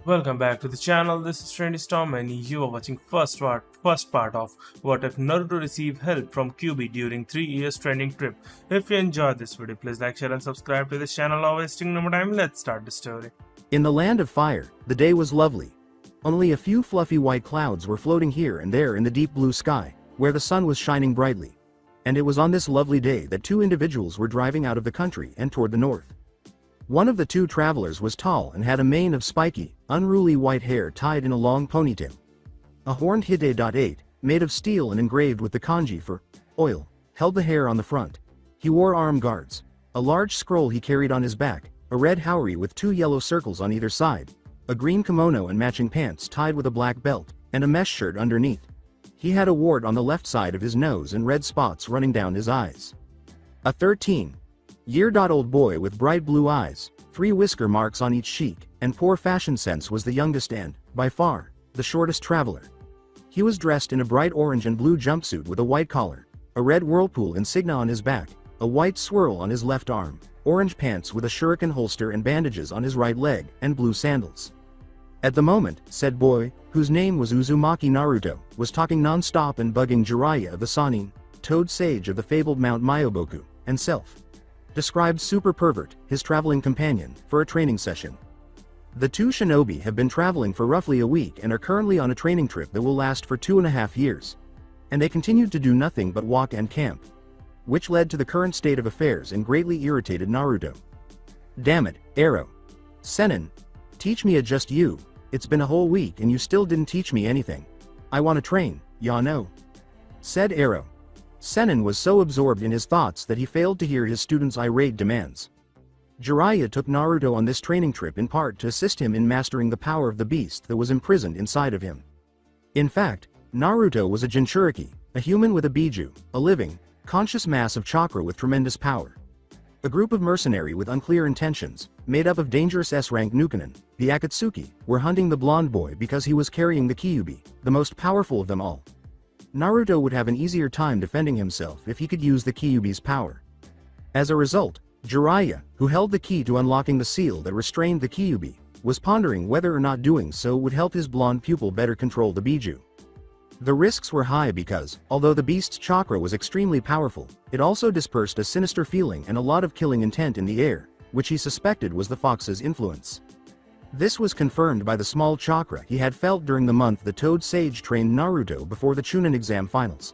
Welcome back to the channel. This is Trendy Storm and you are watching first part of What If Naruto Received Help from Kyuubi during 3 years trending trip. If you enjoyed this video, please like, share and subscribe to this channel. Now wasting no more time, let's start the story. In the land of fire, the day was lovely. Only a few fluffy white clouds were floating here and there in the deep blue sky, where the sun was shining brightly. And it was on this lovely day that two individuals were driving out of the country and toward the north. One of the two travelers was tall and had a mane of spiky, unruly white hair tied in a long ponytail. A horned Hide.8, made of steel and engraved with the kanji for oil, held the hair on the front. He wore arm guards, a large scroll he carried on his back, a red haori with 2 yellow circles on either side, a green kimono and matching pants tied with a black belt, and a mesh shirt underneath. He had a wart on the left side of his nose and red spots running down his eyes. A 13-year-old boy with bright blue eyes, 3 whisker marks on each cheek, and poor fashion sense was the youngest and, by far, the shortest traveler. He was dressed in a bright orange and blue jumpsuit with a white collar, a red whirlpool insignia on his back, a white swirl on his left arm, orange pants with a shuriken holster and bandages on his right leg, and blue sandals. At the moment, said boy, whose name was Uzumaki Naruto, was talking non-stop and bugging Jiraiya of the Sannin, toad sage of the fabled Mount Myoboku, and self-described super pervert, his traveling companion, for a training session. The two shinobi have been traveling for roughly a week and are currently on a training trip that will last for 2.5 years. And they continued to do nothing but walk and camp, which led to the current state of affairs and greatly irritated Naruto. Damn it, Ero. Sennin. Teach me just you. It's been a whole week and you still didn't teach me anything. I wanna train, ya know. Said Ero. Sennin was so absorbed in his thoughts that he failed to hear his students' irate demands. Jiraiya took Naruto on this training trip in part to assist him in mastering the power of the beast that was imprisoned inside of him. In fact, Naruto was a Jinchuriki, a human with a biju, a living, conscious mass of chakra with tremendous power. A group of mercenary with unclear intentions, made up of dangerous S-rank Nukenin, the Akatsuki, were hunting the blonde boy because he was carrying the Kyuubi, the most powerful of them all. Naruto would have an easier time defending himself if he could use the Kyuubi's power. As a result, Jiraiya, who held the key to unlocking the seal that restrained the Kyuubi, was pondering whether or not doing so would help his blonde pupil better control the biju. The risks were high because, although the beast's chakra was extremely powerful, it also dispersed a sinister feeling and a lot of killing intent in the air, which he suspected was the fox's influence. This was confirmed by the small chakra he had felt during the month the Toad Sage trained Naruto before the Chunin exam finals.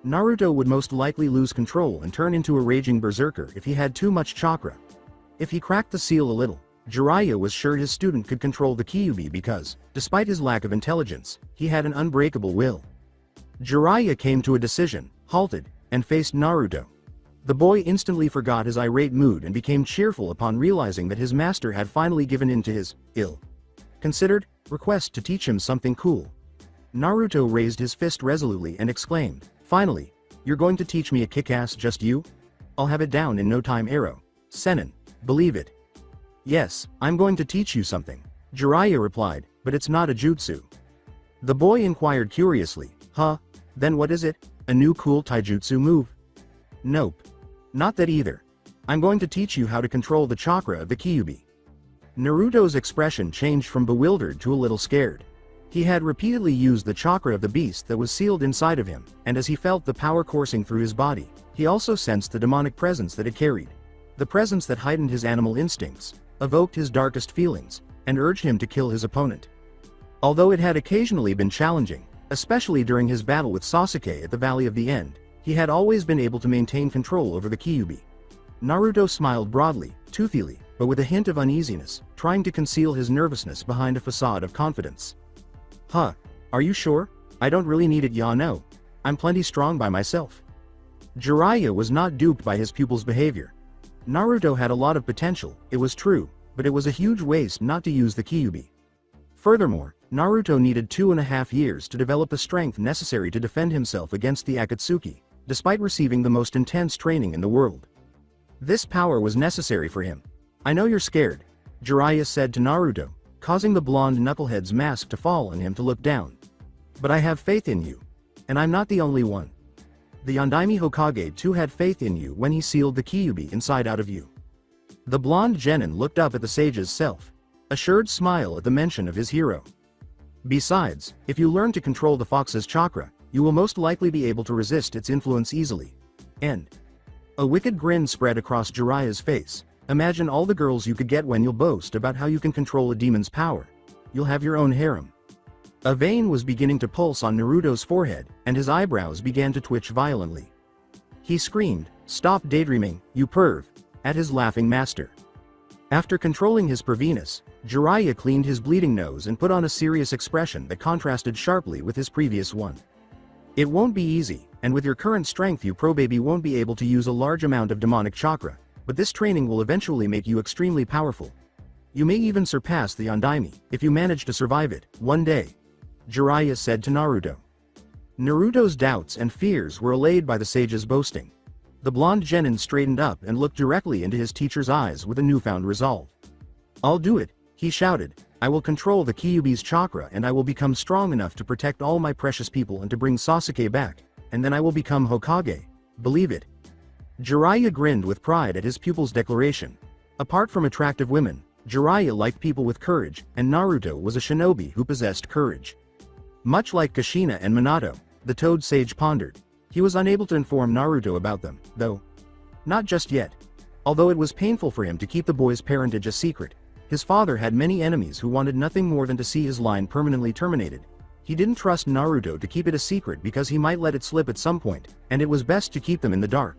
Naruto would most likely lose control and turn into a raging berserker if he had too much chakra. If he cracked the seal a little, Jiraiya was sure his student could control the Kyuubi because, despite his lack of intelligence, he had an unbreakable will. Jiraiya came to a decision, halted, and faced Naruto. The boy instantly forgot his irate mood and became cheerful upon realizing that his master had finally given in to his ill-considered request to teach him something cool. Naruto raised his fist resolutely and exclaimed, "Finally, you're going to teach me a kick-ass just you? I'll have it down in no time, Ero. Sennin, believe it." "Yes, I'm going to teach you something," Jiraiya replied, "but it's not a jutsu." The boy inquired curiously, "Huh? Then what is it? A new cool taijutsu move?" "Nope. Not that either. I'm going to teach you how to control the chakra of the Kyuubi." Naruto's expression changed from bewildered to a little scared. He had repeatedly used the chakra of the beast that was sealed inside of him, and as he felt the power coursing through his body, he also sensed the demonic presence that it carried. The presence that heightened his animal instincts, evoked his darkest feelings, and urged him to kill his opponent. Although it had occasionally been challenging, especially during his battle with Sasuke at the Valley of the End, he had always been able to maintain control over the Kyuubi. Naruto smiled broadly, toothily, but with a hint of uneasiness, trying to conceal his nervousness behind a facade of confidence. "Huh? Are you sure? I don't really need it, ya know. I'm plenty strong by myself." Jiraiya was not duped by his pupil's behavior. Naruto had a lot of potential, it was true, but it was a huge waste not to use the Kyuubi. Furthermore, Naruto needed 2.5 years to develop the strength necessary to defend himself against the Akatsuki, despite receiving the most intense training in the world. This power was necessary for him. "I know you're scared," Jiraiya said to Naruto, causing the blonde knucklehead's mask to fall on him to look down. "But I have faith in you. And I'm not the only one. The Yondaime Hokage too had faith in you when he sealed the Kyuubi inside out of you." The blonde genin looked up at the sage's self. assured smile at the mention of his hero. Besides, if you learn to control the fox's chakra, you will most likely be able to resist its influence easily. And a wicked grin spread across Jiraiya's face. Imagine all the girls you could get when you'll boast about how you can control a demon's power. You'll have your own harem. A vein was beginning to pulse on Naruto's forehead, and his eyebrows began to twitch violently. He screamed, "Stop daydreaming, you perv," at his laughing master. After controlling his perviness, Jiraiya cleaned his bleeding nose and put on a serious expression that contrasted sharply with his previous one. It won't be easy, and with your current strength you probaby won't be able to use a large amount of demonic chakra, but this training will eventually make you extremely powerful. You may even surpass the Ondaime, if you manage to survive it, one day, Jiraiya said to Naruto. Naruto's doubts and fears were allayed by the sage's boasting. The blonde genin straightened up and looked directly into his teacher's eyes with a newfound resolve. "I'll do it," he shouted. "I will control the Kyuubi's chakra and I will become strong enough to protect all my precious people and to bring Sasuke back, and then I will become Hokage. Believe it." Jiraiya grinned with pride at his pupil's declaration. Apart from attractive women, Jiraiya liked people with courage, and Naruto was a shinobi who possessed courage. Much like Kushina and Minato, the Toad Sage pondered. He was unable to inform Naruto about them, though. Not just yet. Although it was painful for him to keep the boy's parentage a secret, his father had many enemies who wanted nothing more than to see his line permanently terminated. He didn't trust Naruto to keep it a secret because he might let it slip at some point, and it was best to keep them in the dark.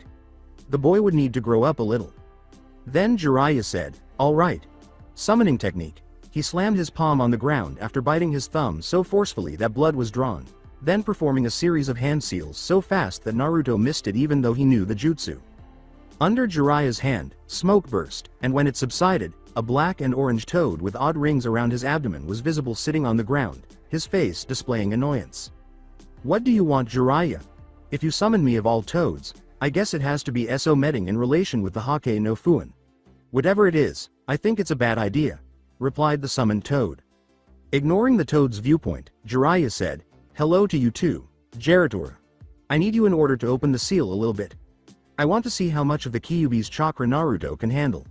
The boy would need to grow up a little. Then Jiraiya said, "All right." Summoning technique. He slammed his palm on the ground after biting his thumb so forcefully that blood was drawn, then performing a series of hand seals so fast that Naruto missed it even though he knew the jutsu. Under Jiraiya's hand, smoke burst, and when it subsided, a black and orange toad with odd rings around his abdomen was visible sitting on the ground, his face displaying annoyance. "What do you want, Jiraiya? If you summon me of all toads, I guess it has to be So Medding in relation with the Hake no Fuin. Whatever it is, I think it's a bad idea," replied the summoned toad. Ignoring the toad's viewpoint, Jiraiya said, "Hello to you too, Geratora. I need you in order to open the seal a little bit. I want to see how much of the Kyuubi's chakra Naruto can handle."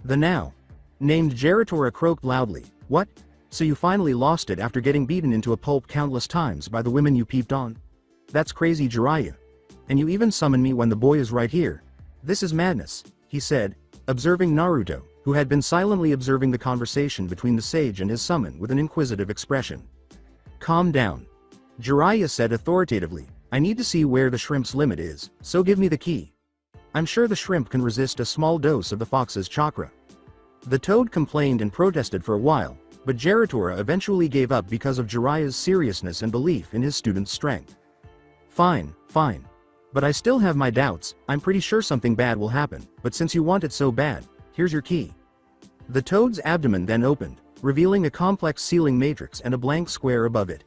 The now named Geratora croaked loudly. "What? So you finally lost it after getting beaten into a pulp countless times by the women you peeped on? That's crazy, Jiraiya. And you even summon me when the boy is right here. This is madness," he said, observing Naruto, who had been silently observing the conversation between the sage and his summon with an inquisitive expression. "Calm down," Jiraiya said authoritatively. "I need to see where the shrimp's limit is, so give me the key. I'm sure the shrimp can resist a small dose of the fox's chakra." The toad complained and protested for a while, but Geratora eventually gave up because of Jiraiya's seriousness and belief in his student's strength. Fine. But I still have my doubts. I'm pretty sure something bad will happen, but since you want it so bad, here's your key." The toad's abdomen then opened, revealing a complex sealing matrix and a blank square above it.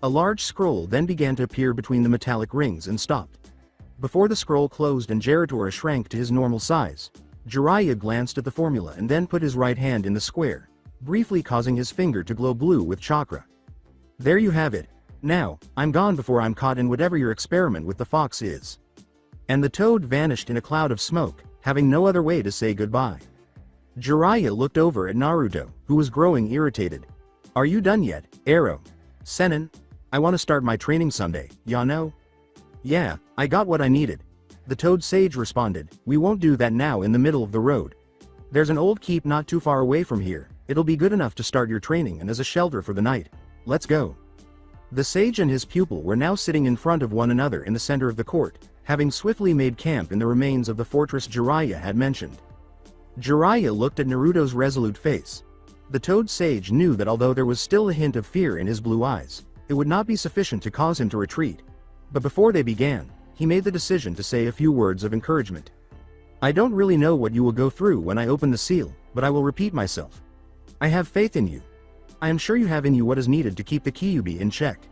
A large scroll then began to appear between the metallic rings and stopped. Before the scroll closed and Geratora shrank to his normal size, Jiraiya glanced at the formula and then put his right hand in the square, briefly causing his finger to glow blue with chakra. "There you have it. Now, I'm gone before I'm caught in whatever your experiment with the fox is." And the toad vanished in a cloud of smoke, having no other way to say goodbye. Jiraiya looked over at Naruto, who was growing irritated. "Are you done yet, Arrow? Sennin? I want to start my training someday, ya know?" "Yeah, I got what I needed," the toad sage responded. "We won't do that now in the middle of the road. There's an old keep not too far away from here. It'll be good enough to start your training and as a shelter for the night. Let's go." The sage and his pupil were now sitting in front of one another in the center of the court, having swiftly made camp in the remains of the fortress Jiraiya had mentioned. Jiraiya looked at Naruto's resolute face. The toad sage knew that although there was still a hint of fear in his blue eyes, it would not be sufficient to cause him to retreat. But before they began, he made the decision to say a few words of encouragement. "I don't really know what you will go through when I open the seal, but I will repeat myself. I have faith in you. I am sure you have in you what is needed to keep the Kyuubi in check."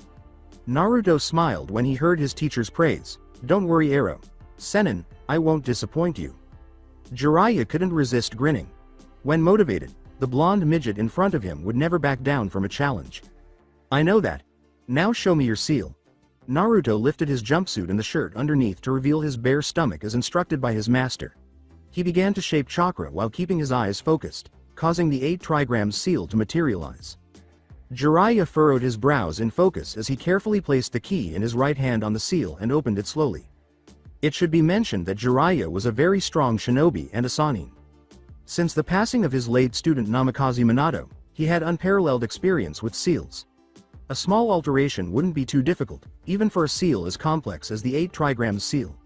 Naruto smiled when he heard his teacher's praise. "Don't worry, Arrow. Sennin, I won't disappoint you." Jiraiya couldn't resist grinning. When motivated, the blonde midget in front of him would never back down from a challenge. "I know that. Now show me your seal." Naruto lifted his jumpsuit and the shirt underneath to reveal his bare stomach as instructed by his master. He began to shape chakra while keeping his eyes focused. causing the 8 trigrams seal to materialize. Jiraiya furrowed his brows in focus as he carefully placed the key in his right hand on the seal and opened it slowly. It should be mentioned that Jiraiya was a very strong shinobi and a Sannin. Since the passing of his late student Namikaze Minato, he had unparalleled experience with seals. A small alteration wouldn't be too difficult, even for a seal as complex as the 8 trigrams seal.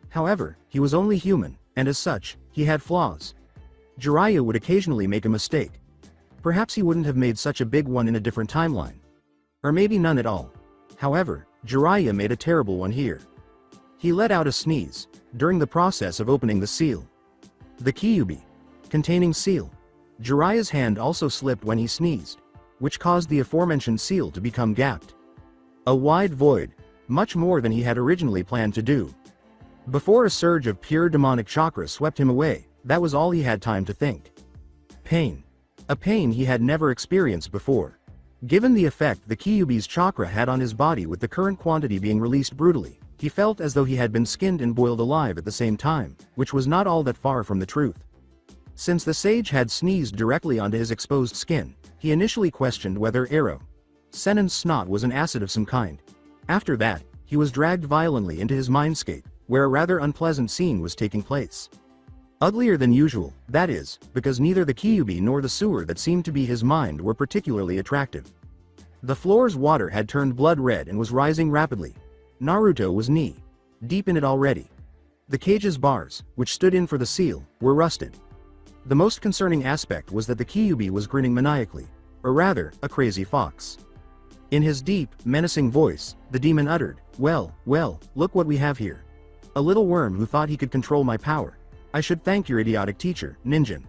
However, he was only human, and as such, he had flaws. Jiraiya would occasionally make a mistake. Perhaps he wouldn't have made such a big one in a different timeline. Or maybe none at all. However, Jiraiya made a terrible one here. He let out a sneeze, during the process of opening the seal. The Kyuubi, containing seal. Jiraiya's hand also slipped when he sneezed, which caused the aforementioned seal to become gapped. A wide void, much more than he had originally planned to do. Before a surge of pure demonic chakra swept him away, that was all he had time to think. Pain. A pain he had never experienced before. Given the effect the Kyuubi's chakra had on his body with the current quantity being released brutally, he felt as though he had been skinned and boiled alive at the same time, which was not all that far from the truth. Since the sage had sneezed directly onto his exposed skin, he initially questioned whether Sennin's snot was an acid of some kind. After that, he was dragged violently into his mindscape, where a rather unpleasant scene was taking place. Uglier than usual, that is, because neither the Kyuubi nor the sewer that seemed to be his mind were particularly attractive. The floor's water had turned blood red and was rising rapidly. Naruto was knee-deep in it already. The cage's bars, which stood in for the seal, were rusted. The most concerning aspect was that the Kyuubi was grinning maniacally, or rather, a crazy fox. In his deep, menacing voice, the demon uttered, well, look what we have here. A little worm who thought he could control my power. I should thank your idiotic teacher, Ninjin.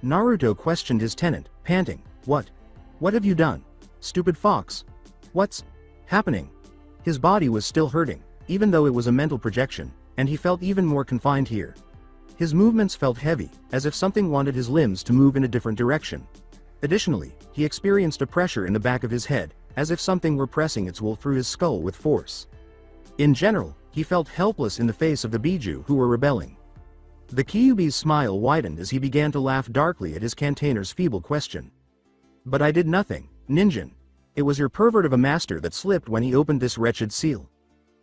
Naruto questioned his tenant, panting, What have you done? Stupid fox. What's happening? His body was still hurting, even though it was a mental projection, and he felt even more confined here. His movements felt heavy, as if something wanted his limbs to move in a different direction. Additionally, he experienced a pressure in the back of his head, as if something were pressing its will through his skull with force. In general, he felt helpless in the face of the Biju who were rebelling. The Kyuubi's smile widened as he began to laugh darkly at his cantainer's feeble question. But I did nothing, Ninjin. It was your pervert of a master that slipped when he opened this wretched seal.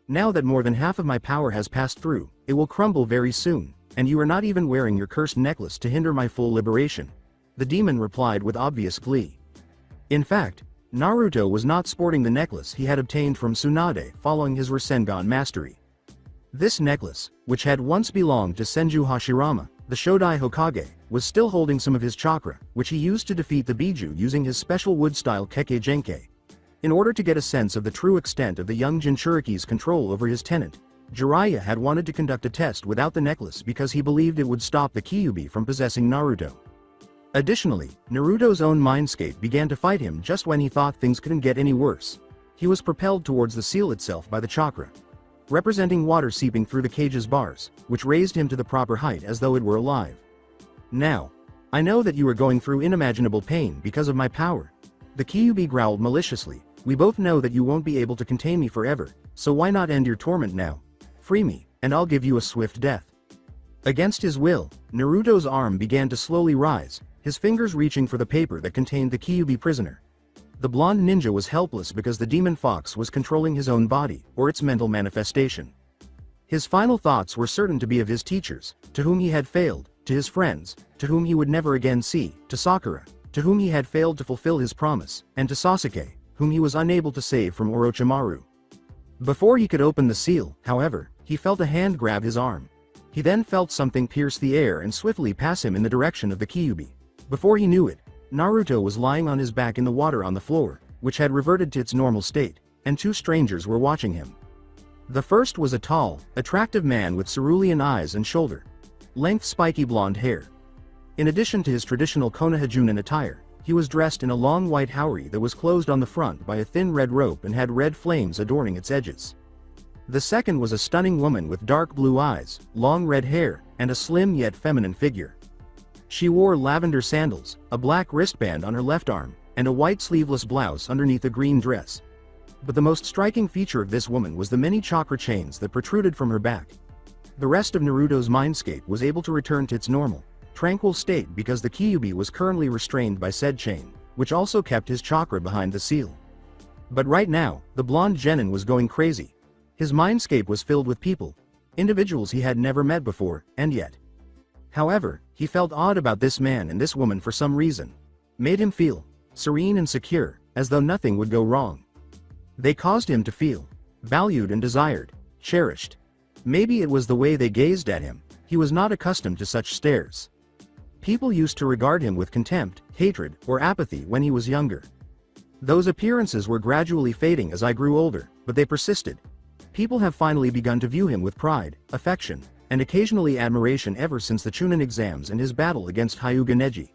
Now that more than half of my power has passed through, it will crumble very soon, and you are not even wearing your cursed necklace to hinder my full liberation. The demon replied with obvious glee. In fact, Naruto was not sporting the necklace he had obtained from Tsunade following his Rasengan mastery. This necklace, which had once belonged to Senju Hashirama, the Shodai Hokage, was still holding some of his chakra, which he used to defeat the Biju using his special wood-style Kekkei Genkai. In order to get a sense of the true extent of the young Jinchuriki's control over his tenant, Jiraiya had wanted to conduct a test without the necklace because he believed it would stop the Kyuubi from possessing Naruto. Additionally, Naruto's own mindscape began to fight him just when he thought things couldn't get any worse. He was propelled towards the seal itself by the chakra, representing water seeping through the cage's bars, which raised him to the proper height as though it were alive. Now, I know that you are going through unimaginable pain because of my power. The Kyuubi growled maliciously. We both know that you won't be able to contain me forever, so why not end your torment now? Free me, and I'll give you a swift death. Against his will, Naruto's arm began to slowly rise, his fingers reaching for the paper that contained the Kyuubi prisoner. The blonde ninja was helpless because the demon fox was controlling his own body, or its mental manifestation. His final thoughts were certain to be of his teachers, to whom he had failed, to his friends, to whom he would never again see, to Sakura, to whom he had failed to fulfill his promise, and to Sasuke, whom he was unable to save from Orochimaru. Before he could open the seal, however, he felt a hand grab his arm. He then felt something pierce the air and swiftly pass him in the direction of the Kyuubi. Before he knew it, Naruto was lying on his back in the water on the floor, which had reverted to its normal state, and two strangers were watching him. The first was a tall, attractive man with cerulean eyes and shoulder-length spiky blonde hair. In addition to his traditional Konohajunin attire, he was dressed in a long white haori that was closed on the front by a thin red rope and had red flames adorning its edges. The second was a stunning woman with dark blue eyes, long red hair, and a slim yet feminine figure. She wore lavender sandals, a black wristband on her left arm, and a white sleeveless blouse underneath a green dress. But the most striking feature of this woman was the many chakra chains that protruded from her back. The rest of Naruto's mindscape was able to return to its normal, tranquil state because the Kyuubi was currently restrained by said chain, which also kept his chakra behind the seal. But right now, the blonde genin was going crazy. His mindscape was filled with people, individuals he had never met before, and yet. However, he felt odd about this man and this woman for some reason. Made him feel serene and secure, as though nothing would go wrong. They caused him to feel valued and desired, cherished. Maybe it was the way they gazed at him. He was not accustomed to such stares. People used to regard him with contempt, hatred, or apathy when he was younger. Those appearances were gradually fading as I grew older, but they persisted. People have finally begun to view him with pride, affection, and occasionally admiration ever since the Chunin exams and his battle against Hyuga Neji.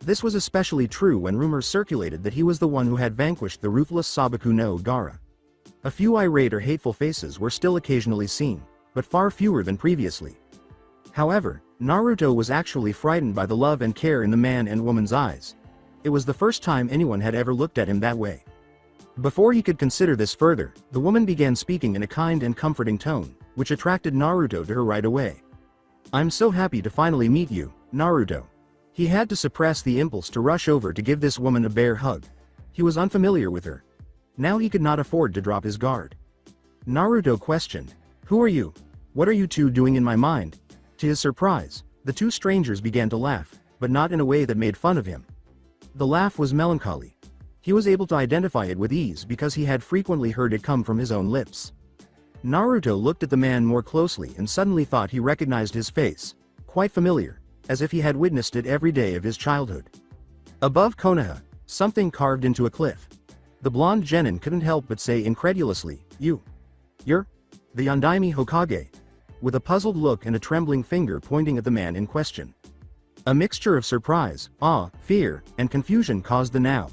This was especially true when rumors circulated that he was the one who had vanquished the ruthless Sabaku no Gaara. A few irate or hateful faces were still occasionally seen, but far fewer than previously. However, Naruto was actually frightened by the love and care in the man and woman's eyes. It was the first time anyone had ever looked at him that way. Before he could consider this further, the woman began speaking in a kind and comforting tone, which attracted Naruto to her right away. "I'm so happy to finally meet you, Naruto." He had to suppress the impulse to rush over to give this woman a bear hug. He was unfamiliar with her. Now he could not afford to drop his guard. Naruto questioned, "Who are you? What are you two doing in my mind?" To his surprise, the two strangers began to laugh, but not in a way that made fun of him. The laugh was melancholy. He was able to identify it with ease because he had frequently heard it come from his own lips. Naruto looked at the man more closely and suddenly thought he recognized his face, quite familiar, as if he had witnessed it every day of his childhood. Above Konoha, something carved into a cliff. The blonde genin couldn't help but say incredulously, You're the Yondaime Hokage," with a puzzled look and a trembling finger pointing at the man in question. A mixture of surprise, awe, fear, and confusion caused the now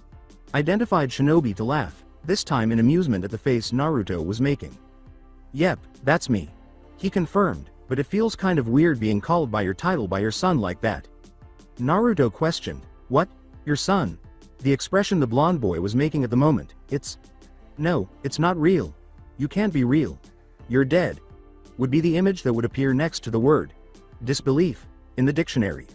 identified shinobi to laugh, this time in amusement at the face Naruto was making. "Yep, that's me," he confirmed, "but it feels kind of weird being called by your title by your son like that." Naruto questioned, "What? Your son?" The expression the blonde boy was making at the moment, "No, it's not real. You can't be real. You're dead," would be the image that would appear next to the word disbelief in the dictionary.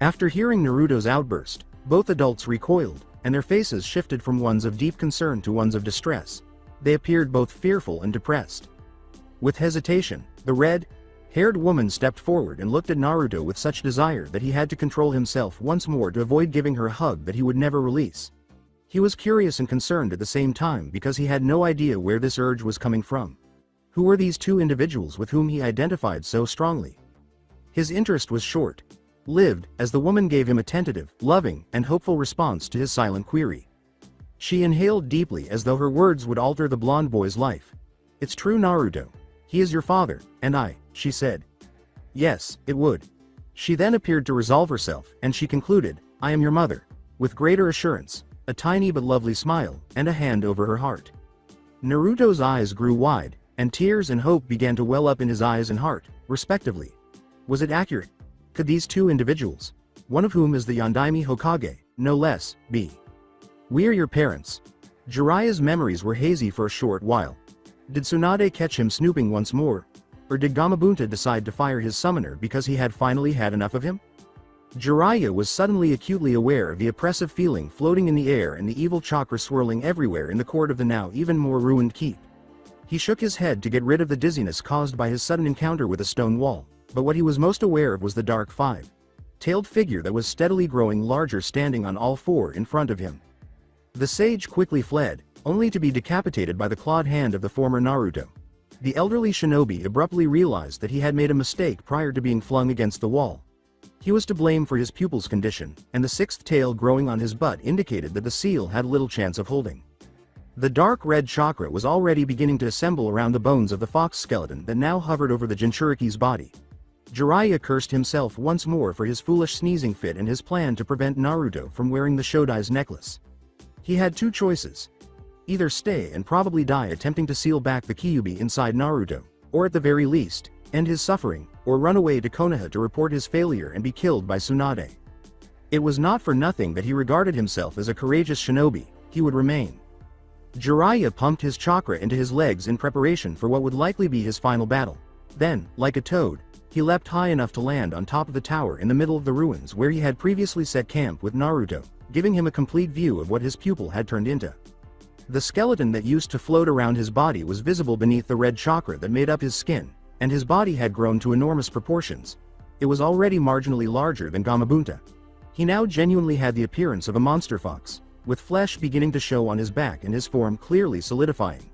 After hearing Naruto's outburst, both adults recoiled, and their faces shifted from ones of deep concern to ones of distress. They appeared both fearful and depressed. With hesitation, the red-haired woman stepped forward and looked at Naruto with such desire that he had to control himself once more to avoid giving her a hug that he would never release. He was curious and concerned at the same time because he had no idea where this urge was coming from. Who were these two individuals with whom he identified so strongly? His interest was short-lived, as the woman gave him a tentative, loving, and hopeful response to his silent query. She inhaled deeply as though her words would alter the blonde boy's life. "It's true, Naruto. He is your father, and she said. "Yes, it would." She then appeared to resolve herself, and she concluded, "I am your mother," with greater assurance, a tiny but lovely smile, and a hand over her heart. Naruto's eyes grew wide, and tears and hope began to well up in his eyes and heart, respectively. Was it accurate? Could these two individuals, one of whom is the Yondaime Hokage, no less, be? "We are your parents." Jiraiya's memories were hazy for a short while. Did Tsunade catch him snooping once more? Or did Gamabunta decide to fire his summoner because he had finally had enough of him? Jiraiya was suddenly acutely aware of the oppressive feeling floating in the air and the evil chakra swirling everywhere in the court of the now even more ruined keep. He shook his head to get rid of the dizziness caused by his sudden encounter with a stone wall, but what he was most aware of was the dark five-tailed figure that was steadily growing larger standing on all four in front of him. The sage quickly fled, only to be decapitated by the clawed hand of the former Naruto. The elderly shinobi abruptly realized that he had made a mistake prior to being flung against the wall. He was to blame for his pupil's condition, and the sixth tail growing on his butt indicated that the seal had little chance of holding. The dark red chakra was already beginning to assemble around the bones of the fox skeleton that now hovered over the Jinchuriki's body. Jiraiya cursed himself once more for his foolish sneezing fit and his plan to prevent Naruto from wearing the Shodai's necklace. He had two choices. Either stay and probably die attempting to seal back the Kyuubi inside Naruto, or at the very least, end his suffering, or run away to Konoha to report his failure and be killed by Tsunade. It was not for nothing that he regarded himself as a courageous shinobi. He would remain. Jiraiya pumped his chakra into his legs in preparation for what would likely be his final battle. Then, like a toad, he leapt high enough to land on top of the tower in the middle of the ruins where he had previously set camp with Naruto, giving him a complete view of what his pupil had turned into. The skeleton that used to float around his body was visible beneath the red chakra that made up his skin, and his body had grown to enormous proportions. It was already marginally larger than Gamabunta. He now genuinely had the appearance of a monster fox, with flesh beginning to show on his back and his form clearly solidifying.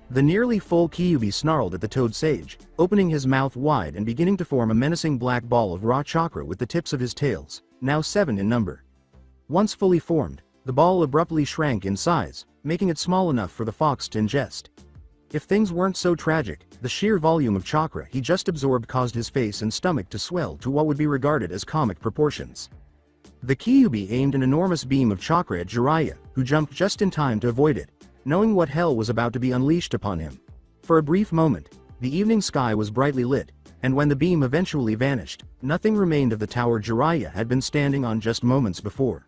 The nearly full Kyuubi snarled at the toad sage, opening his mouth wide and beginning to form a menacing black ball of raw chakra with the tips of his tails, now 7 in number. Once fully formed, the ball abruptly shrank in size, making it small enough for the fox to ingest. If things weren't so tragic, the sheer volume of chakra he just absorbed caused his face and stomach to swell to what would be regarded as comic proportions. The Kyuubi aimed an enormous beam of chakra at Jiraiya, who jumped just in time to avoid it, knowing what hell was about to be unleashed upon him. For a brief moment, the evening sky was brightly lit, and when the beam eventually vanished, nothing remained of the tower Jiraiya had been standing on just moments before.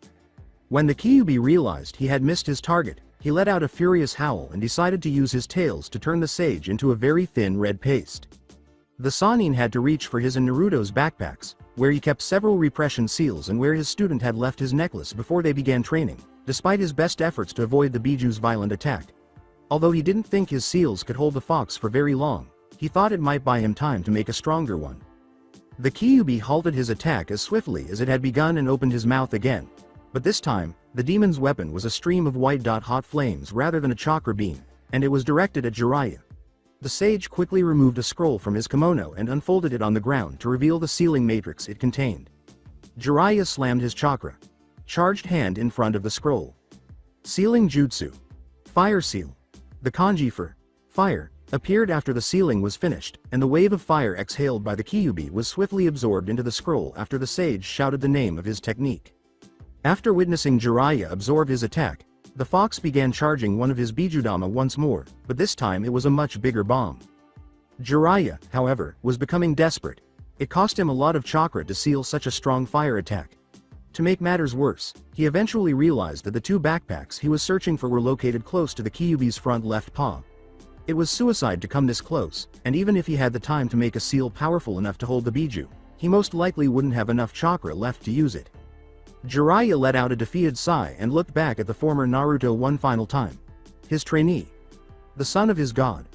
When the Kyuubi realized he had missed his target, he let out a furious howl and decided to use his tails to turn the sage into a very thin red paste. The Sannin had to reach for his and Naruto's backpacks, where he kept several repression seals and where his student had left his necklace before they began training, despite his best efforts to avoid the Biju's violent attack. Although he didn't think his seals could hold the fox for very long, he thought it might buy him time to make a stronger one. The Kyuubi halted his attack as swiftly as it had begun and opened his mouth again. But this time, the demon's weapon was a stream of white-hot flames rather than a chakra beam, and it was directed at Jiraiya. The sage quickly removed a scroll from his kimono and unfolded it on the ground to reveal the sealing matrix it contained. Jiraiya slammed his chakra charged hand in front of the scroll. Sealing Jutsu. Fire Seal. The kanji for fire appeared after the sealing was finished, and the wave of fire exhaled by the Kyuubi was swiftly absorbed into the scroll after the sage shouted the name of his technique. After witnessing Jiraiya absorb his attack, the fox began charging one of his Bijudama once more, but this time it was a much bigger bomb. Jiraiya, however, was becoming desperate. It cost him a lot of chakra to seal such a strong fire attack. To make matters worse, he eventually realized that the 2 backpacks he was searching for were located close to the Kyuubi's front left paw. It was suicide to come this close, and even if he had the time to make a seal powerful enough to hold the Biju, he most likely wouldn't have enough chakra left to use it. Jiraiya let out a defeated sigh and looked back at the former Naruto one final time. His trainee. The son of his god.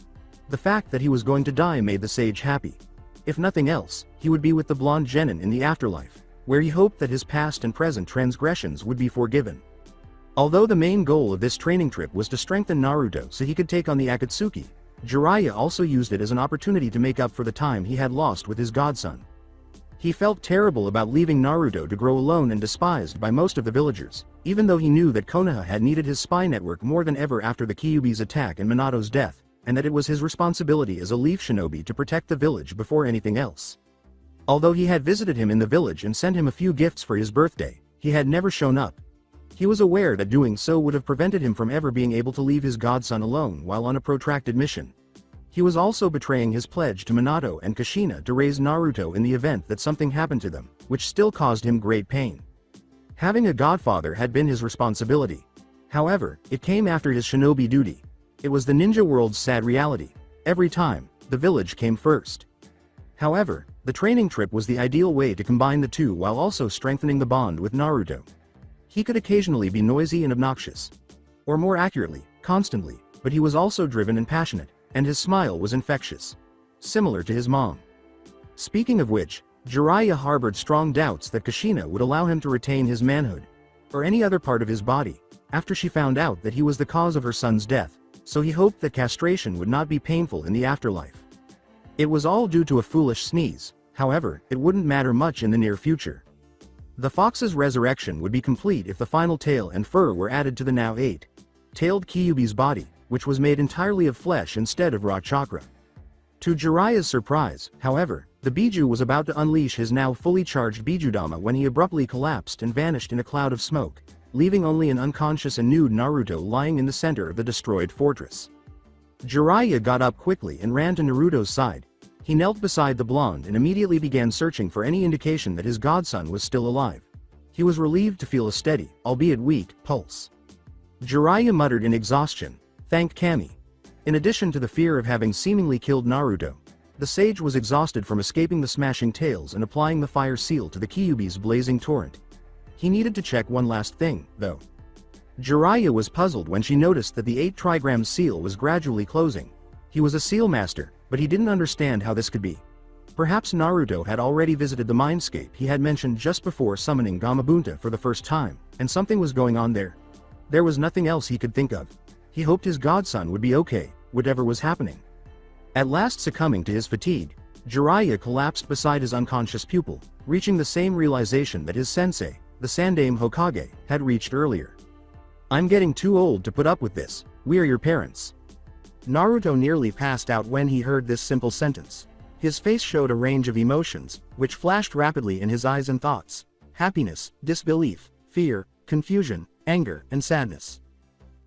The fact that he was going to die made the sage happy. If nothing else, he would be with the blonde genin in the afterlife, where he hoped that his past and present transgressions would be forgiven. Although the main goal of this training trip was to strengthen Naruto so he could take on the Akatsuki, Jiraiya also used it as an opportunity to make up for the time he had lost with his godson. He felt terrible about leaving Naruto to grow alone and despised by most of the villagers, even though he knew that Konoha had needed his spy network more than ever after the Kyuubi's attack and Minato's death, and that it was his responsibility as a leaf shinobi to protect the village before anything else. Although he had visited him in the village and sent him a few gifts for his birthday, he had never shown up. He was aware that doing so would have prevented him from ever being able to leave his godson alone while on a protracted mission. He was also betraying his pledge to Minato and Kushina to raise Naruto in the event that something happened to them, which still caused him great pain. Having a godfather had been his responsibility. However, it came after his shinobi duty. It was the ninja world's sad reality. Every time, the village came first. However, the training trip was the ideal way to combine the two while also strengthening the bond with Naruto. He could occasionally be noisy and obnoxious. Or more accurately, constantly, but he was also driven and passionate, and his smile was infectious. Similar to his mom. Speaking of which, Jiraiya harbored strong doubts that Kushina would allow him to retain his manhood, or any other part of his body, after she found out that he was the cause of her son's death, so he hoped that castration would not be painful in the afterlife. It was all due to a foolish sneeze, however, it wouldn't matter much in the near future. The fox's resurrection would be complete if the final tail and fur were added to the now 8-tailed Kyuubi's body, which was made entirely of flesh instead of raw chakra. To Jiraiya's surprise, however, the Biju was about to unleash his now fully charged Bijudama when he abruptly collapsed and vanished in a cloud of smoke, leaving only an unconscious and nude Naruto lying in the center of the destroyed fortress. Jiraiya got up quickly and ran to Naruto's side. He knelt beside the blonde and immediately began searching for any indication that his godson was still alive. He was relieved to feel a steady, albeit weak, pulse. Jiraiya muttered in exhaustion, thanked Kami. In addition to the fear of having seemingly killed Naruto, The sage was exhausted from escaping the smashing tails and applying the fire seal to the Kyuubi's blazing torrent. He needed to check one last thing, though. Jiraiya was puzzled when she noticed that the 8 trigram seal was gradually closing. He was a seal master, but he didn't understand how this could be. Perhaps Naruto had already visited the mindscape he had mentioned just before summoning Gamabunta for the first time, and something was going on there. There was nothing else he could think of. He hoped his godson would be okay, whatever was happening. At last succumbing to his fatigue, Jiraiya collapsed beside his unconscious pupil, reaching the same realization that his sensei, the Sandaime Hokage, had reached earlier. "I'm getting too old to put up with this. We are your parents." Naruto nearly passed out when he heard this simple sentence. His face showed a range of emotions, which flashed rapidly in his eyes and thoughts: happiness, disbelief, fear, confusion, anger, and sadness.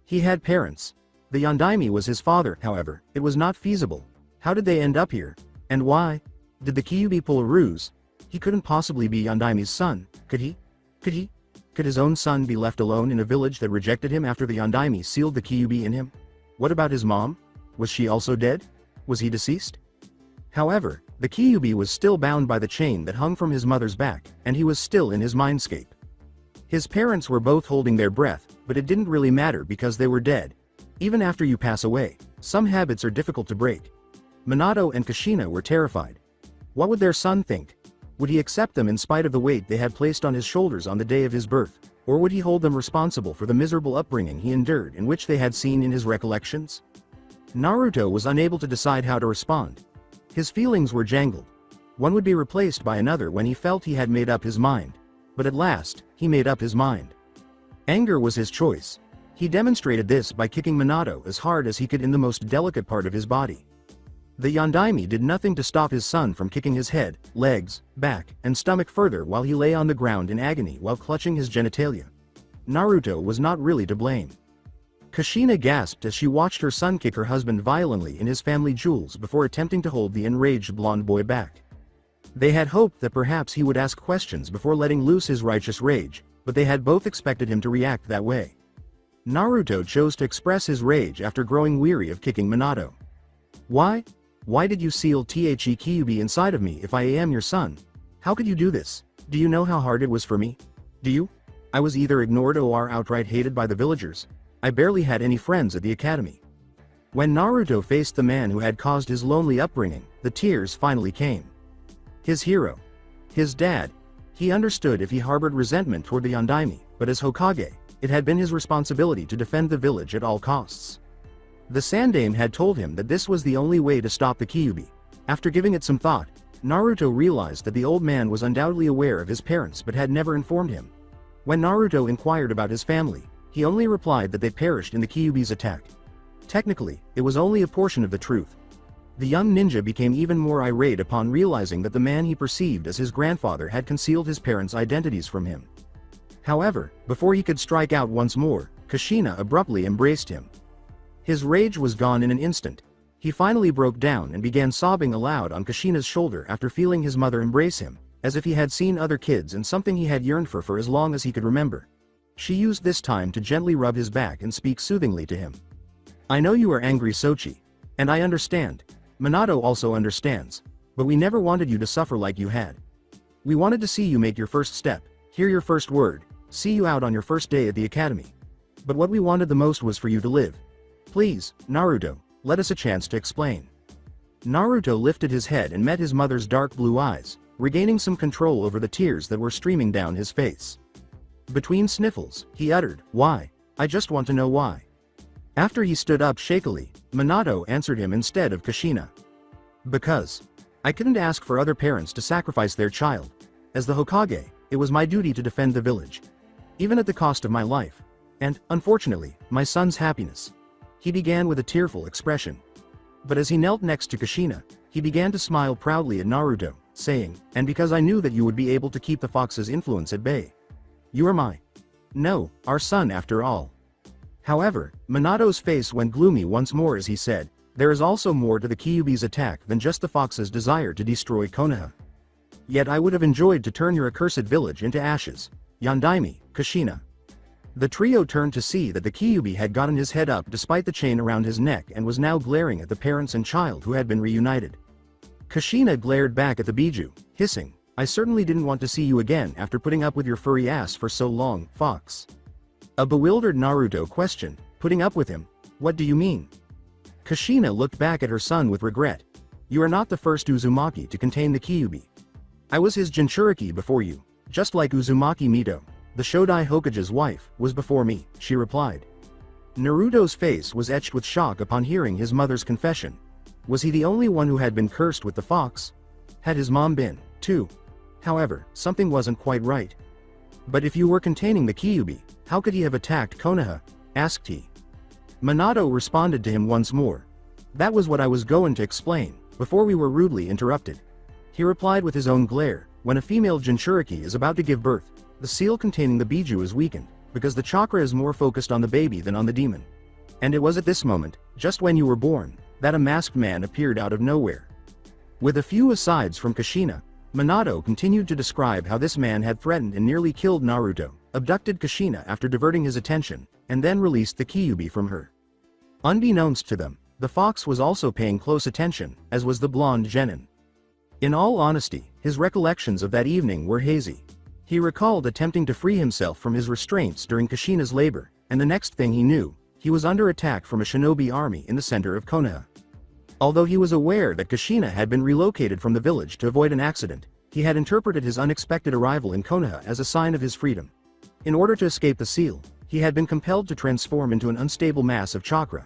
He had parents. The Yondaime was his father, however. It was not feasible. How did they end up here? And why? Did the Kyuubi pull a ruse? He couldn't possibly be Yondaime's son, could he? Could his own son be left alone in a village that rejected him after the Yondaime sealed the Kyuubi in him? What about his mom? Was she also dead? Was he deceased? However, the Kyuubi was still bound by the chain that hung from his mother's back, and he was still in his mindscape. His parents were both holding their breath, but it didn't really matter because they were dead. Even after you pass away, some habits are difficult to break. Minato and Kushina were terrified. What would their son think? Would he accept them in spite of the weight they had placed on his shoulders on the day of his birth, or would he hold them responsible for the miserable upbringing he endured in which they had seen in his recollections? Naruto was unable to decide how to respond. His feelings were jangled. One would be replaced by another when he felt he had made up his mind. But at last, he made up his mind. Anger was his choice. He demonstrated this by kicking Minato as hard as he could in the most delicate part of his body. The Yondaime did nothing to stop his son from kicking his head, legs, back, and stomach further while he lay on the ground in agony while clutching his genitalia. Naruto was not really to blame. Kushina gasped as she watched her son kick her husband violently in his family jewels before attempting to hold the enraged blonde boy back. They had hoped that perhaps he would ask questions before letting loose his righteous rage, but they had both expected him to react that way. Naruto chose to express his rage after growing weary of kicking Minato. "Why? Why did you seal the Kyuubi inside of me if I am your son? How could you do this? Do you know how hard it was for me? Do you? I was either ignored or outright hated by the villagers. I barely had any friends at the academy." When Naruto faced the man who had caused his lonely upbringing, the tears finally came. His hero. His dad. He understood if he harbored resentment toward the Yondaime, but as Hokage, it had been his responsibility to defend the village at all costs. The Sandaime had told him that this was the only way to stop the Kyuubi. After giving it some thought, Naruto realized that the old man was undoubtedly aware of his parents but had never informed him. When Naruto inquired about his family, he only replied that they perished in the Kyuubi's attack. Technically, it was only a portion of the truth. The young ninja became even more irate upon realizing that the man he perceived as his grandfather had concealed his parents' identities from him. However, before he could strike out once more, Kushina abruptly embraced him. His rage was gone in an instant. He finally broke down and began sobbing aloud on Kushina's shoulder after feeling his mother embrace him, as if he had seen other kids and something he had yearned for as long as he could remember. She used this time to gently rub his back and speak soothingly to him. "I know you are angry, Sochi. And I understand. Minato also understands. But we never wanted you to suffer like you had. We wanted to see you make your first step, hear your first word, see you out on your first day at the academy. But what we wanted the most was for you to live. Please, Naruto, let us a chance to explain." Naruto lifted his head and met his mother's dark blue eyes, regaining some control over the tears that were streaming down his face. Between sniffles, he uttered, "Why? I just want to know why." After he stood up shakily, Minato answered him instead of Kushina. "Because. I couldn't ask for other parents to sacrifice their child. As the Hokage, it was my duty to defend the village. Even at the cost of my life. And, unfortunately, my son's happiness." He began with a tearful expression. But as he knelt next to Kushina, he began to smile proudly at Naruto, saying, "And because I knew that you would be able to keep the fox's influence at bay. You are our son after all." However, Minato's face went gloomy once more as he said, "There is also more to the Kyuubi's attack than just the fox's desire to destroy Konoha. Yet I would have enjoyed to turn your accursed village into ashes. Yondaime, Kushina." The trio turned to see that the Kyuubi had gotten his head up despite the chain around his neck and was now glaring at the parents and child who had been reunited. Kushina glared back at the Biju, hissing, "I certainly didn't want to see you again after putting up with your furry ass for so long, Fox." A bewildered Naruto questioned, "Putting up with him? What do you mean?" Kushina looked back at her son with regret. "You are not the first Uzumaki to contain the Kyuubi. I was his Jinchuriki before you, just like Uzumaki Mito, the Shodai Hokage's wife, was before me," she replied. Naruto's face was etched with shock upon hearing his mother's confession. Was he the only one who had been cursed with the fox? Had his mom been, too? However, something wasn't quite right. "But if you were containing the Kyuubi, how could he have attacked Konoha?" asked he. Minato responded to him once more. "That was what I was going to explain, before we were rudely interrupted." He replied with his own glare, "When a female Jinchuriki is about to give birth, the seal containing the Biju is weakened, because the chakra is more focused on the baby than on the demon. And it was at this moment, just when you were born, that a masked man appeared out of nowhere." With a few asides from Kushina, Minato continued to describe how this man had threatened and nearly killed Naruto, abducted Kushina after diverting his attention, and then released the Kyuubi from her. Unbeknownst to them, the fox was also paying close attention, as was the blonde genin. In all honesty, his recollections of that evening were hazy. He recalled attempting to free himself from his restraints during Kushina's labor, and the next thing he knew, he was under attack from a shinobi army in the center of Konoha. Although he was aware that Kushina had been relocated from the village to avoid an accident, he had interpreted his unexpected arrival in Konoha as a sign of his freedom. In order to escape the seal, he had been compelled to transform into an unstable mass of chakra.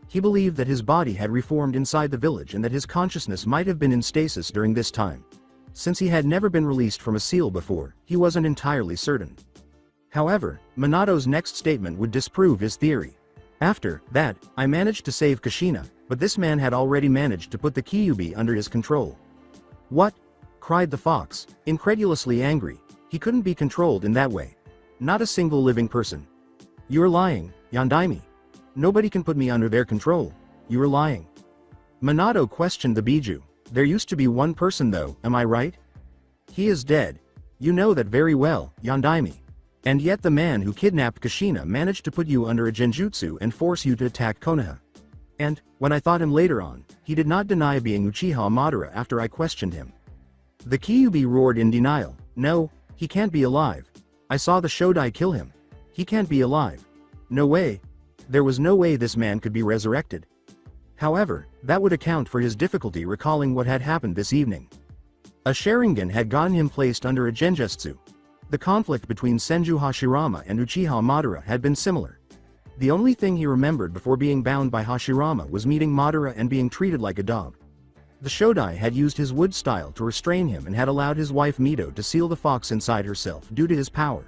He believed that his body had reformed inside the village and that his consciousness might have been in stasis during this time. Since he had never been released from a seal before, he wasn't entirely certain. However, Minato's next statement would disprove his theory. "After that, I managed to save Kushina, but this man had already managed to put the Kyuubi under his control." "What?" cried the fox, incredulously angry. "He couldn't be controlled in that way. Not a single living person." "You're lying, Yandaime. Nobody can put me under their control. You're lying." Minato questioned the Biju. "There used to be one person though, am I right?" "He is dead. You know that very well, Yandaime. And yet the man who kidnapped Kushina managed to put you under a genjutsu and force you to attack Konoha. And, when I thought him later on, he did not deny being Uchiha Madara after I questioned him." The Kyuubi roared in denial. "No, he can't be alive. I saw the Shodai kill him. He can't be alive. No way. There was no way this man could be resurrected." However, that would account for his difficulty recalling what had happened this evening. A Sharingan had gotten him placed under a genjutsu. The conflict between Senju Hashirama and Uchiha Madara had been similar. The only thing he remembered before being bound by Hashirama was meeting Madara and being treated like a dog. The Shodai had used his wood style to restrain him and had allowed his wife Mito to seal the fox inside herself due to his power.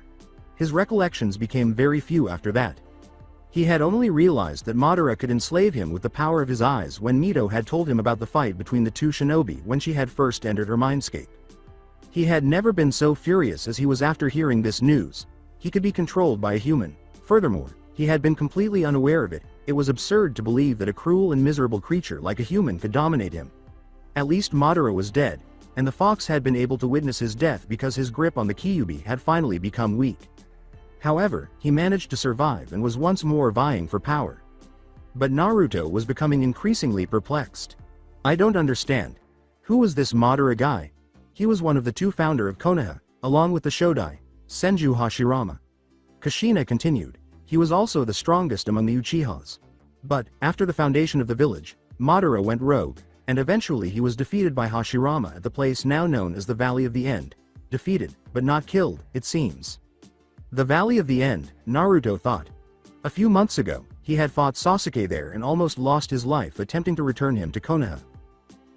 His recollections became very few after that. He had only realized that Madara could enslave him with the power of his eyes when Mito had told him about the fight between the two shinobi when she had first entered her mindscape. He had never been so furious as he was after hearing this news. He could be controlled by a human. Furthermore, he had been completely unaware of it. It was absurd to believe that a cruel and miserable creature like a human could dominate him. At least Madara was dead, and the fox had been able to witness his death because his grip on the Kyuubi had finally become weak. However, he managed to survive and was once more vying for power. But Naruto was becoming increasingly perplexed. "I don't understand. Who was this Madara guy? He was one of the two founder of Konoha, along with the Shodai, Senju Hashirama." Kushina continued. "He was also the strongest among the Uchihas. But, after the foundation of the village, Madara went rogue, and eventually he was defeated by Hashirama at the place now known as the Valley of the End. Defeated, but not killed, it seems." The Valley of the End, Naruto thought. A few months ago, he had fought Sasuke there and almost lost his life attempting to return him to Konoha.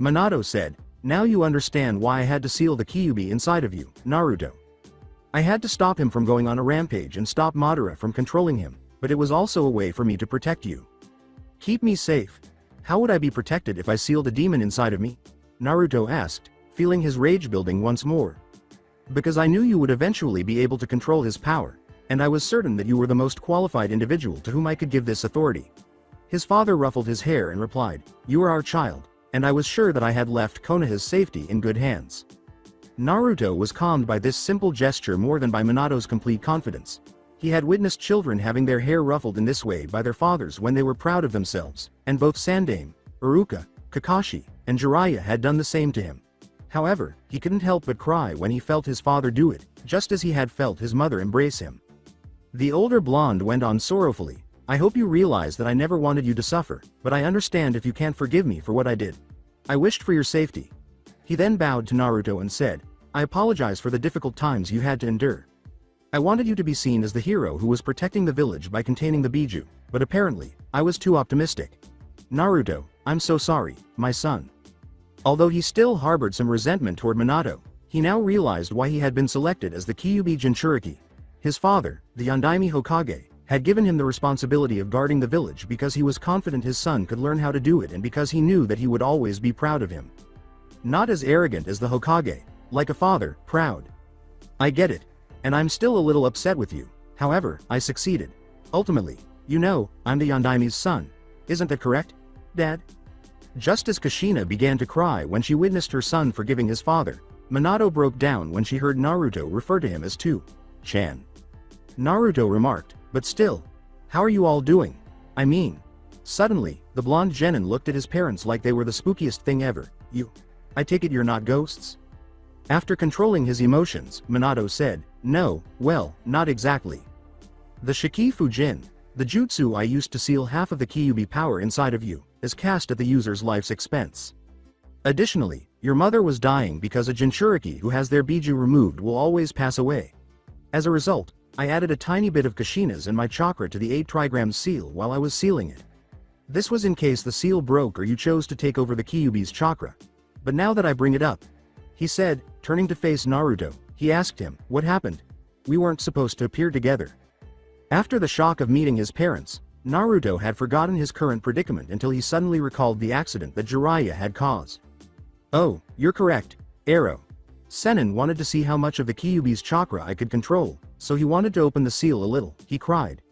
Minato said, "Now you understand why I had to seal the Kyuubi inside of you, Naruto. I had to stop him from going on a rampage and stop Madara from controlling him, but it was also a way for me to protect you. Keep me safe. How would I be protected if I sealed a demon inside of me?" Naruto asked, feeling his rage building once more. "Because I knew you would eventually be able to control his power, and I was certain that you were the most qualified individual to whom I could give this authority." His father ruffled his hair and replied, "You are our child, and I was sure that I had left Konoha's safety in good hands." Naruto was calmed by this simple gesture more than by Minato's complete confidence. He had witnessed children having their hair ruffled in this way by their fathers when they were proud of themselves, and both Sandaime, Iruka, Kakashi, and Jiraiya had done the same to him. However, he couldn't help but cry when he felt his father do it, just as he had felt his mother embrace him. The older blonde went on sorrowfully, "I hope you realize that I never wanted you to suffer, but I understand if you can't forgive me for what I did. I wished for your safety." He then bowed to Naruto and said, "I apologize for the difficult times you had to endure. I wanted you to be seen as the hero who was protecting the village by containing the Biju, but apparently, I was too optimistic. Naruto, I'm so sorry, my son." Although he still harbored some resentment toward Minato, he now realized why he had been selected as the Kyuubi Jinchuriki. His father, the Yondaime Hokage, had given him the responsibility of guarding the village because he was confident his son could learn how to do it and because he knew that he would always be proud of him. Not as arrogant as the Hokage, like a father, proud. "I get it. And I'm still a little upset with you. However, I succeeded. Ultimately, you know, I'm the Yondaime's son. Isn't that correct, Dad?" Just as Kushina began to cry when she witnessed her son forgiving his father, Minato broke down when she heard Naruto refer to him as Tu-chan. Naruto remarked, "But still, how are you all doing? I mean..." Suddenly, the blonde genin looked at his parents like they were the spookiest thing ever. I take it you're not ghosts?" After controlling his emotions, Minato said, "No, well, not exactly. The Shiki Fujin, the jutsu I used to seal half of the Kyuubi power inside of you, is cast at the user's life's expense. Additionally, your mother was dying because a Jinchuriki who has their Biju removed will always pass away. As a result, I added a tiny bit of Kushina's and my chakra to the 8 trigram seal while I was sealing it. This was in case the seal broke or you chose to take over the Kyuubi's chakra. But now that I bring it up," he said, turning to face Naruto, he asked him, "What happened? We weren't supposed to appear together." After the shock of meeting his parents, Naruto had forgotten his current predicament until he suddenly recalled the accident that Jiraiya had caused. "Oh, you're correct, Arrow. Sennin wanted to see how much of the Kyuubi's chakra I could control, so he wanted to open the seal a little," he cried.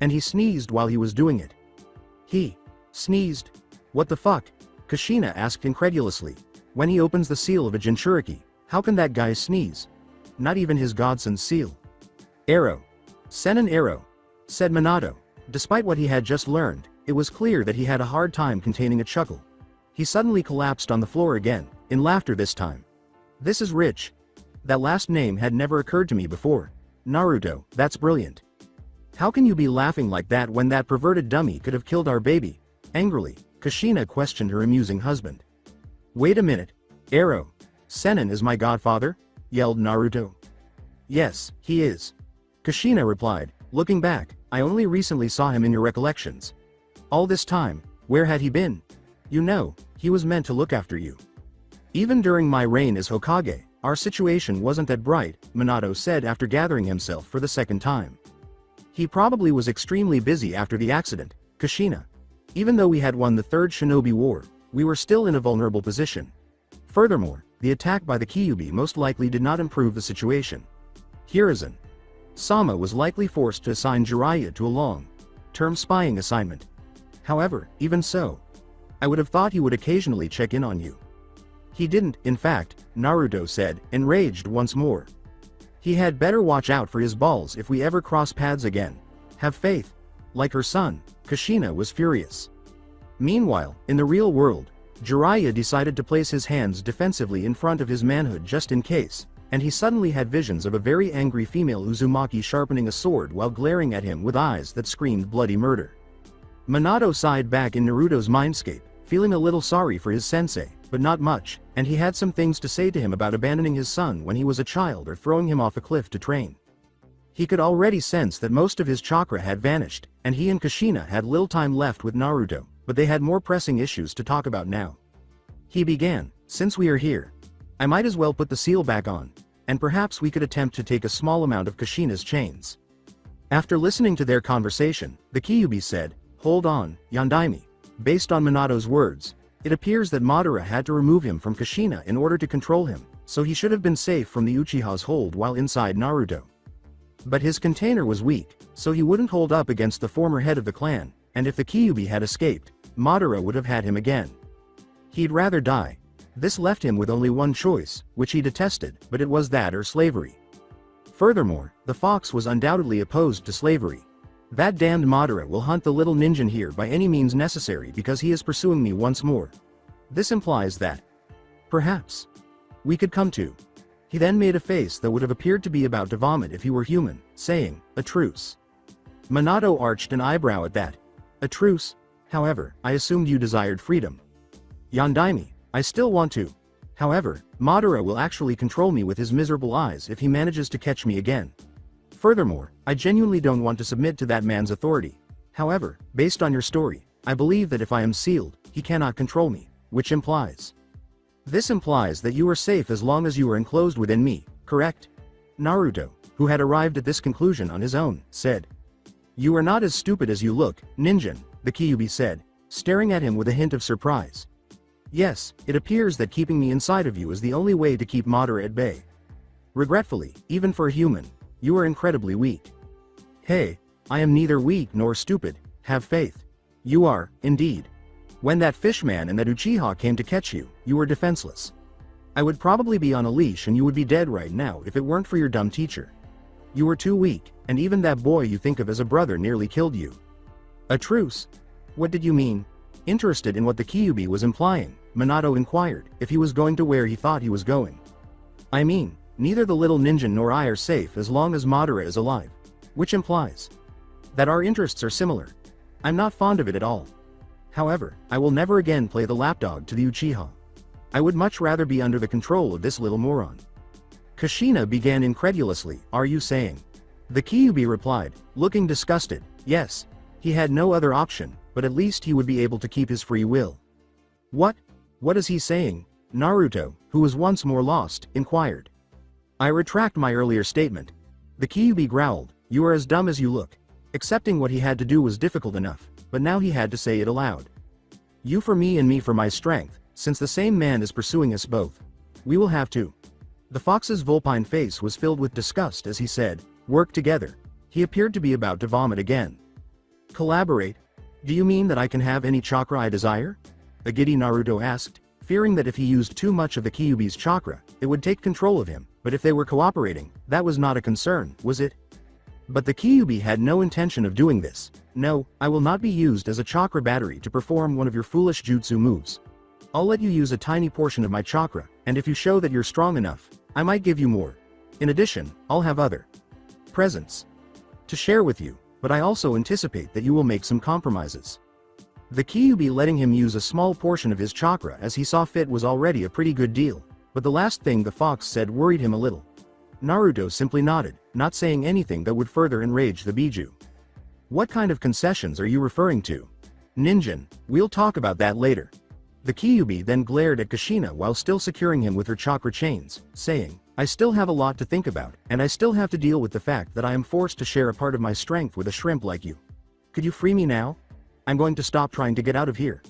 And he sneezed while he was doing it. He sneezed? What the fuck? Kushina asked incredulously. When he opens the seal of a Jinchuriki, how can that guy sneeze? Not even his godson's seal. "Arrow. Sennin Arrow," said Minato. Despite what he had just learned, it was clear that he had a hard time containing a chuckle. He suddenly collapsed on the floor again, in laughter this time. "This is rich. That last name had never occurred to me before. Naruto, that's brilliant. How can you be laughing like that when that perverted dummy could have killed our baby?" Angrily, Kushina questioned her amusing husband. "Wait a minute, Arrow. Sennin is my godfather?" yelled Naruto. "Yes, he is," Kushina replied. "Looking back, I only recently saw him in your recollections. All this time, where had he been? You know, he was meant to look after you. Even during my reign as Hokage, our situation wasn't that bright," Minato said after gathering himself for the second time. "He probably was extremely busy after the accident, Kushina. Even though we had won the Third Shinobi War, we were still in a vulnerable position. Furthermore, the attack by the Kyuubi most likely did not improve the situation. Hiruzen Sama was likely forced to assign Jiraiya to a long-term spying assignment. However, even so, I would have thought he would occasionally check in on you." "He didn't, in fact," Naruto said, enraged once more. "He had better watch out for his balls if we ever cross paths again. Have faith." Like her son, Kushina was furious. Meanwhile, in the real world, Jiraiya decided to place his hands defensively in front of his manhood just in case, and he suddenly had visions of a very angry female Uzumaki sharpening a sword while glaring at him with eyes that screamed bloody murder. Minato sighed back in Naruto's mindscape, feeling a little sorry for his sensei, but not much, and he had some things to say to him about abandoning his son when he was a child or throwing him off a cliff to train. He could already sense that most of his chakra had vanished, and he and Kushina had little time left with Naruto, but they had more pressing issues to talk about now. He began, "Since we are here, I might as well put the seal back on, and perhaps we could attempt to take a small amount of Kushina's chains." After listening to their conversation, the Kyuubi said, "Hold on, Yondaime. Based on Minato's words, it appears that Madara had to remove him from Kushina in order to control him, so he should have been safe from the Uchiha's hold while inside Naruto. But his container was weak, so he wouldn't hold up against the former head of the clan, and if the Kyuubi had escaped, Madara would have had him again. He'd rather die. This left him with only one choice, which he detested, but it was that or slavery. Furthermore, the fox was undoubtedly opposed to slavery. That damned Madara will hunt the little ninja here by any means necessary because he is pursuing me once more. This implies that, perhaps, we could come to. He then made a face that would have appeared to be about to vomit if he were human, saying, a truce. Minato arched an eyebrow at that. A truce? However, I assumed you desired freedom. Yondaime, I still want to. However, Madara will actually control me with his miserable eyes if he manages to catch me again. Furthermore, I genuinely don't want to submit to that man's authority. However, based on your story, I believe that if I am sealed, he cannot control me, which implies. This implies that you are safe as long as you are enclosed within me, correct? Naruto, who had arrived at this conclusion on his own, said. You are not as stupid as you look, Ninjin, the Kyuubi said, staring at him with a hint of surprise. Yes, it appears that keeping me inside of you is the only way to keep Madara at bay. Regretfully, even for a human, you are incredibly weak. Hey, I am neither weak nor stupid, have faith. You are, indeed. When that fishman and that Uchiha came to catch you, you were defenseless. I would probably be on a leash and you would be dead right now if it weren't for your dumb teacher. You were too weak, and even that boy you think of as a brother nearly killed you. A truce? What did you mean? Interested in what the Kyuubi was implying, Minato inquired if he was going to where he thought he was going. I mean, neither the little ninja nor I are safe as long as Madara is alive. Which implies that our interests are similar. I'm not fond of it at all. However, I will never again play the lapdog to the Uchiha. I would much rather be under the control of this little moron. Kushina began incredulously, are you saying? The Kyuubi replied, looking disgusted, yes. He had no other option, but at least he would be able to keep his free will. What? What is he saying? Naruto, who was once more lost, inquired. I retract my earlier statement. The Kyuubi growled, you are as dumb as you look. Accepting what he had to do was difficult enough, but now he had to say it aloud. You for me and me for my strength, since the same man is pursuing us both. We will have to. The fox's vulpine face was filled with disgust as he said, work together. He appeared to be about to vomit again. Collaborate? Do you mean that I can have any chakra I desire? A giddy Naruto asked, fearing that if he used too much of the Kyuubi's chakra, it would take control of him, but if they were cooperating, that was not a concern, was it? But the Kyuubi had no intention of doing this. No, I will not be used as a chakra battery to perform one of your foolish jutsu moves. I'll let you use a tiny portion of my chakra, and if you show that you're strong enough, I might give you more. In addition, I'll have other presents to share with you, but I also anticipate that you will make some compromises. The Kyuubi letting him use a small portion of his chakra as he saw fit was already a pretty good deal, but the last thing the fox said worried him a little. Naruto simply nodded, not saying anything that would further enrage the Biju. What kind of concessions are you referring to? Ninjin, we'll talk about that later. The Kyuubi then glared at Kushina while still securing him with her chakra chains, saying, I still have a lot to think about, and I still have to deal with the fact that I am forced to share a part of my strength with a shrimp like you. Could you free me now? I'm going to stop trying to get out of here.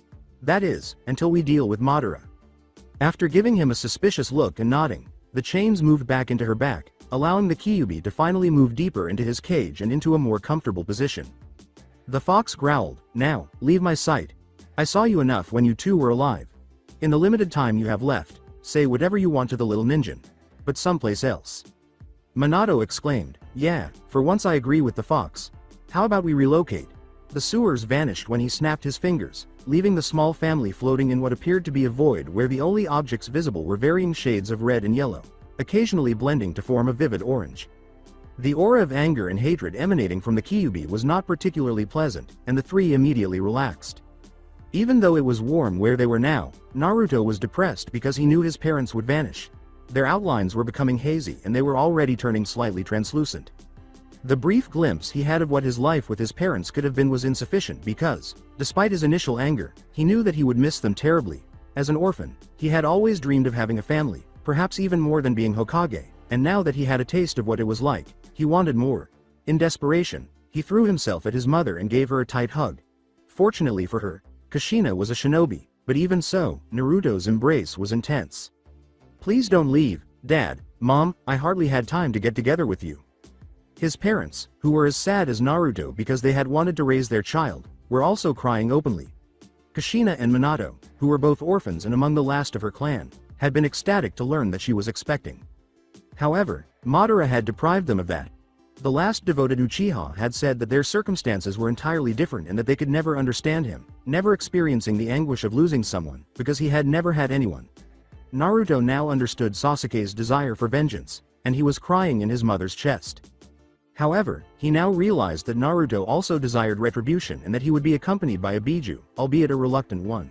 That is, until we deal with Madara. After giving him a suspicious look and nodding, the chains moved back into her back, allowing the Kyuubi to finally move deeper into his cage and into a more comfortable position. The fox growled, now, leave my sight. I saw you enough when you two were alive. In the limited time you have left, say whatever you want to the little ninja. But someplace else. Minato exclaimed, yeah, for once I agree with the fox. How about we relocate? The sewers vanished when he snapped his fingers, leaving the small family floating in what appeared to be a void where the only objects visible were varying shades of red and yellow, occasionally blending to form a vivid orange. The aura of anger and hatred emanating from the Kyuubi was not particularly pleasant, and the three immediately relaxed. Even though it was warm where they were now, Naruto was depressed because he knew his parents would vanish. Their outlines were becoming hazy and they were already turning slightly translucent. The brief glimpse he had of what his life with his parents could have been was insufficient because, despite his initial anger, he knew that he would miss them terribly. As an orphan, he had always dreamed of having a family, perhaps even more than being Hokage, and now that he had a taste of what it was like, he wanted more. In desperation, he threw himself at his mother and gave her a tight hug. Fortunately for her, Kushina was a shinobi, but even so, Naruto's embrace was intense. Please don't leave, Dad, Mom, I hardly had time to get together with you. His parents, who were as sad as Naruto because they had wanted to raise their child, were also crying openly. Kushina and Minato, who were both orphans and among the last of her clan, had been ecstatic to learn that she was expecting. However, Madara had deprived them of that. The last devoted Uchiha had said that their circumstances were entirely different and that they could never understand him, never experiencing the anguish of losing someone, because he had never had anyone. Naruto now understood Sasuke's desire for vengeance, and he was crying in his mother's chest. However, he now realized that Naruto also desired retribution and that he would be accompanied by a Biju, albeit a reluctant one.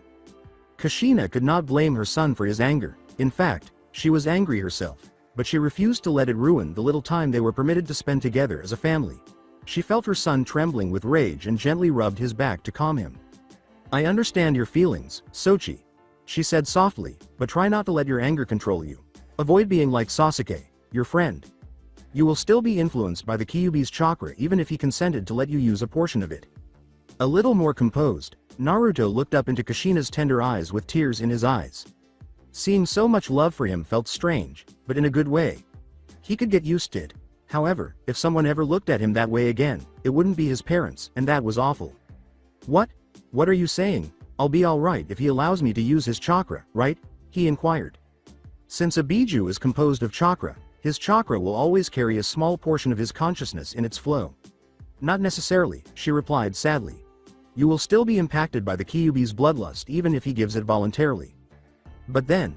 Kushina could not blame her son for his anger. In fact, she was angry herself, but she refused to let it ruin the little time they were permitted to spend together as a family. She felt her son trembling with rage and gently rubbed his back to calm him. "I understand your feelings, Sochi," she said softly, "but try not to let your anger control you. Avoid being like Sasuke, your friend. You will still be influenced by the Kyuubi's chakra even if he consented to let you use a portion of it." A little more composed, Naruto looked up into Kushina's tender eyes with tears in his eyes. Seeing so much love for him felt strange, but in a good way. He could get used to it. However, if someone ever looked at him that way again, it wouldn't be his parents, and that was awful. "What? What are you saying? I'll be alright if he allows me to use his chakra, right?" he inquired. Since a Biju is composed of chakra, his chakra will always carry a small portion of his consciousness in its flow. "Not necessarily," she replied sadly. "You will still be impacted by the Kyuubi's bloodlust even if he gives it voluntarily." "But then,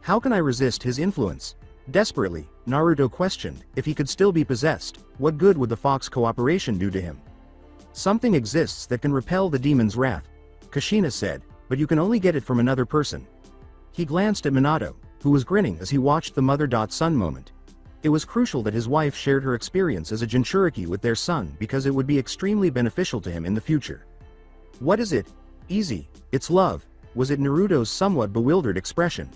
how can I resist his influence?" Desperately, Naruto questioned. If he could still be possessed, what good would the fox cooperation do to him? "Something exists that can repel the demon's wrath," Kushina said, "but you can only get it from another person." He glanced at Minato, who was grinning as he watched the mother-son moment. It was crucial that his wife shared her experience as a Jinchuriki with their son because it would be extremely beneficial to him in the future. "What is it?" "Easy, it's love," was it Naruto's somewhat bewildered expression.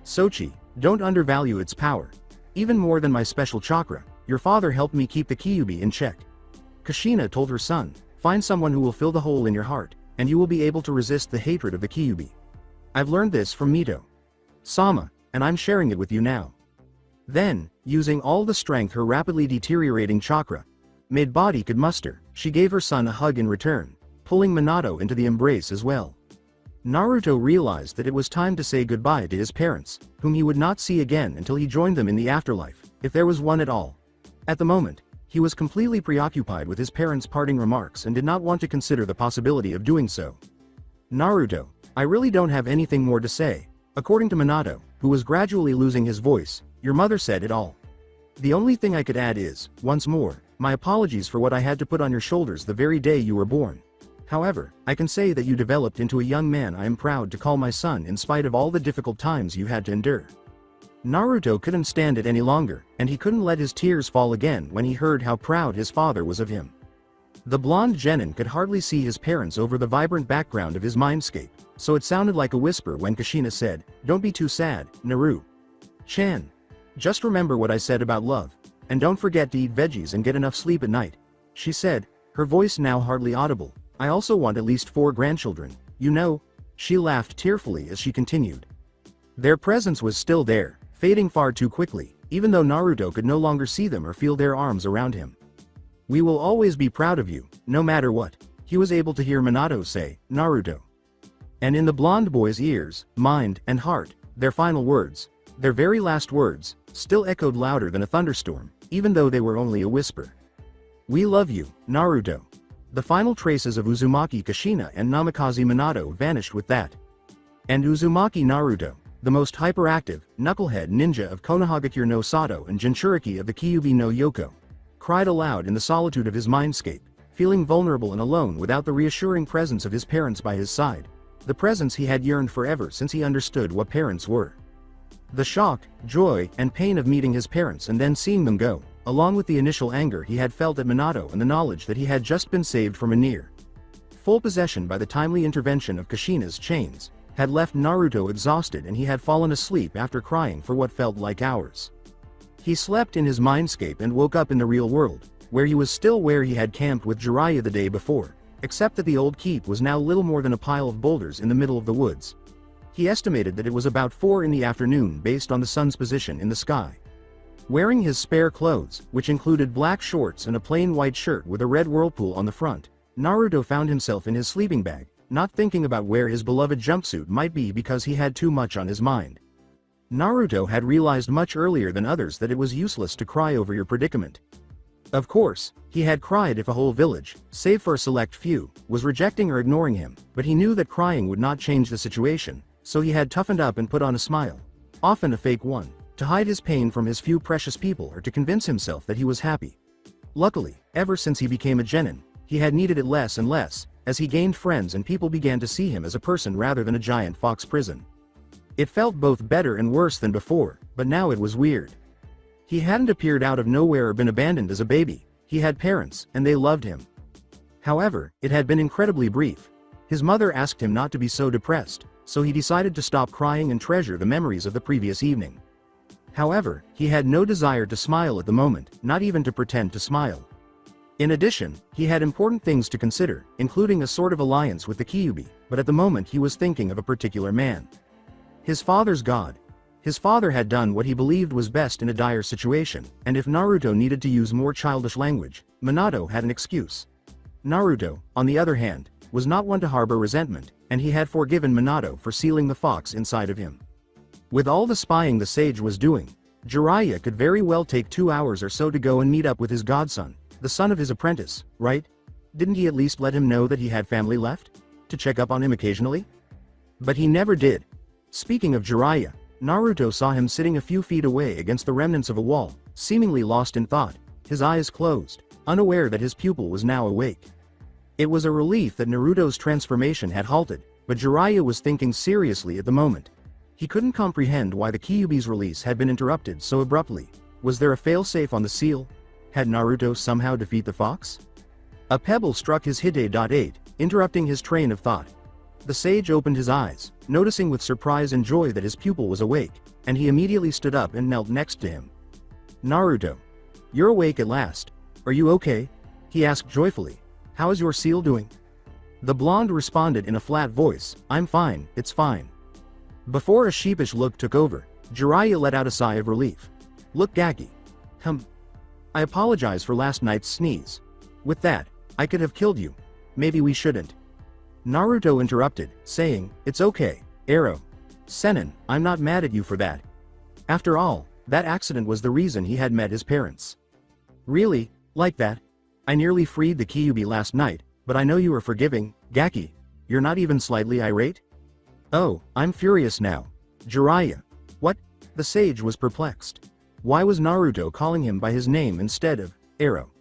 "Sochi, don't undervalue its power. Even more than my special chakra, your father helped me keep the Kyuubi in check." Kushina told her son, "Find someone who will fill the hole in your heart, and you will be able to resist the hatred of the Kyuubi. I've learned this from Mito Sama, and I'm sharing it with you now." Then, using all the strength her rapidly deteriorating chakra made body could muster, she gave her son a hug in return, pulling Minato into the embrace as well. Naruto realized that it was time to say goodbye to his parents, whom he would not see again until he joined them in the afterlife, if there was one at all. At the moment, he was completely preoccupied with his parents' parting remarks and did not want to consider the possibility of doing so. "Naruto, I really don't have anything more to say." According to Minato, who was gradually losing his voice, "Your mother said it all. The only thing I could add is, once more, my apologies for what I had to put on your shoulders the very day you were born. However, I can say that you developed into a young man I am proud to call my son in spite of all the difficult times you had to endure." Naruto couldn't stand it any longer, and he couldn't let his tears fall again when he heard how proud his father was of him. The blonde genin could hardly see his parents over the vibrant background of his mindscape, so it sounded like a whisper when Kushina said, "Don't be too sad, Naru-chan. Just remember what I said about love, and don't forget to eat veggies and get enough sleep at night," she said, her voice now hardly audible. "I also want at least 4 grandchildren, you know." She laughed tearfully as she continued. Their presence was still there, fading far too quickly, even though Naruto could no longer see them or feel their arms around him. "We will always be proud of you, no matter what," he was able to hear Minato say, "Naruto." And in the blonde boy's ears, mind, and heart, their final words, their very last words, still echoed louder than a thunderstorm, even though they were only a whisper. "We love you, Naruto." The final traces of Uzumaki Kushina and Namikaze Minato vanished with that. And Uzumaki Naruto, the most hyperactive, knucklehead ninja of Konohagakure no Sato and Jinchuriki of the Kyuubi no Yoko, cried aloud in the solitude of his mindscape, feeling vulnerable and alone without the reassuring presence of his parents by his side, the presence he had yearned forever since he understood what parents were. The shock, joy, and pain of meeting his parents and then seeing them go, along with the initial anger he had felt at Minato and the knowledge that he had just been saved from a near full possession by the timely intervention of Kushina's chains, had left Naruto exhausted and he had fallen asleep after crying for what felt like hours. He slept in his mindscape and woke up in the real world, where he was still where he had camped with Jiraiya the day before, except that the old keep was now little more than a pile of boulders in the middle of the woods. He estimated that it was about 4 in the afternoon based on the sun's position in the sky. Wearing his spare clothes, which included black shorts and a plain white shirt with a red whirlpool on the front, Naruto found himself in his sleeping bag, not thinking about where his beloved jumpsuit might be because he had too much on his mind. Naruto had realized much earlier than others that it was useless to cry over your predicament. Of course, he had cried if a whole village, save for a select few, was rejecting or ignoring him, but he knew that crying would not change the situation, so he had toughened up and put on a smile, often a fake one, to hide his pain from his few precious people or to convince himself that he was happy. Luckily, ever since he became a genin, he had needed it less and less, as he gained friends and people began to see him as a person rather than a giant fox prison. It felt both better and worse than before, but now it was weird. He hadn't appeared out of nowhere or been abandoned as a baby. He had parents, and they loved him. However, it had been incredibly brief. His mother asked him not to be so depressed, so he decided to stop crying and treasure the memories of the previous evening. However, he had no desire to smile at the moment, not even to pretend to smile. In addition, he had important things to consider, including a sort of alliance with the Kyuubi, but at the moment he was thinking of a particular man. His father's god. His father had done what he believed was best in a dire situation, and if Naruto needed to use more childish language, Minato had an excuse. Naruto, on the other hand, was not one to harbor resentment, and he had forgiven Minato for sealing the fox inside of him. With all the spying the sage was doing, Jiraiya could very well take 2 hours or so to go and meet up with his godson, the son of his apprentice, right? Didn't he at least let him know that he had family left? To check up on him occasionally? But he never did. Speaking of Jiraiya, Naruto saw him sitting a few feet away against the remnants of a wall, seemingly lost in thought, his eyes closed, unaware that his pupil was now awake. It was a relief that Naruto's transformation had halted, but Jiraiya was thinking seriously at the moment. He couldn't comprehend why the Kyuubi's release had been interrupted so abruptly. Was there a failsafe on the seal? Had Naruto somehow defeated the fox? A pebble struck his Hide.8, interrupting his train of thought. The sage opened his eyes, noticing with surprise and joy that his pupil was awake, and he immediately stood up and knelt next to him. Naruto. You're awake at last. Are you okay? He asked joyfully. How is your seal doing? The blonde responded in a flat voice, I'm fine, it's fine. Before a sheepish look took over, Jiraiya let out a sigh of relief. Look Gaki. I apologize for last night's sneeze. With that, I could have killed you. Maybe we shouldn't. Naruto interrupted, saying, It's okay, Ero. Sennin, I'm not mad at you for that. After all, that accident was the reason he had met his parents. Really, like that? I nearly freed the Kyuubi last night, but I know you are forgiving, Gaki. You're not even slightly irate? Oh, I'm furious now. Jiraiya. What? The sage was perplexed. Why was Naruto calling him by his name instead of Ero?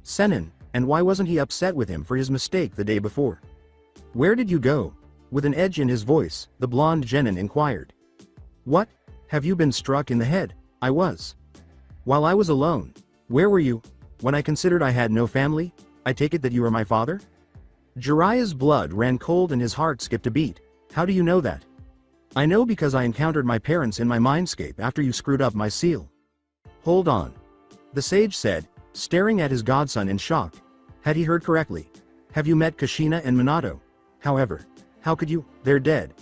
Sennin, and why wasn't he upset with him for his mistake the day before? Where did you go? With an edge in his voice, the blonde genin inquired. What? Have you been struck in the head? I was. While I was alone. Where were you? When I considered I had no family? I take it that you are my father? Jiraiya's blood ran cold and his heart skipped a beat. How do you know that? I know because I encountered my parents in my mindscape after you screwed up my seal. Hold on. The sage said, staring at his godson in shock. Had he heard correctly? Have you met Kushina and Minato? However, how could you? They're dead.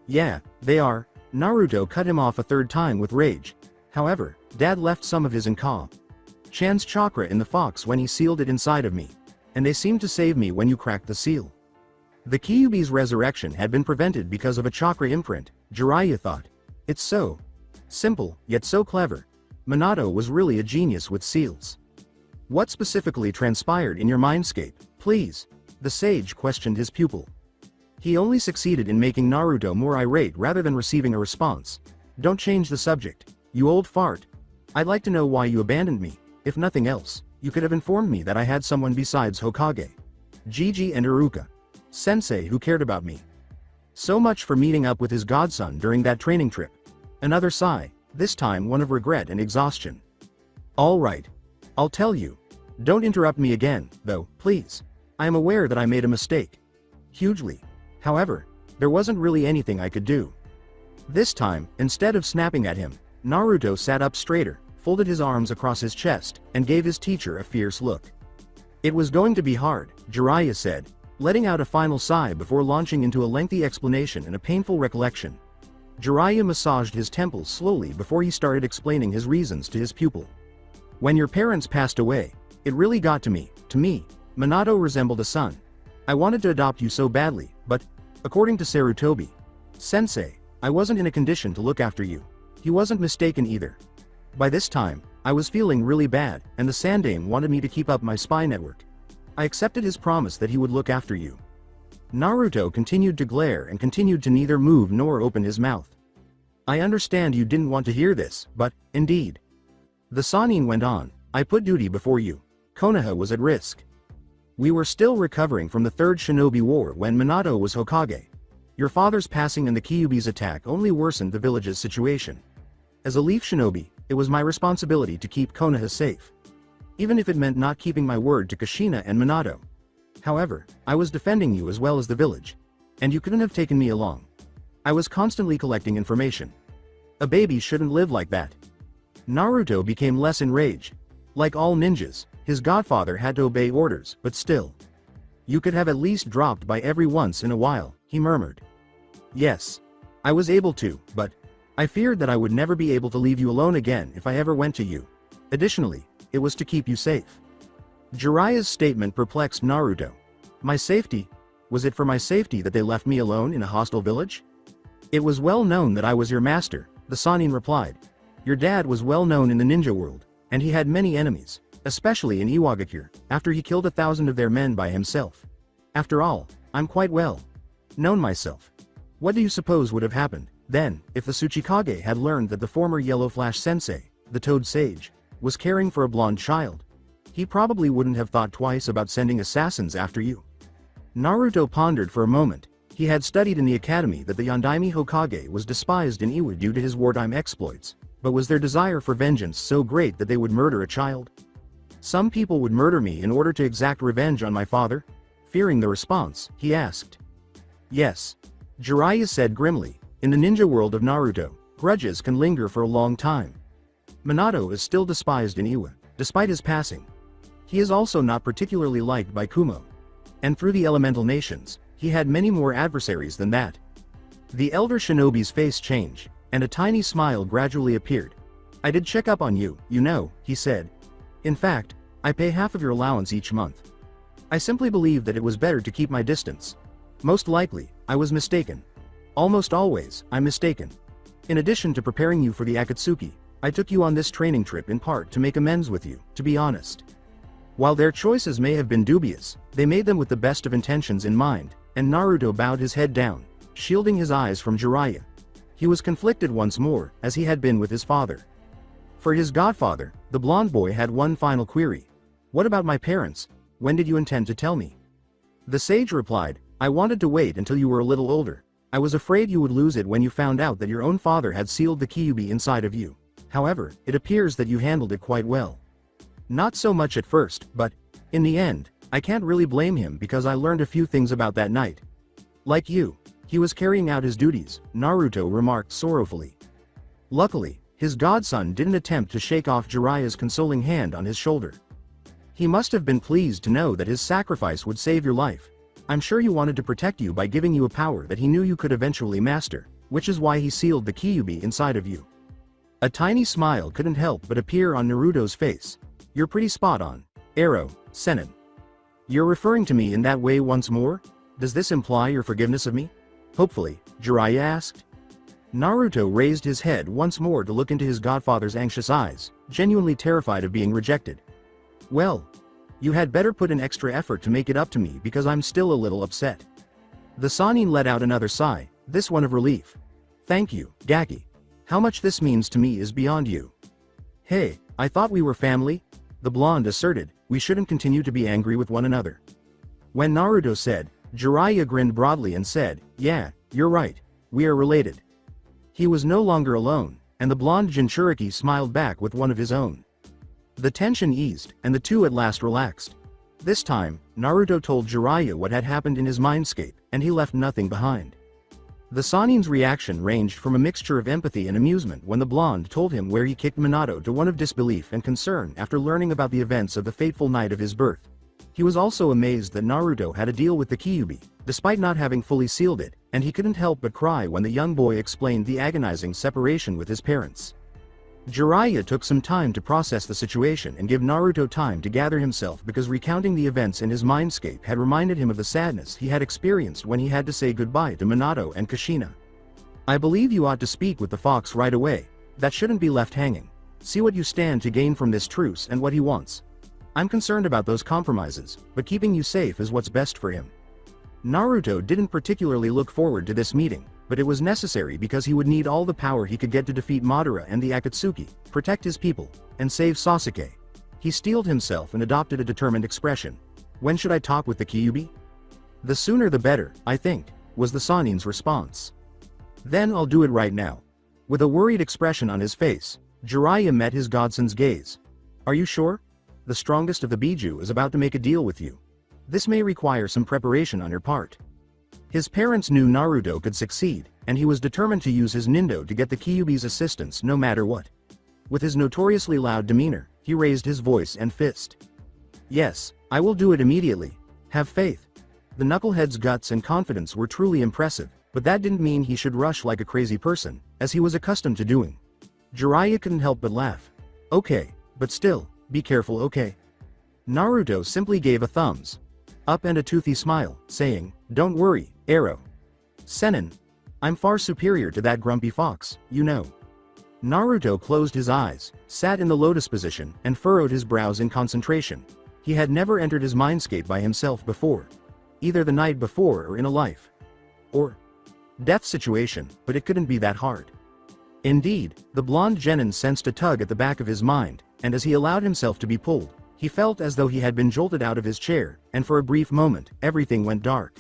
Yeah, they are. Naruto cut him off a third time with rage. However, Dad left some of his in Chan's chakra in the fox when he sealed it inside of me. And they seemed to save me when you cracked the seal. The Kyuubi's resurrection had been prevented because of a chakra imprint, Jiraiya thought. It's so simple, yet so clever. Minato was really a genius with seals. What specifically transpired in your mindscape, please? The sage questioned his pupil. He only succeeded in making Naruto more irate rather than receiving a response. Don't change the subject, you old fart. I'd like to know why you abandoned me. If nothing else, you could have informed me that I had someone besides Hokage, Gigi and Iruka Sensei who cared about me. So much for meeting up with his godson during that training trip. Another sigh, this time one of regret and exhaustion. All right. I'll tell you. Don't interrupt me again, though, please. I am aware that I made a mistake. Hugely. However, there wasn't really anything I could do. This time, instead of snapping at him, Naruto sat up straighter, folded his arms across his chest, and gave his teacher a fierce look. It was going to be hard, Jiraiya said, letting out a final sigh before launching into a lengthy explanation and a painful recollection. Jiraiya massaged his temples slowly before he started explaining his reasons to his pupil. When your parents passed away, it really got to me. Minato resembled a son. I wanted to adopt you so badly, but, according to Sarutobi Sensei, I wasn't in a condition to look after you. He wasn't mistaken either. By this time, I was feeling really bad, and the Sandaime wanted me to keep up my spy network. I accepted his promise that he would look after you." Naruto continued to glare and continued to neither move nor open his mouth. "I understand you didn't want to hear this, but, indeed." The Sannin went on, "I put duty before you. Konoha was at risk. We were still recovering from the Third Shinobi War when Minato was Hokage. Your father's passing and the Kyuubi's attack only worsened the village's situation. As a Leaf Shinobi, it was my responsibility to keep Konoha safe. Even if it meant not keeping my word to Kushina and Minato. However, I was defending you as well as the village. And you couldn't have taken me along. I was constantly collecting information. A baby shouldn't live like that." Naruto became less enraged. Like all ninjas, his godfather had to obey orders, but still. "You could have at least dropped by every once in a while," he murmured. "Yes. I was able to, but I feared that I would never be able to leave you alone again if I ever went to you. Additionally, it was to keep you safe." Jiraiya's statement perplexed Naruto. "My safety? Was it for my safety that they left me alone in a hostile village?" "It was well known that I was your master," the Sannin replied. "Your dad was well known in the ninja world, and he had many enemies, especially in Iwagakure, after he killed 1,000 of their men by himself. After all, I'm quite well known myself. What do you suppose would have happened, then, if the Tsuchikage had learned that the former Yellow Flash Sensei, the Toad Sage, was caring for a blonde child? He probably wouldn't have thought twice about sending assassins after you." Naruto pondered for a moment. He had studied in the academy that the Yondaime Hokage was despised in Iwa due to his wartime exploits, but was their desire for vengeance so great that they would murder a child? "Some people would murder me in order to exact revenge on my father?" Fearing the response, he asked. "Yes." Jiraiya said grimly, "In the ninja world of Naruto, grudges can linger for a long time. Minato is still despised in Iwa, despite his passing. He is also not particularly liked by Kumo. And through the elemental nations, he had many more adversaries than that." The elder shinobi's face changed, and a tiny smile gradually appeared. "I did check up on you, you know," he said. "In fact, I pay half of your allowance each month. I simply believed that it was better to keep my distance. Most likely, I was mistaken. Almost always, I'm mistaken. In addition to preparing you for the Akatsuki, I took you on this training trip in part to make amends with you, to be honest." While their choices may have been dubious, they made them with the best of intentions in mind, and Naruto bowed his head down, shielding his eyes from Jiraiya. He was conflicted once more, as he had been with his father. For his godfather, the blonde boy had one final query. "What about my parents? When did you intend to tell me?" The sage replied, "I wanted to wait until you were a little older. I was afraid you would lose it when you found out that your own father had sealed the Kyuubi inside of you. However, it appears that you handled it quite well. Not so much at first, but, in the end, I can't really blame him because I learned a few things about that night. Like you, he was carrying out his duties," Naruto remarked sorrowfully. Luckily, his godson didn't attempt to shake off Jiraiya's consoling hand on his shoulder. "He must have been pleased to know that his sacrifice would save your life. I'm sure he wanted to protect you by giving you a power that he knew you could eventually master, which is why he sealed the Kyuubi inside of you." A tiny smile couldn't help but appear on Naruto's face. "You're pretty spot on, Arrow, Sennin. You're referring to me in that way once more? Does this imply your forgiveness of me?" Hopefully, Jiraiya asked. Naruto raised his head once more to look into his godfather's anxious eyes, genuinely terrified of being rejected. "Well, you had better put in extra effort to make it up to me because I'm still a little upset." The Sannin let out another sigh, this one of relief. "Thank you, Gaki. How much this means to me is beyond you." "Hey, I thought we were family," the blonde asserted. "We shouldn't continue to be angry with one another." When Naruto said, Jiraiya grinned broadly and said, "Yeah, you're right, we are related." He was no longer alone, and the blonde Jinchuriki smiled back with one of his own. The tension eased, and the two at last relaxed. This time, Naruto told Jiraiya what had happened in his mindscape, and he left nothing behind. The Sannin's reaction ranged from a mixture of empathy and amusement when the blonde told him where he kicked Minato to one of disbelief and concern after learning about the events of the fateful night of his birth. He was also amazed that Naruto had a deal with the Kyuubi, despite not having fully sealed it, and he couldn't help but cry when the young boy explained the agonizing separation with his parents. Jiraiya took some time to process the situation and give Naruto time to gather himself because recounting the events in his mindscape had reminded him of the sadness he had experienced when he had to say goodbye to Minato and Kushina. "I believe you ought to speak with the fox right away. That shouldn't be left hanging." See what you stand to gain from this truce and what he wants. I'm concerned about those compromises, but keeping you safe is what's best for him. Naruto didn't particularly look forward to this meeting, but it was necessary because he would need all the power he could get to defeat Madara and the Akatsuki, protect his people, and save Sasuke. He steeled himself and adopted a determined expression. When should I talk with the Kyuubi? The sooner the better, I think, was the Sanin's response. Then I'll do it right now. With a worried expression on his face, Jiraiya met his godson's gaze. Are you sure? The strongest of the Biju is about to make a deal with you. This may require some preparation on your part. His parents knew Naruto could succeed, and he was determined to use his Nindo to get the Kyuubi's assistance no matter what. With his notoriously loud demeanor, he raised his voice and fist. Yes, I will do it immediately. Have faith. The knucklehead's guts and confidence were truly impressive, but that didn't mean he should rush like a crazy person, as he was accustomed to doing. Jiraiya couldn't help but laugh. Okay, but still, be careful, okay? Naruto simply gave a thumbs up and a toothy smile, saying, don't worry, Arrow. Sennin. I'm far superior to that grumpy fox, you know. Naruto closed his eyes, sat in the lotus position, and furrowed his brows in concentration. He had never entered his mindscape by himself before. Either the night before or in a life or death situation, but it couldn't be that hard. Indeed, the blonde genin sensed a tug at the back of his mind, and as he allowed himself to be pulled, he felt as though he had been jolted out of his chair, and for a brief moment, everything went dark.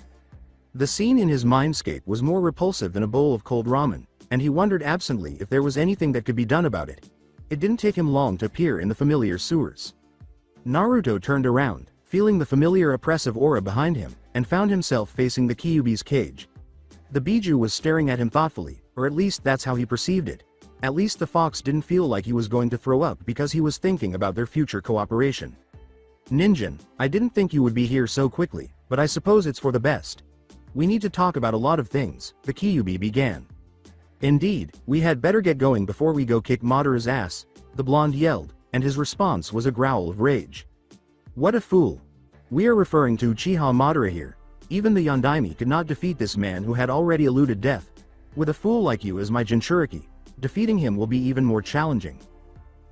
The scene in his mindscape was more repulsive than a bowl of cold ramen, and he wondered absently if there was anything that could be done about it. It didn't take him long to appear in the familiar sewers. Naruto turned around, feeling the familiar oppressive aura behind him, and found himself facing the Kyuubi's cage. The Biju was staring at him thoughtfully, or at least that's how he perceived it. At least the fox didn't feel like he was going to throw up because he was thinking about their future cooperation. Ninjin, I didn't think you would be here so quickly, but I suppose it's for the best. We need to talk about a lot of things, the Kyuubi began. Indeed, we had better get going before we go kick Madara's ass, the blonde yelled, and his response was a growl of rage. What a fool. We are referring to Uchiha Madara here. Even the Yondaime could not defeat this man who had already eluded death. With a fool like you as my Jinchuriki, defeating him will be even more challenging.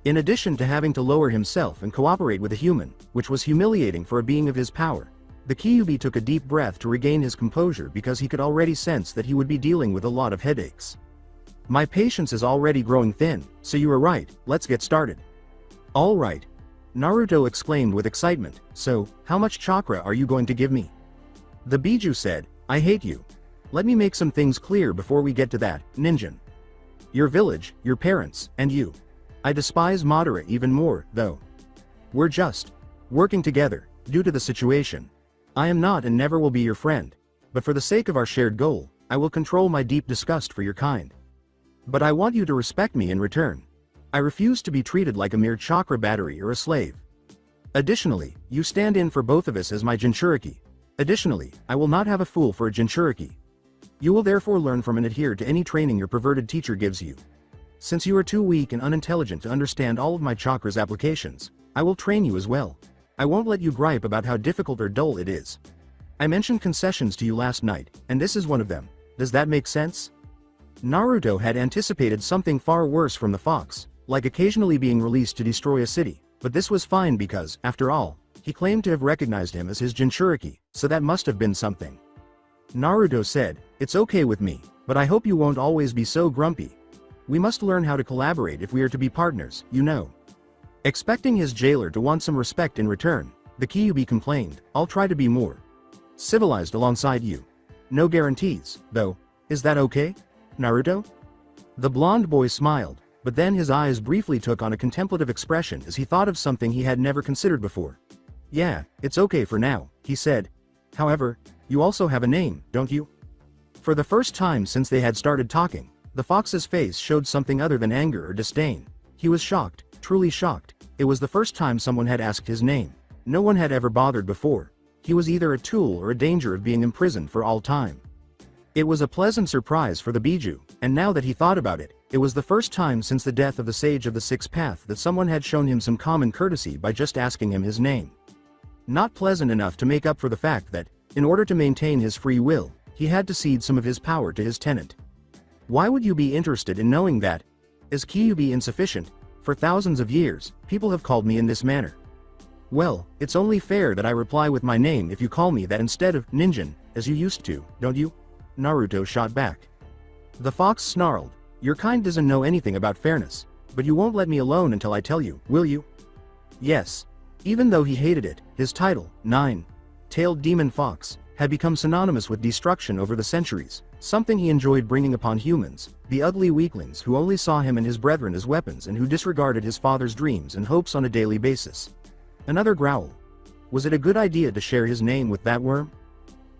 In addition to having to lower himself and cooperate with a human, which was humiliating for a being of his power, the Kyuubi took a deep breath to regain his composure because he could already sense that he would be dealing with a lot of headaches. My patience is already growing thin, so you are right, let's get started. All right. Naruto exclaimed with excitement, so, how much chakra are you going to give me? The Biju said, I hate you. Let me make some things clear before we get to that, Ninjin. Your village, your parents, and you. I despise Madara even more, though. We're just working together, due to the situation. I am not and never will be your friend, but for the sake of our shared goal, I will control my deep disgust for your kind. But I want you to respect me in return. I refuse to be treated like a mere chakra battery or a slave. Additionally, you stand in for both of us as my Jinchuriki. Additionally, I will not have a fool for a Jinchuriki. You will therefore learn from and adhere to any training your perverted teacher gives you. Since you are too weak and unintelligent to understand all of my chakra's applications, I will train you as well. I won't let you gripe about how difficult or dull it is. I mentioned concessions to you last night, and this is one of them. Does that make sense? Naruto had anticipated something far worse from the fox, like occasionally being released to destroy a city, but this was fine because, after all, he claimed to have recognized him as his Jinchuriki, so that must have been something. Naruto said, it's okay with me, but I hope you won't always be so grumpy. We must learn how to collaborate if we are to be partners, you know. Expecting his jailer to want some respect in return, the Kyuubi complained, I'll try to be more civilized alongside you. No guarantees, though. Is that okay, Naruto? The blonde boy smiled, but then his eyes briefly took on a contemplative expression as he thought of something he had never considered before. Yeah, it's okay for now, he said. However, you also have a name, don't you? For the first time since they had started talking, the fox's face showed something other than anger or disdain. He was shocked, truly shocked. It was the first time someone had asked his name. No one had ever bothered before. He was either a tool or a danger of being imprisoned for all time. It was a pleasant surprise for the Biju, and now that he thought about it, it was the first time since the death of the Sage of the Sixth Path that someone had shown him some common courtesy by just asking him his name. Not pleasant enough to make up for the fact that, in order to maintain his free will, he had to cede some of his power to his tenant. Why would you be interested in knowing that? Is Kyuubi insufficient? For thousands of years, people have called me in this manner. Well, it's only fair that I reply with my name if you call me that instead of Ninjin, as you used to, don't you? Naruto shot back. The fox snarled, your kind doesn't know anything about fairness, but you won't let me alone until I tell you, will you? Yes. Even though he hated it, his title, Nine-Tailed Demon Fox, had become synonymous with destruction over the centuries, something he enjoyed bringing upon humans, the ugly weaklings who only saw him and his brethren as weapons and who disregarded his father's dreams and hopes on a daily basis. Another growl. Was it a good idea to share his name with that worm?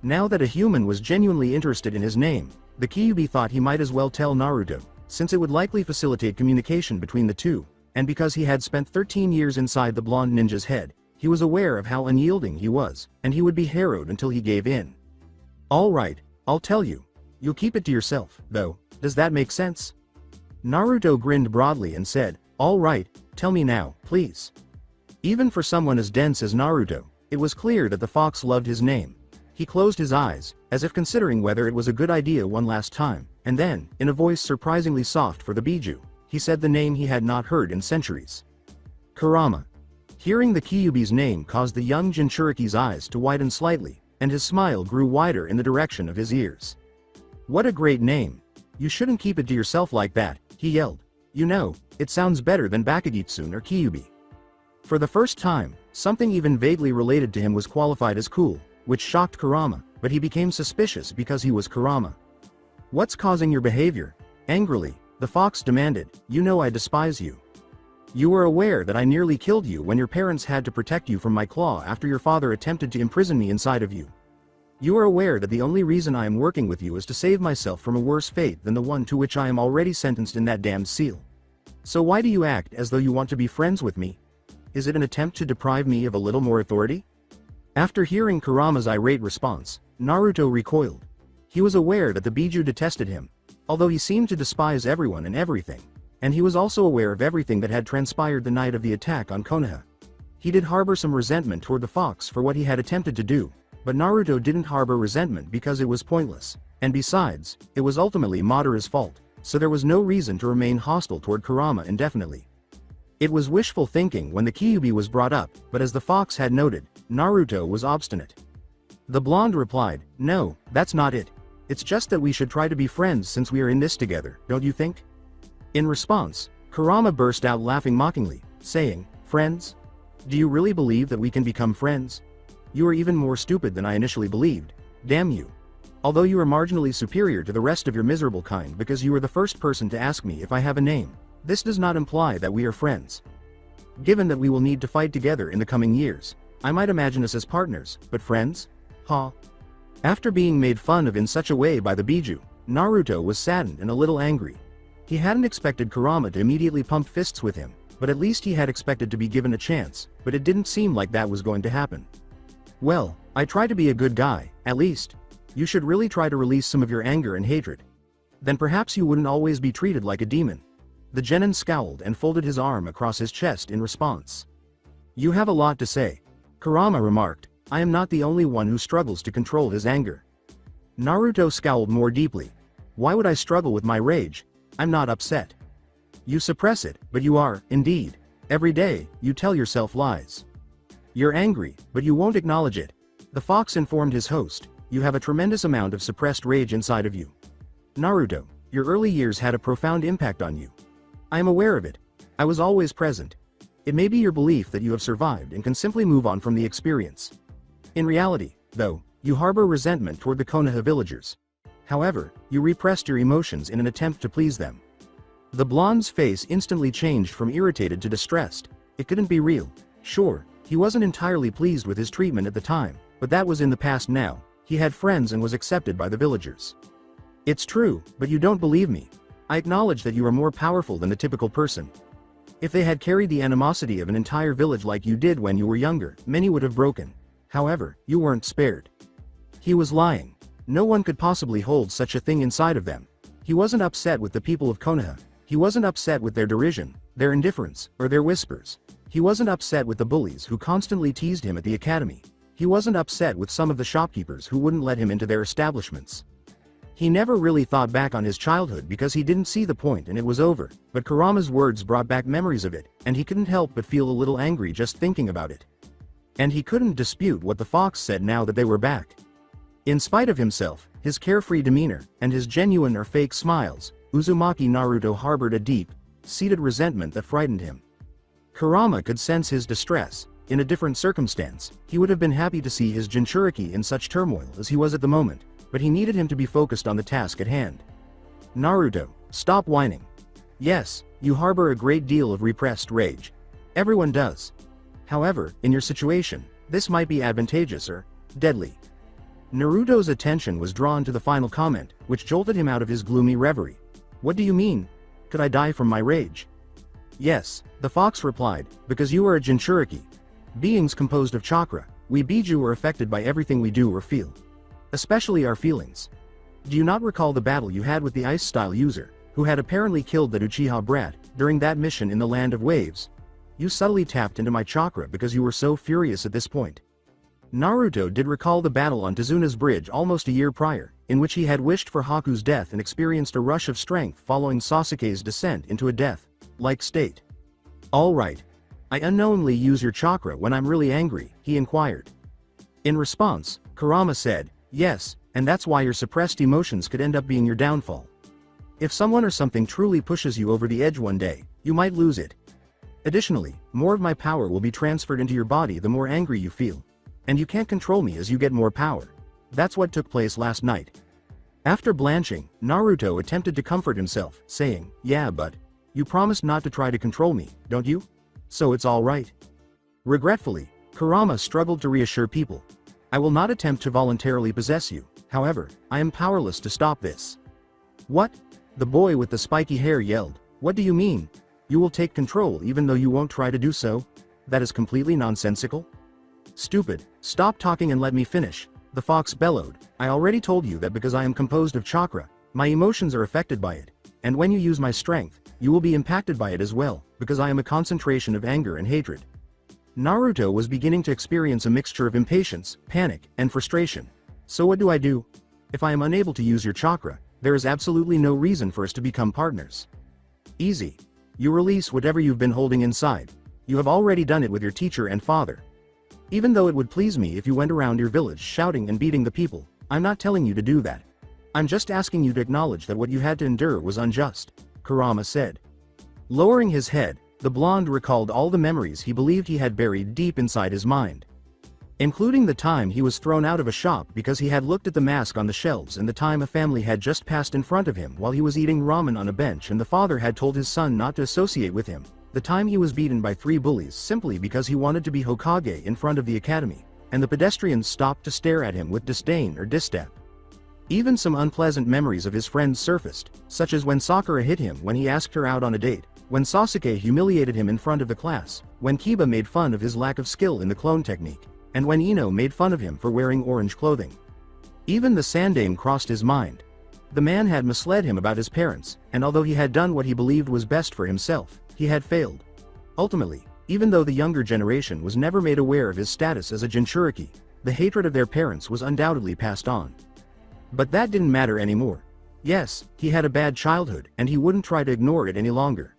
Now that a human was genuinely interested in his name, the Kyuubi thought he might as well tell Naruto, since it would likely facilitate communication between the two, and because he had spent 13 years inside the blonde ninja's head, he was aware of how unyielding he was, and he would be harrowed until he gave in. All right, I'll tell you. You'll keep it to yourself, though, does that make sense? Naruto grinned broadly and said, all right, tell me now, please. Even for someone as dense as Naruto, it was clear that the fox loved his name. He closed his eyes, as if considering whether it was a good idea one last time, and then, in a voice surprisingly soft for the Biju, he said the name he had not heard in centuries. Kurama. Hearing the Kyuubi's name caused the young Jinchuriki's eyes to widen slightly, and his smile grew wider in the direction of his ears. What a great name. You shouldn't keep it to yourself like that, he yelled. You know, it sounds better than Bakugitsun or Kyuubi. For the first time, something even vaguely related to him was qualified as cool, which shocked Kurama, but he became suspicious because he was Kurama. What's causing your behavior? Angrily, the fox demanded, you know I despise you. You were aware that I nearly killed you when your parents had to protect you from my claw after your father attempted to imprison me inside of you. You are aware that the only reason I am working with you is to save myself from a worse fate than the one to which I am already sentenced in that damned seal. So why do you act as though you want to be friends with me? Is it an attempt to deprive me of a little more authority? After hearing Kurama's irate response, Naruto recoiled. He was aware that the Biju detested him, although he seemed to despise everyone and everything, and he was also aware of everything that had transpired the night of the attack on Konoha. He did harbor some resentment toward the fox for what he had attempted to do, but Naruto didn't harbor resentment because it was pointless, and besides, it was ultimately Madara's fault, so there was no reason to remain hostile toward Kurama indefinitely. It was wishful thinking when the Kyuubi was brought up, but as the fox had noted, Naruto was obstinate. The blonde replied, no, that's not it. It's just that we should try to be friends since we are in this together, don't you think? In response, Kurama burst out laughing mockingly, saying, friends? Do you really believe that we can become friends? You are even more stupid than I initially believed, damn you. Although you are marginally superior to the rest of your miserable kind because you were the first person to ask me if I have a name, this does not imply that we are friends. Given that we will need to fight together in the coming years, I might imagine us as partners, but friends? Ha. After being made fun of in such a way by the Biju, Naruto was saddened and a little angry. He hadn't expected Kurama to immediately pump fists with him, but at least he had expected to be given a chance, but it didn't seem like that was going to happen. Well, I try to be a good guy, at least. You should really try to release some of your anger and hatred. Then perhaps you wouldn't always be treated like a demon. The genin scowled and folded his arm across his chest in response. You have a lot to say. Kurama remarked, I am not the only one who struggles to control his anger. Naruto scowled more deeply. Why would I struggle with my rage? I'm not upset. You suppress it, but you are, indeed. Every day, you tell yourself lies. You're angry, but you won't acknowledge it. The fox informed his host, you have a tremendous amount of suppressed rage inside of you. Naruto, your early years had a profound impact on you. I am aware of it. I was always present. It may be your belief that you have survived and can simply move on from the experience. In reality, though, you harbor resentment toward the Konoha villagers. However, you repressed your emotions in an attempt to please them. The blonde's face instantly changed from irritated to distressed. It couldn't be real. Sure, he wasn't entirely pleased with his treatment at the time, but that was in the past now. He had friends and was accepted by the villagers. It's true, but you don't believe me. I acknowledge that you are more powerful than the typical person. If they had carried the animosity of an entire village like you did when you were younger, many would have broken. However, you weren't spared. He was lying. No one could possibly hold such a thing inside of them. He wasn't upset with the people of Konoha. He wasn't upset with their derision, their indifference, or their whispers. He wasn't upset with the bullies who constantly teased him at the academy. He wasn't upset with some of the shopkeepers who wouldn't let him into their establishments. He never really thought back on his childhood because he didn't see the point and it was over, but Kurama's words brought back memories of it, and he couldn't help but feel a little angry just thinking about it. And he couldn't dispute what the fox said now that they were back. In spite of himself, his carefree demeanor, and his genuine or fake smiles, Uzumaki Naruto harbored a deep, seated resentment that frightened him. Kurama could sense his distress. In a different circumstance, he would have been happy to see his Jinchuriki in such turmoil as he was at the moment, but he needed him to be focused on the task at hand. Naruto, stop whining. Yes, you harbor a great deal of repressed rage. Everyone does. However, in your situation, this might be advantageous or deadly. Naruto's attention was drawn to the final comment, which jolted him out of his gloomy reverie. What do you mean? Could I die from my rage? Yes, the fox replied, because you are a Jinchuriki. Beings composed of chakra, we Biju are affected by everything we do or feel. Especially our feelings. Do you not recall the battle you had with the ice-style user, who had apparently killed that Uchiha brat, during that mission in the Land of Waves? You subtly tapped into my chakra because you were so furious at this point. Naruto did recall the battle on Tezuna's bridge almost a year prior, in which he had wished for Haku's death and experienced a rush of strength following Sasuke's descent into a death-like state. All right. I unknowingly use your chakra when I'm really angry, he inquired. In response, Kurama said, yes, and that's why your suppressed emotions could end up being your downfall. If someone or something truly pushes you over the edge one day, you might lose it. Additionally, more of my power will be transferred into your body the more angry you feel. And you can't control me as you get more power. That's what took place last night. After blanching, Naruto attempted to comfort himself, saying, yeah, but you promised not to try to control me, don't you? So it's all right. Regretfully, Kurama struggled to reassure people. I will not attempt to voluntarily possess you, however, I am powerless to stop this. What? The boy with the spiky hair yelled. What do you mean? You will take control even though you won't try to do so? That is completely nonsensical. Stupid, stop talking and let me finish, the fox bellowed. I already told you that because I am composed of chakra, my emotions are affected by it, and when you use my strength, you will be impacted by it as well, because I am a concentration of anger and hatred. Naruto was beginning to experience a mixture of impatience, panic, and frustration. So what do I do? If I am unable to use your chakra, there is absolutely no reason for us to become partners. Easy. You release whatever you've been holding inside. You have already done it with your teacher and father. Even though it would please me if you went around your village shouting and beating the people, I'm not telling you to do that. I'm just asking you to acknowledge that what you had to endure was unjust, Kurama said. Lowering his head, the blonde recalled all the memories he believed he had buried deep inside his mind. Including the time he was thrown out of a shop because he had looked at the mask on the shelves and the time a family had just passed in front of him while he was eating ramen on a bench and the father had told his son not to associate with him, the time he was beaten by 3 bullies simply because he wanted to be Hokage in front of the academy, and the pedestrians stopped to stare at him with disdain or disdain. Even some unpleasant memories of his friends surfaced, such as when Sakura hit him when he asked her out on a date, when Sasuke humiliated him in front of the class, when Kiba made fun of his lack of skill in the clone technique, and when Ino made fun of him for wearing orange clothing. Even the Sandaime crossed his mind. The man had misled him about his parents, and although he had done what he believed was best for himself, he had failed. Ultimately, even though the younger generation was never made aware of his status as a Jinchuriki, the hatred of their parents was undoubtedly passed on. But that didn't matter anymore. Yes, he had a bad childhood, and he wouldn't try to ignore it any longer.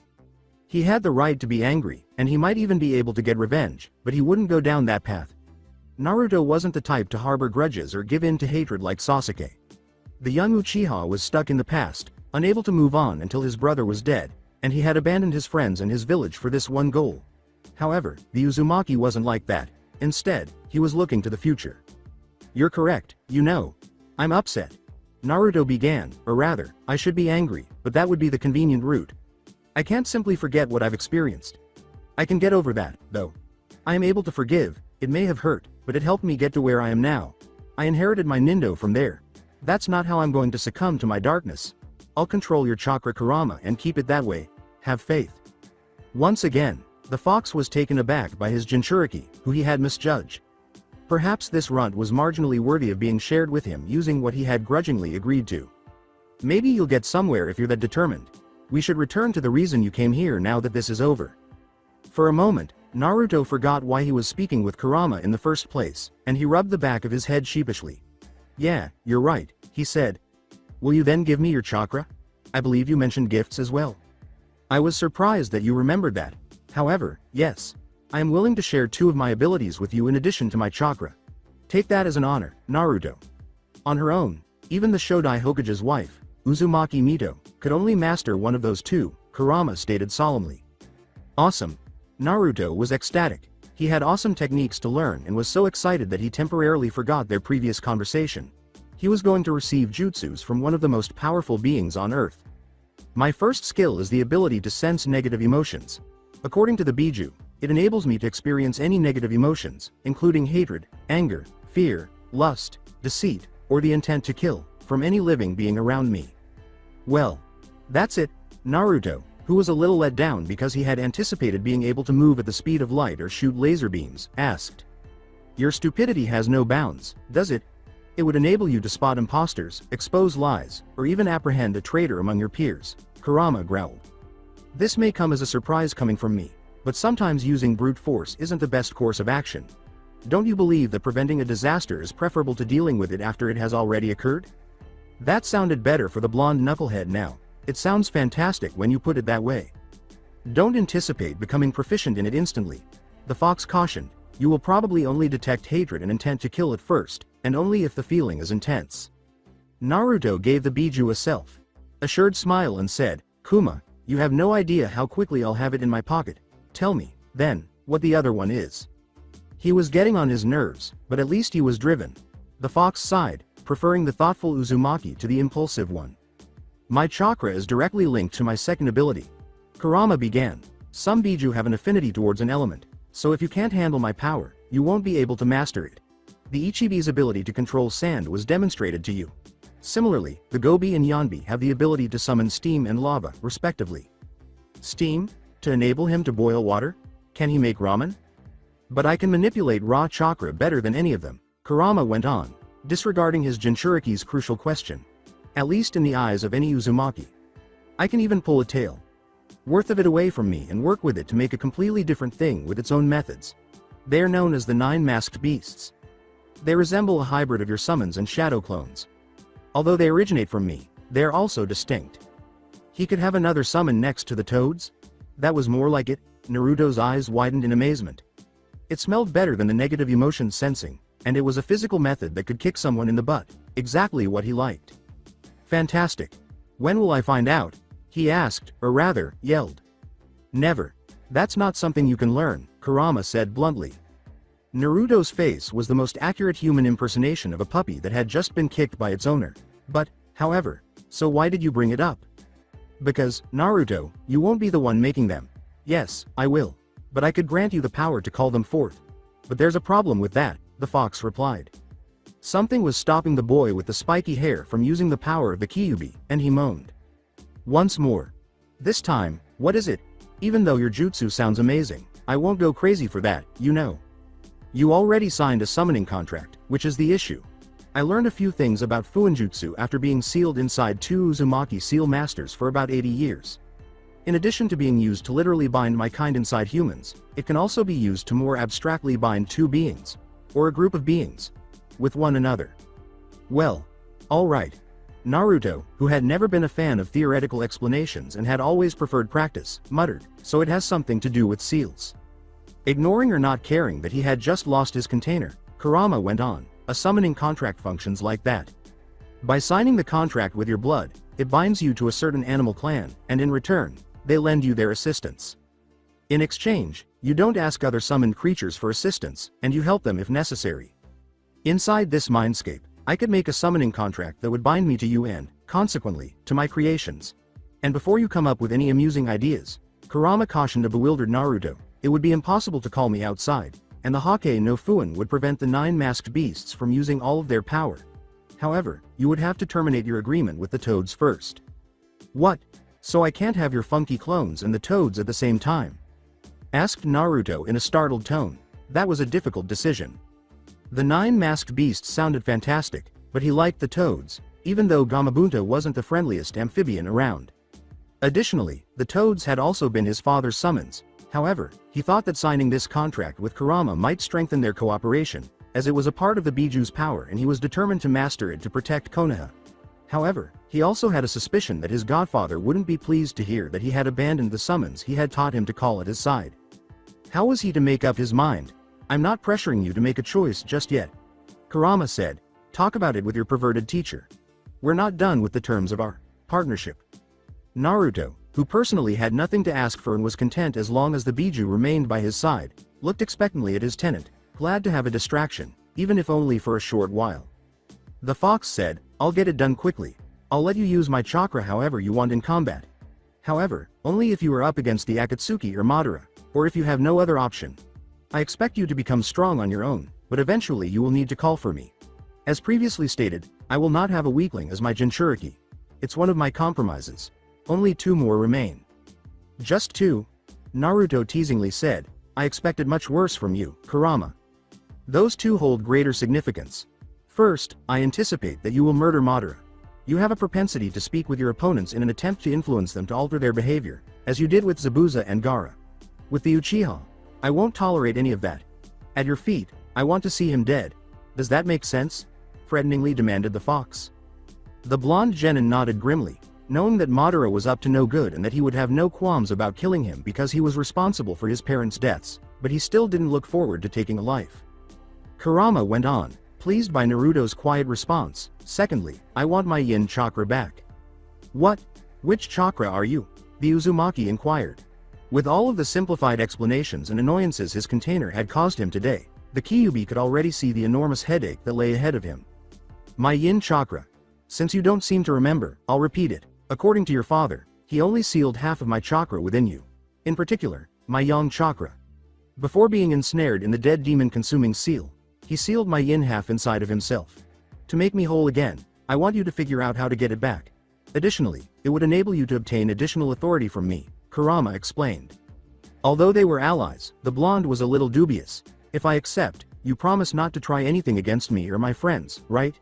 He had the right to be angry, and he might even be able to get revenge, but he wouldn't go down that path. Naruto wasn't the type to harbor grudges or give in to hatred like Sasuke. The young Uchiha was stuck in the past, unable to move on until his brother was dead, and he had abandoned his friends and his village for this one goal. However, the Uzumaki wasn't like that. Instead, he was looking to the future. You're correct, you know. I'm upset. Naruto began, or rather, I should be angry, but that would be the convenient route. I can't simply forget what I've experienced. I can get over that, though. I am able to forgive. It may have hurt, but it helped me get to where I am now. I inherited my Nindo from there. That's not how I'm going to succumb to my darkness. I'll control your chakra Kurama and keep it that way. Have faith. Once again, the fox was taken aback by his Jinchuriki, who he had misjudged. Perhaps this runt was marginally worthy of being shared with him using what he had grudgingly agreed to. Maybe you'll get somewhere if you're that determined. We should return to the reason you came here now that this is over. For a moment, Naruto forgot why he was speaking with Kurama in the first place, and he rubbed the back of his head sheepishly. Yeah, you're right, he said. Will you then give me your chakra? I believe you mentioned gifts as well. I was surprised that you remembered that. However, yes. I am willing to share 2 of my abilities with you in addition to my chakra. Take that as an honor, Naruto. On her own, even the Shodai Hokage's wife, Uzumaki Mito, could only master one of those 2, Kurama stated solemnly. Awesome. Naruto was ecstatic. He had awesome techniques to learn and was so excited that he temporarily forgot their previous conversation. He was going to receive jutsus from one of the most powerful beings on Earth. My first skill is the ability to sense negative emotions. According to the Biju, it enables me to experience any negative emotions, including hatred, anger, fear, lust, deceit, or the intent to kill, from any living being around me. Well, that's it. Naruto, who was a little let down because he had anticipated being able to move at the speed of light or shoot laser beams, asked. Your stupidity has no bounds, does it? It would enable you to spot imposters, expose lies, or even apprehend a traitor among your peers, Kurama growled. This may come as a surprise coming from me, but sometimes using brute force isn't the best course of action. Don't you believe that preventing a disaster is preferable to dealing with it after it has already occurred? That sounded better for the blonde knucklehead now. It sounds fantastic when you put it that way. Don't anticipate becoming proficient in it instantly. The fox cautioned, you will probably only detect hatred and intent to kill at first, and only if the feeling is intense. Naruto gave the Biju a self-assured smile and said, Kuma, you have no idea how quickly I'll have it in my pocket. Tell me, then, what the other one is. He was getting on his nerves, but at least he was driven. The fox sighed, preferring the thoughtful Uzumaki to the impulsive one. My chakra is directly linked to my second ability. Kurama began. Some Biju have an affinity towards an element, so if you can't handle my power, you won't be able to master it. The Ichibi's ability to control sand was demonstrated to you. Similarly, the Gobi and Yanbi have the ability to summon steam and lava, respectively. Steam? To enable him to boil water? Can he make ramen? But I can manipulate raw chakra better than any of them, Kurama went on, disregarding his Jinchuriki's crucial question. At least in the eyes of any Uzumaki. I can even pull a tail worth of it away from me and work with it to make a completely different thing with its own methods. They are known as the 9 masked beasts. They resemble a hybrid of your summons and shadow clones. Although they originate from me, they are also distinct. He could have another summon next to the toads? That was more like it. Naruto's eyes widened in amazement. It smelled better than the negative emotion sensing, and it was a physical method that could kick someone in the butt, exactly what he liked. Fantastic. When will I find out? He asked, or rather, yelled. Never. That's not something you can learn, Kurama said bluntly. Naruto's face was the most accurate human impersonation of a puppy that had just been kicked by its owner. But, however, so why did you bring it up? Because, Naruto, you won't be the one making them. Yes, I will. But I could grant you the power to call them forth. But there's a problem with that, the fox replied. Something was stopping the boy with the spiky hair from using the power of the Kyuubi, and he moaned. Once more. This time, what is it? Even though your jutsu sounds amazing, I won't go crazy for that, you know. You already signed a summoning contract, which is the issue. I learned a few things about Fuinjutsu after being sealed inside 2 Uzumaki seal masters for about 80 years. In addition to being used to literally bind my kind inside humans, it can also be used to more abstractly bind 2 beings, or a group of beings, with one another. Well, alright. Naruto, who had never been a fan of theoretical explanations and had always preferred practice, muttered, so it has something to do with seals. Ignoring or not caring that he had just lost his container, Kurama went on, a summoning contract functions like that. By signing the contract with your blood, it binds you to a certain animal clan, and in return, they lend you their assistance. In exchange, you don't ask other summoned creatures for assistance, and you help them if necessary. Inside this mindscape, I could make a summoning contract that would bind me to you and, consequently, to my creations. And before you come up with any amusing ideas, Kurama cautioned a bewildered Naruto, it would be impossible to call me outside, and the Hake no Fuin would prevent the 9 masked beasts from using all of their power. However, you would have to terminate your agreement with the toads first. What? So I can't have your funky clones and the toads at the same time? Asked Naruto in a startled tone. That was a difficult decision. The 9 masked beasts sounded fantastic, but he liked the toads, even though Gamabunta wasn't the friendliest amphibian around. Additionally, the toads had also been his father's summons. However, he thought that signing this contract with Kurama might strengthen their cooperation, as it was a part of the Biju's power and he was determined to master it to protect Konoha. However, he also had a suspicion that his godfather wouldn't be pleased to hear that he had abandoned the summons he had taught him to call at his side. How was he to make up his mind? I'm not pressuring you to make a choice just yet. Kurama said, talk about it with your perverted teacher. We're not done with the terms of our partnership. Naruto, who personally had nothing to ask for and was content as long as the Biju remained by his side, looked expectantly at his tenant, glad to have a distraction, even if only for a short while. The fox said, I'll get it done quickly. I'll let you use my chakra however you want in combat. However, only if you are up against the Akatsuki or Madara, or if you have no other option. I expect you to become strong on your own, but eventually you will need to call for me. As previously stated, I will not have a weakling as my Jinchuriki. It's one of my compromises. Only 2 more remain. Just 2? Naruto teasingly said, I expected much worse from you, Kurama. Those 2 hold greater significance. First, I anticipate that you will murder Madara. You have a propensity to speak with your opponents in an attempt to influence them to alter their behavior, as you did with Zabuza and Gaara. With the Uchiha, I won't tolerate any of that. At your feet, I want to see him dead. Does that make sense? Threateningly demanded the fox. The blonde genin nodded grimly, knowing that Madara was up to no good and that he would have no qualms about killing him because he was responsible for his parents' deaths, but he still didn't look forward to taking a life. Kurama went on, pleased by Naruto's quiet response. Secondly, I want my yin chakra back. What? Which chakra are you? The Uzumaki inquired. With all of the simplified explanations and annoyances his container had caused him today, the Kyuubi could already see the enormous headache that lay ahead of him. My yin chakra. Since you don't seem to remember, I'll repeat it. According to your father, he only sealed half of my chakra within you. In particular, my yang chakra. Before being ensnared in the dead demon-consuming seal, he sealed my yin half inside of himself. To make me whole again, I want you to figure out how to get it back. Additionally, it would enable you to obtain additional authority from me, Kurama explained. Although they were allies, the blonde was a little dubious. If I accept, you promise not to try anything against me or my friends, right?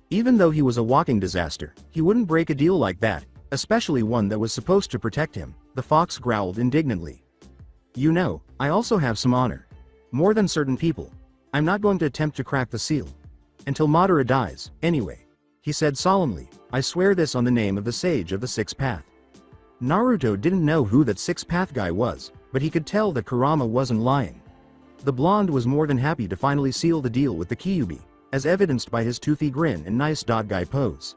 Even though he was a walking disaster, he wouldn't break a deal like that, especially one that was supposed to protect him, the fox growled indignantly. You know, I also have some honor. More than certain people. I'm not going to attempt to crack the seal. Until Madara dies, anyway. He said solemnly, I swear this on the name of the sage of the Sixth Path. Naruto didn't know who that Sixth Path guy was, but he could tell that Kurama wasn't lying. The blonde was more than happy to finally seal the deal with the Kyuubi, as evidenced by his toothy grin and nice dot guy pose.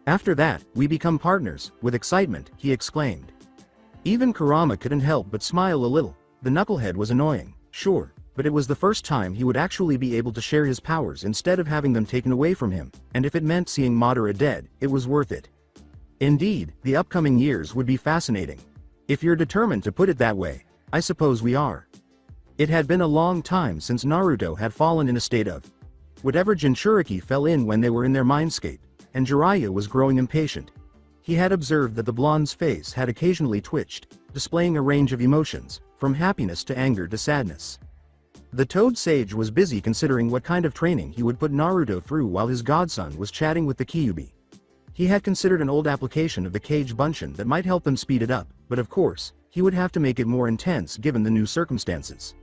After that, we become partners, with excitement, he exclaimed. Even Kurama couldn't help but smile a little. The knucklehead was annoying, sure, but it was the first time he would actually be able to share his powers instead of having them taken away from him, and if it meant seeing Madara dead, it was worth it. Indeed, the upcoming years would be fascinating. If you're determined to put it that way, I suppose we are. It had been a long time since Naruto had fallen in a state of whatever Jinchuriki fell in when they were in their mindscape, and Jiraiya was growing impatient. He had observed that the blonde's face had occasionally twitched, displaying a range of emotions, from happiness to anger to sadness. The Toad Sage was busy considering what kind of training he would put Naruto through while his godson was chatting with the Kyuubi. He had considered an old application of the Kage Bunshin that might help them speed it up, but of course, he would have to make it more intense given the new circumstances.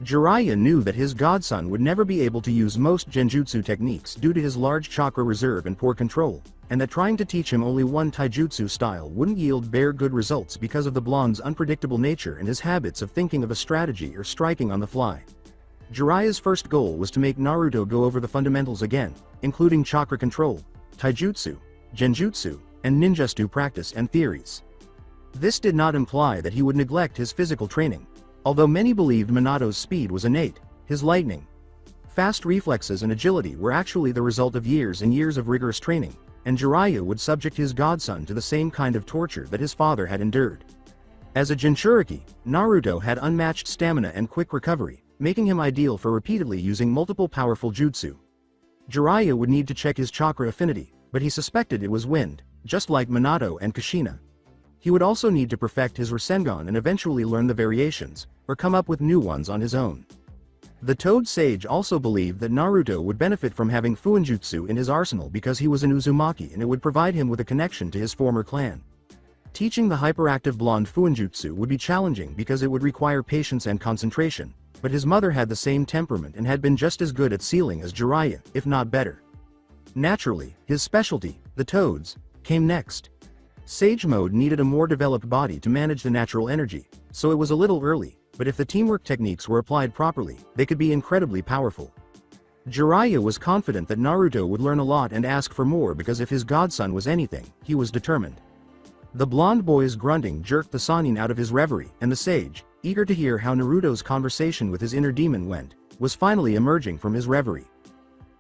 Jiraiya knew that his godson would never be able to use most genjutsu techniques due to his large chakra reserve and poor control, and that trying to teach him only one taijutsu style wouldn't yield bare good results because of the blonde's unpredictable nature and his habits of thinking of a strategy or striking on the fly. Jiraiya's first goal was to make Naruto go over the fundamentals again, including chakra control, taijutsu, genjutsu, and ninjutsu practice and theories. This did not imply that he would neglect his physical training. Although many believed Minato's speed was innate, his lightning, fast reflexes and agility were actually the result of years and years of rigorous training, and Jiraiya would subject his godson to the same kind of torture that his father had endured. As a Jinchuriki, Naruto had unmatched stamina and quick recovery, making him ideal for repeatedly using multiple powerful jutsu. Jiraiya would need to check his chakra affinity, but he suspected it was wind, just like Minato and Kushina. He would also need to perfect his Rasengan and eventually learn the variations, or come up with new ones on his own. The Toad Sage also believed that Naruto would benefit from having Fuinjutsu in his arsenal because he was an Uzumaki and it would provide him with a connection to his former clan. Teaching the hyperactive blonde Fuinjutsu would be challenging because it would require patience and concentration, but his mother had the same temperament and had been just as good at sealing as Jiraiya, if not better. Naturally, his specialty, the toads, came next. Sage Mode needed a more developed body to manage the natural energy, so it was a little early, but if the teamwork techniques were applied properly, they could be incredibly powerful. Jiraiya was confident that Naruto would learn a lot and ask for more because if his godson was anything, he was determined. The blonde boy's grunting jerked the Sannin out of his reverie, and the sage, eager to hear how Naruto's conversation with his inner demon went, was finally emerging from his reverie.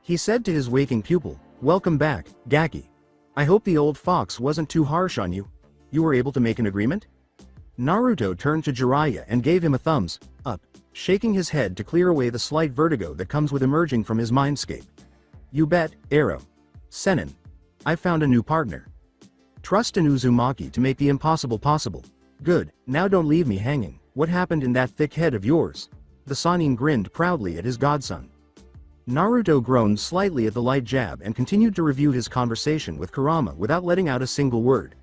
He said to his waking pupil, "Welcome back, Gaki. I hope the old fox wasn't too harsh on you. You were able to make an agreement?" Naruto turned to Jiraiya and gave him a thumbs up, shaking his head to clear away the slight vertigo that comes with emerging from his mindscape. "You bet, Arrow. Sennin. I found a new partner. Trust in Uzumaki to make the impossible possible. Good, now don't leave me hanging. What happened in that thick head of yours?" The Sannin grinned proudly at his godson. Naruto groaned slightly at the light jab and continued to review his conversation with Kurama without letting out a single word.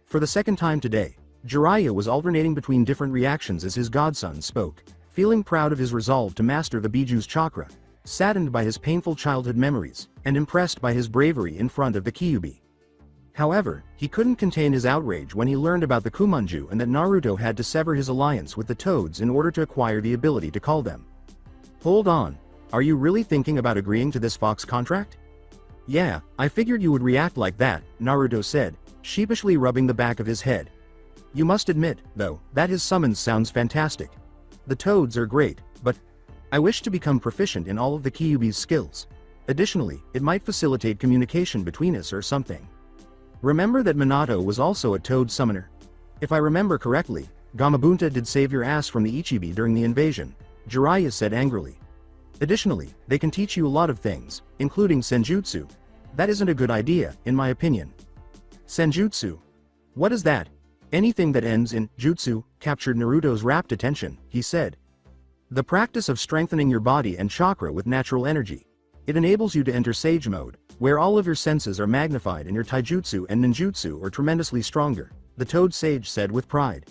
For the second time today, Jiraiya was alternating between different reactions as his godson spoke, feeling proud of his resolve to master the Biju's chakra, saddened by his painful childhood memories, and impressed by his bravery in front of the Kyuubi. However, he couldn't contain his outrage when he learned about the Kumonju and that Naruto had to sever his alliance with the Toads in order to acquire the ability to call them. "Hold on. Are you really thinking about agreeing to this fox contract?" "Yeah, I figured you would react like that," Naruto said, sheepishly rubbing the back of his head. "You must admit, though, that his summons sounds fantastic. The Toads are great, but I wish to become proficient in all of the Kyuubi's skills. Additionally, it might facilitate communication between us or something. Remember that Minato was also a Toad summoner? If I remember correctly, Gamabunta did save your ass from the Ichibi during the invasion," Jiraiya said angrily. "Additionally, they can teach you a lot of things, including Senjutsu. That isn't a good idea, in my opinion." "Senjutsu? What is that?" "Anything that ends in jutsu captured Naruto's rapt attention," he said. "The practice of strengthening your body and chakra with natural energy. It enables you to enter Sage Mode, where all of your senses are magnified and your taijutsu and ninjutsu are tremendously stronger," the Toad Sage said with pride.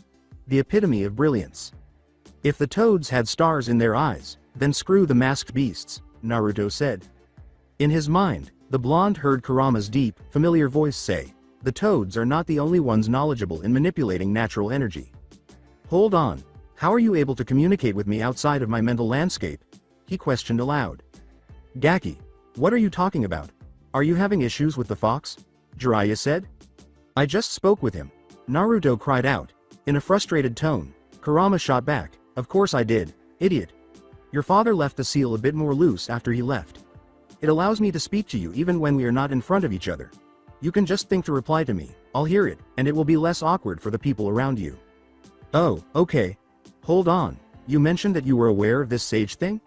"The epitome of brilliance. If the Toads had stars in their eyes, then screw the masked beasts," Naruto said. In his mind, the blonde heard Kurama's deep, familiar voice say, "The Toads are not the only ones knowledgeable in manipulating natural energy. Hold on, how are you able to communicate with me outside of my mental landscape?" he questioned aloud. "Gaki, what are you talking about? Are you having issues with the fox?" Jiraiya said. "I just spoke with him," Naruto cried out. In a frustrated tone, Kurama shot back, "Of course I did, idiot. Your father left the seal a bit more loose after he left. It allows me to speak to you even when we are not in front of each other. You can just think to reply to me, I'll hear it, and it will be less awkward for the people around you." "Oh, okay. Hold on, you mentioned that you were aware of this sage thing?"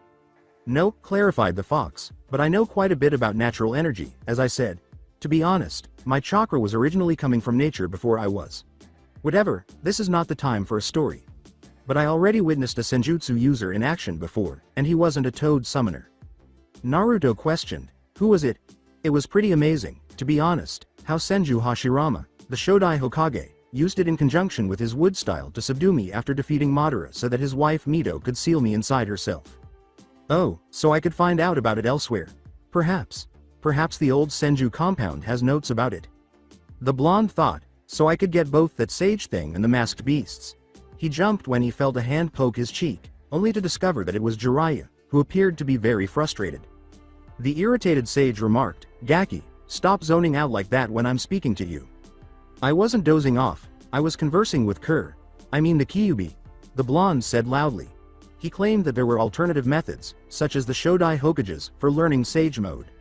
"No," clarified the fox, "but I know quite a bit about natural energy, as I said. To be honest, my chakra was originally coming from nature before I was. Whatever, this is not the time for a story. But I already witnessed a Senjutsu user in action before, and he wasn't a Toad summoner." Naruto questioned, "Who was it?" "It was pretty amazing, to be honest, how Senju Hashirama, the Shodai Hokage, used it in conjunction with his wood style to subdue me after defeating Madara so that his wife Mito could seal me inside herself." "Oh, so I could find out about it elsewhere. Perhaps the old Senju compound has notes about it." The blonde thought, "So I could get both that sage thing and the masked beasts." He jumped when he felt a hand poke his cheek, only to discover that it was Jiraiya, who appeared to be very frustrated. The irritated sage remarked, "Gaki, stop zoning out like that when I'm speaking to you." "I wasn't dozing off, I was conversing with the Kyuubi," the blonde said loudly. He claimed that there were alternative methods, such as the Shodai Hokages, for learning Sage Mode.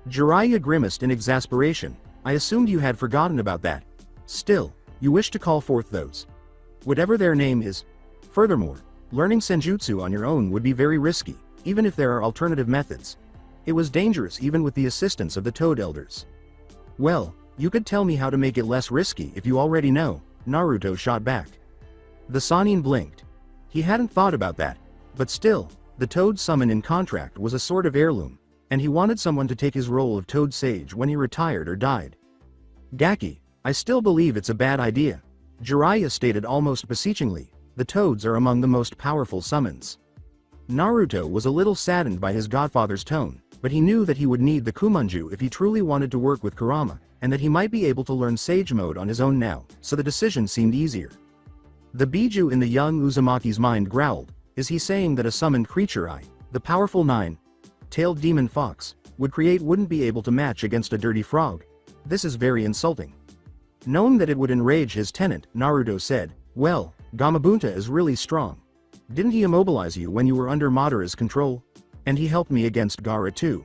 Jiraiya grimaced in exasperation. "I assumed you had forgotten about that. Still, you wish to call forth those, whatever their name is. Furthermore, learning Senjutsu on your own would be very risky, even if there are alternative methods. It was dangerous even with the assistance of the Toad Elders." "Well, you could tell me how to make it less risky if you already know," Naruto shot back. The Sannin blinked. He hadn't thought about that, but still, the Toad summon in contract was a sort of heirloom, and he wanted someone to take his role of Toad Sage when he retired or died. "Gaki, I still believe it's a bad idea," Jiraiya stated almost beseechingly. "The Toads are among the most powerful summons." Naruto was a little saddened by his godfather's tone, but he knew that he would need the Kumonju if he truly wanted to work with Kurama, and that he might be able to learn Sage Mode on his own now, so the decision seemed easier. The Biju in the young Uzumaki's mind growled. Is he saying that a summoned creature the powerful nine-tailed demon fox, would create wouldn't be able to match against a dirty frog? This is very insulting. Knowing that it would enrage his tenant, Naruto said, well, Gamabunta is really strong. Didn't he immobilize you when you were under Madara's control? And he helped me against Gaara too.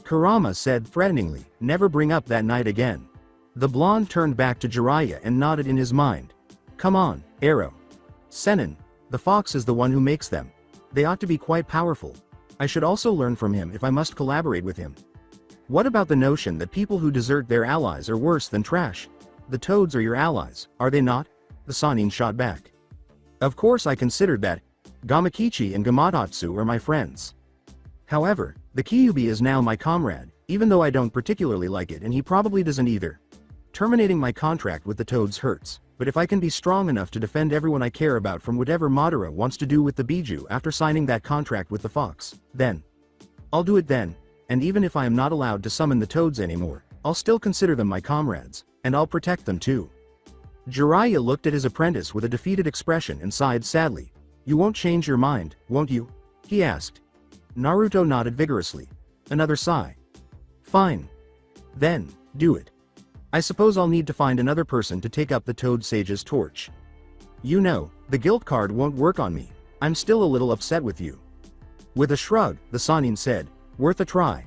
Kurama said threateningly, never bring up that night again. The blonde turned back to Jiraiya and nodded in his mind. Come on, Arrow. Sennin, the fox is the one who makes them. They ought to be quite powerful. I should also learn from him if I must collaborate with him. What about the notion that people who desert their allies are worse than trash? The toads are your allies, are they not? The Sannin shot back. Of course I considered that. Gamakichi and Gamatatsu are my friends. However, the Kyuubi is now my comrade, even though I don't particularly like it and he probably doesn't either. Terminating my contract with the toads hurts, but if I can be strong enough to defend everyone I care about from whatever Madara wants to do with the Biju after signing that contract with the fox, then I'll do it then, and even if I am not allowed to summon the toads anymore, I'll still consider them my comrades, and I'll protect them too. Jiraiya looked at his apprentice with a defeated expression and sighed sadly. You won't change your mind, won't you? He asked. Naruto nodded vigorously. Another sigh. Fine. Then, do it. I suppose I'll need to find another person to take up the Toad Sage's torch. You know, the guilt card won't work on me. I'm still a little upset with you. With a shrug, the Sannin said, worth a try.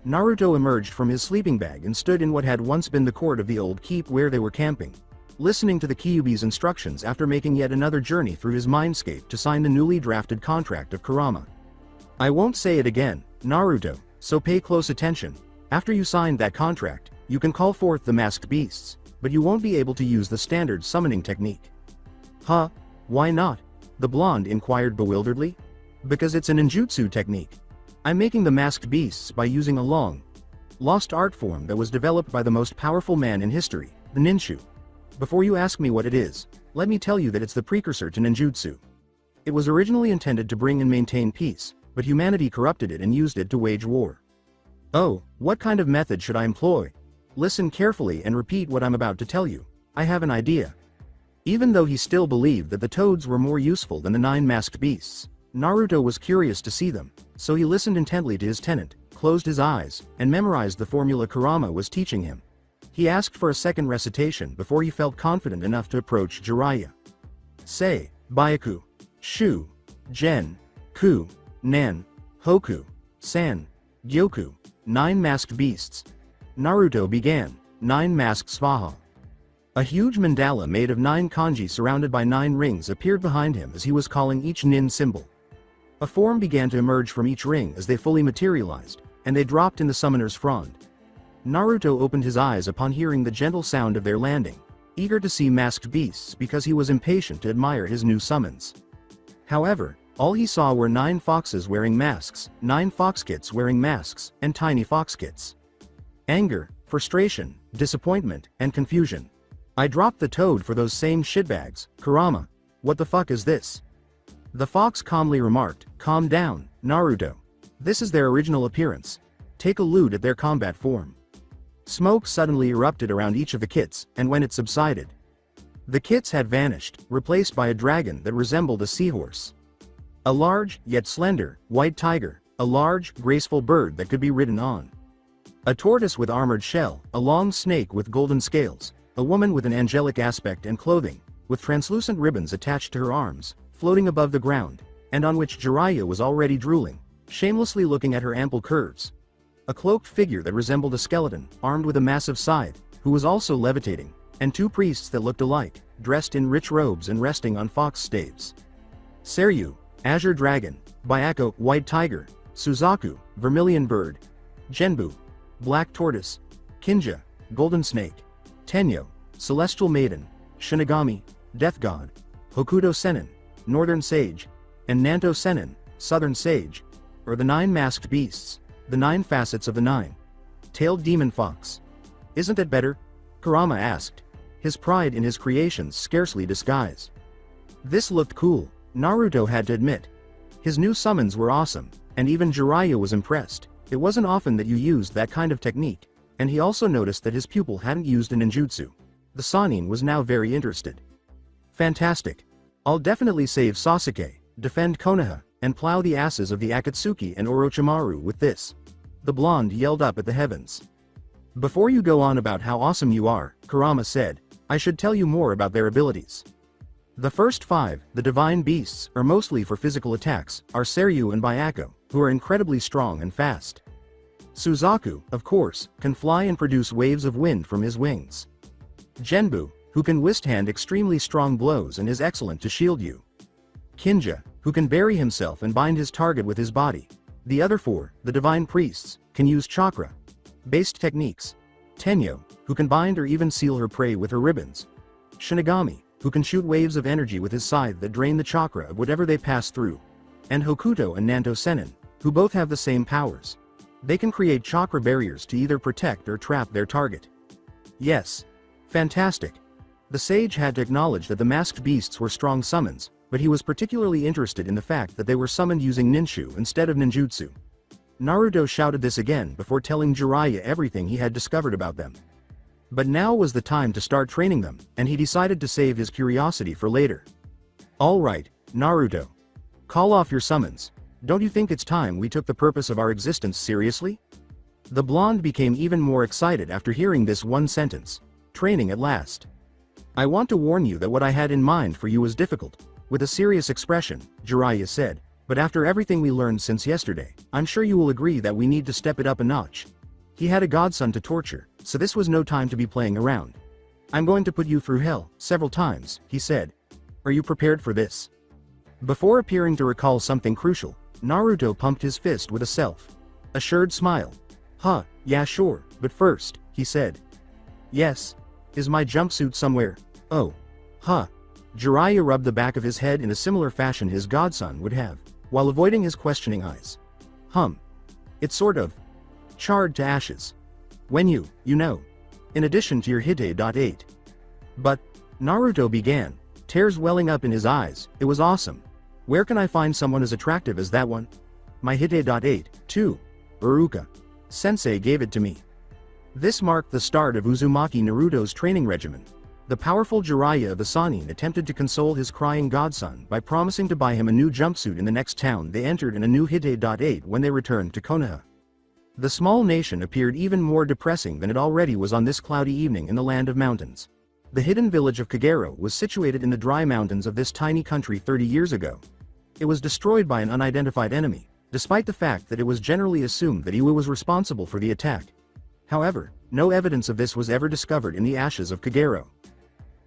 Naruto emerged from his sleeping bag and stood in what had once been the court of the old keep where they were camping, listening to the Kyuubi's instructions after making yet another journey through his mindscape to sign the newly drafted contract of Kurama. I won't say it again, Naruto, so pay close attention. After you sign that contract, you can call forth the masked beasts, but you won't be able to use the standard summoning technique. Huh? Why not? The blonde inquired bewilderedly. Because it's a ninjutsu technique. I'm making the masked beasts by using a long, lost art form that was developed by the most powerful man in history, the ninju. Before you ask me what it is, let me tell you that it's the precursor to ninjutsu. It was originally intended to bring and maintain peace, but humanity corrupted it and used it to wage war. Oh, what kind of method should I employ? Listen carefully and repeat what I'm about to tell you. I have an idea. Even though he still believed that the toads were more useful than the 9 masked beasts, Naruto was curious to see them, so he listened intently to his tenant, closed his eyes, and memorized the formula Kurama was teaching him. He asked for a second recitation before he felt confident enough to approach Jiraiya. Say, Byaku, Shu, Gen, Ku, Nan, Hoku, San, Gyoku, 9 masked beasts. Naruto began, 9 masked Svaha. A huge mandala made of 9 kanji surrounded by 9 rings appeared behind him as he was calling each nin symbol. A form began to emerge from each ring as they fully materialized, and they dropped in the summoner's frond. Naruto opened his eyes upon hearing the gentle sound of their landing, eager to see masked beasts because he was impatient to admire his new summons. However, all he saw were 9 foxes wearing masks, 9 foxkits wearing masks, and tiny foxkits. Anger, frustration, disappointment, and confusion. I dropped the toad for those same shitbags, Kurama. What the fuck is this? The fox calmly remarked, calm down, Naruto. This is their original appearance. Take a look at their combat form. Smoke suddenly erupted around each of the kits, and when it subsided, the kits had vanished, replaced by a dragon that resembled a seahorse. A large, yet slender, white tiger, a large, graceful bird that could be ridden on. A tortoise with armored shell, a long snake with golden scales, a woman with an angelic aspect and clothing, with translucent ribbons attached to her arms, floating above the ground, and on which Jiraiya was already drooling, shamelessly looking at her ample curves. A cloaked figure that resembled a skeleton, armed with a massive scythe, who was also levitating, and 2 priests that looked alike, dressed in rich robes and resting on fox staves. Seryu, azure dragon, Byako, white tiger, Suzaku, vermilion bird, Genbu, black tortoise, Kinja, golden snake, Tenyo, celestial maiden, Shinigami, death god, Hokuto Sennin, northern sage, and Nanto Sennin, southern sage, are the 9 masked beasts, the 9 facets of the 9-tailed demon fox. Isn't that better? Kurama asked, his pride in his creations scarcely disguised. This looked cool, Naruto had to admit. His new summons were awesome, and even Jiraiya was impressed. It wasn't often that you used that kind of technique, and he also noticed that his pupil hadn't used a ninjutsu. The Sannin was now very interested. Fantastic. I'll definitely save Sasuke, defend Konoha, and plow the asses of the Akatsuki and Orochimaru with this. The blonde yelled up at the heavens. Before you go on about how awesome you are, Kurama said, I should tell you more about their abilities. The first 5, the divine beasts, are mostly for physical attacks, are Seryu and Byako, who are incredibly strong and fast. Suzaku, of course, can fly and produce waves of wind from his wings. Genbu, who can withstand extremely strong blows and is excellent to shield you. Kinja, who can bury himself and bind his target with his body. The other 4, the divine priests, can use chakra-based techniques. Tenyo, who can bind or even seal her prey with her ribbons. Shinigami, who can shoot waves of energy with his scythe that drain the chakra of whatever they pass through. And Hokuto and Nanto Sennin, who both have the same powers. They can create chakra barriers to either protect or trap their target. Yes. Fantastic. The sage had to acknowledge that the masked beasts were strong summons, but he was particularly interested in the fact that they were summoned using ninshu instead of ninjutsu. Naruto shouted this again before telling Jiraiya everything he had discovered about them. But now was the time to start training them, and he decided to save his curiosity for later. Alright, Naruto. Call off your summons. Don't you think it's time we took the purpose of our existence seriously? The blonde became even more excited after hearing this one sentence. Training at last. I want to warn you that what I had in mind for you was difficult. With a serious expression, Jiraiya said, but after everything we learned since yesterday, I'm sure you will agree that we need to step it up a notch. He had a godson to torture, so this was no time to be playing around. I'm going to put you through hell, several times, he said. Are you prepared for this? Before appearing to recall something crucial, Naruto pumped his fist with a self-assured smile. Huh, yeah sure, but first, he said. Yes. Is my jumpsuit somewhere? Oh. Huh. Jiraiya rubbed the back of his head in a similar fashion his godson would have, while avoiding his questioning eyes. It's sort of charred to ashes. When you know. In addition to your Hite.8. But, Naruto began, tears welling up in his eyes, it was awesome. Where can I find someone as attractive as that one? My Hite.8, too. Uruka. Sensei gave it to me. This marked the start of Uzumaki Naruto's training regimen. The powerful Jiraiya of the Sannin attempted to console his crying godson by promising to buy him a new jumpsuit in the next town they entered in a new Hite.8 when they returned to Konoha. The small nation appeared even more depressing than it already was on this cloudy evening in the land of mountains. The hidden village of Kagero was situated in the dry mountains of this tiny country 30 years ago. It was destroyed by an unidentified enemy, despite the fact that it was generally assumed that Iwa was responsible for the attack. However, no evidence of this was ever discovered in the ashes of Kagero.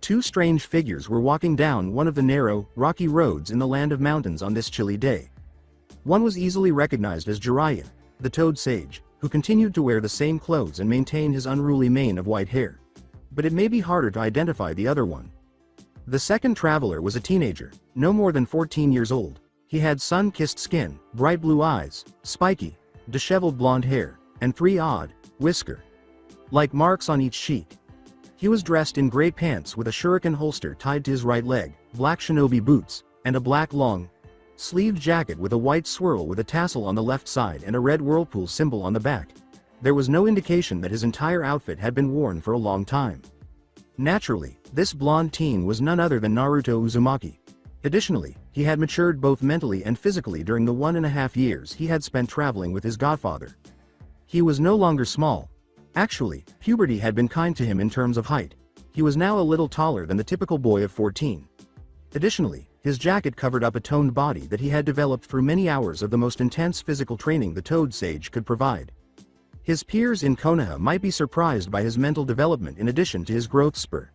2 strange figures were walking down one of the narrow, rocky roads in the land of mountains on this chilly day. One was easily recognized as Jiraiya, the Toad Sage, who continued to wear the same clothes and maintain his unruly mane of white hair. But it may be harder to identify the other one. The second traveler was a teenager, no more than 14 years old. He had sun-kissed skin, bright blue eyes, spiky, disheveled blonde hair, and 3 odd, whisker-like marks on each cheek. He was dressed in gray pants with a shuriken holster tied to his right leg, black shinobi boots, and a black long-sleeved jacket with a white swirl with a tassel on the left side and a red whirlpool symbol on the back. There was no indication that his entire outfit had been worn for a long time. Naturally, this blonde teen was none other than Naruto Uzumaki. Additionally, he had matured both mentally and physically during the 1.5 years he had spent traveling with his godfather. He was no longer small. Actually, puberty had been kind to him in terms of height. He was now a little taller than the typical boy of 14. Additionally, his jacket covered up a toned body that he had developed through many hours of the most intense physical training the Toad Sage could provide. His peers in Konoha might be surprised by his mental development in addition to his growth spur.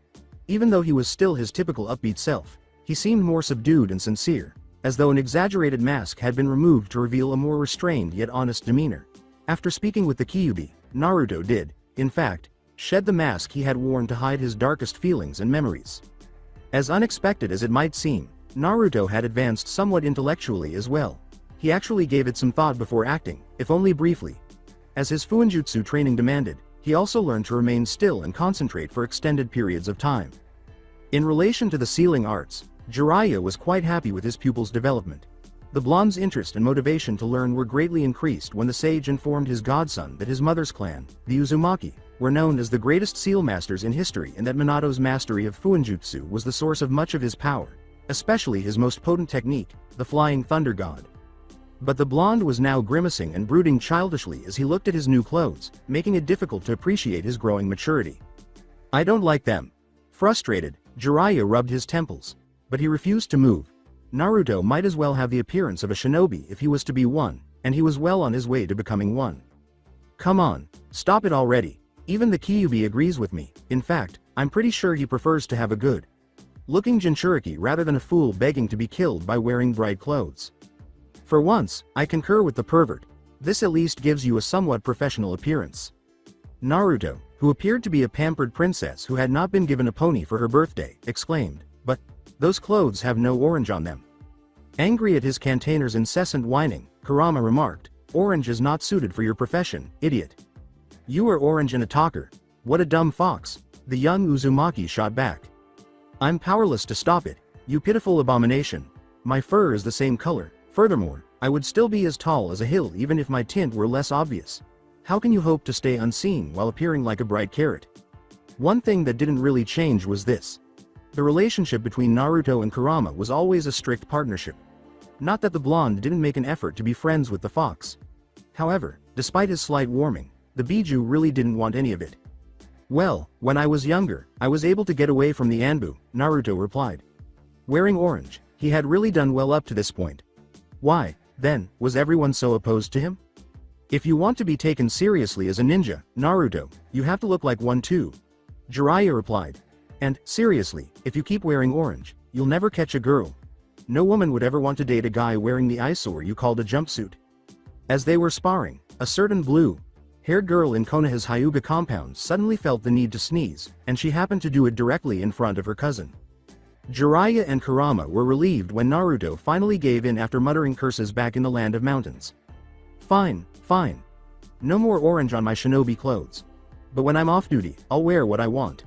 Even though he was still his typical upbeat self, he seemed more subdued and sincere, as though an exaggerated mask had been removed to reveal a more restrained yet honest demeanor. After speaking with the Kyuubi, Naruto did, in fact, shed the mask he had worn to hide his darkest feelings and memories. As unexpected as it might seem, Naruto had advanced somewhat intellectually as well. He actually gave it some thought before acting, if only briefly. As his Fuinjutsu training demanded, he also learned to remain still and concentrate for extended periods of time. In relation to the sealing arts, Jiraiya was quite happy with his pupil's development. The blonde's interest and motivation to learn were greatly increased when the sage informed his godson that his mother's clan, the Uzumaki, were known as the greatest seal masters in history and that Minato's mastery of Fuinjutsu was the source of much of his power, especially his most potent technique, the Flying Thunder God. But the blonde was now grimacing and brooding childishly as he looked at his new clothes, making it difficult to appreciate his growing maturity. I don't like them. Frustrated, Jiraiya rubbed his temples. But he refused to move. Naruto might as well have the appearance of a shinobi if he was to be one, and he was well on his way to becoming one. Come on, stop it already. Even the Kyuubi agrees with me. In fact, I'm pretty sure he prefers to have a good looking Jinchuriki rather than a fool begging to be killed by wearing bright clothes. For once, I concur with the pervert. This at least gives you a somewhat professional appearance. Naruto, who appeared to be a pampered princess who had not been given a pony for her birthday, exclaimed, "But those clothes have no orange on them." Angry at his cantainer's incessant whining, Kurama remarked, "Orange is not suited for your profession, idiot." "You are orange and a talker. What a dumb fox," the young Uzumaki shot back. "I'm powerless to stop it, you pitiful abomination. My fur is the same color. Furthermore, I would still be as tall as a hill even if my tint were less obvious. How can you hope to stay unseen while appearing like a bright carrot?" One thing that didn't really change was this. The relationship between Naruto and Kurama was always a strict partnership. Not that the blonde didn't make an effort to be friends with the fox. However, despite his slight warming, the Biju really didn't want any of it. "Well, when I was younger, I was able to get away from the Anbu," Naruto replied. Wearing orange, he had really done well up to this point. Why, then, was everyone so opposed to him? "If you want to be taken seriously as a ninja, Naruto, you have to look like one too," Jiraiya replied. "And, seriously, if you keep wearing orange, you'll never catch a girl. No woman would ever want to date a guy wearing the eyesore you called a jumpsuit." As they were sparring, a certain blue-haired girl in Konoha's Hyuga compound suddenly felt the need to sneeze, and she happened to do it directly in front of her cousin. Jiraiya and Kurama were relieved when Naruto finally gave in after muttering curses back in the land of mountains. "Fine, fine. No more orange on my shinobi clothes. But when I'm off duty, I'll wear what I want."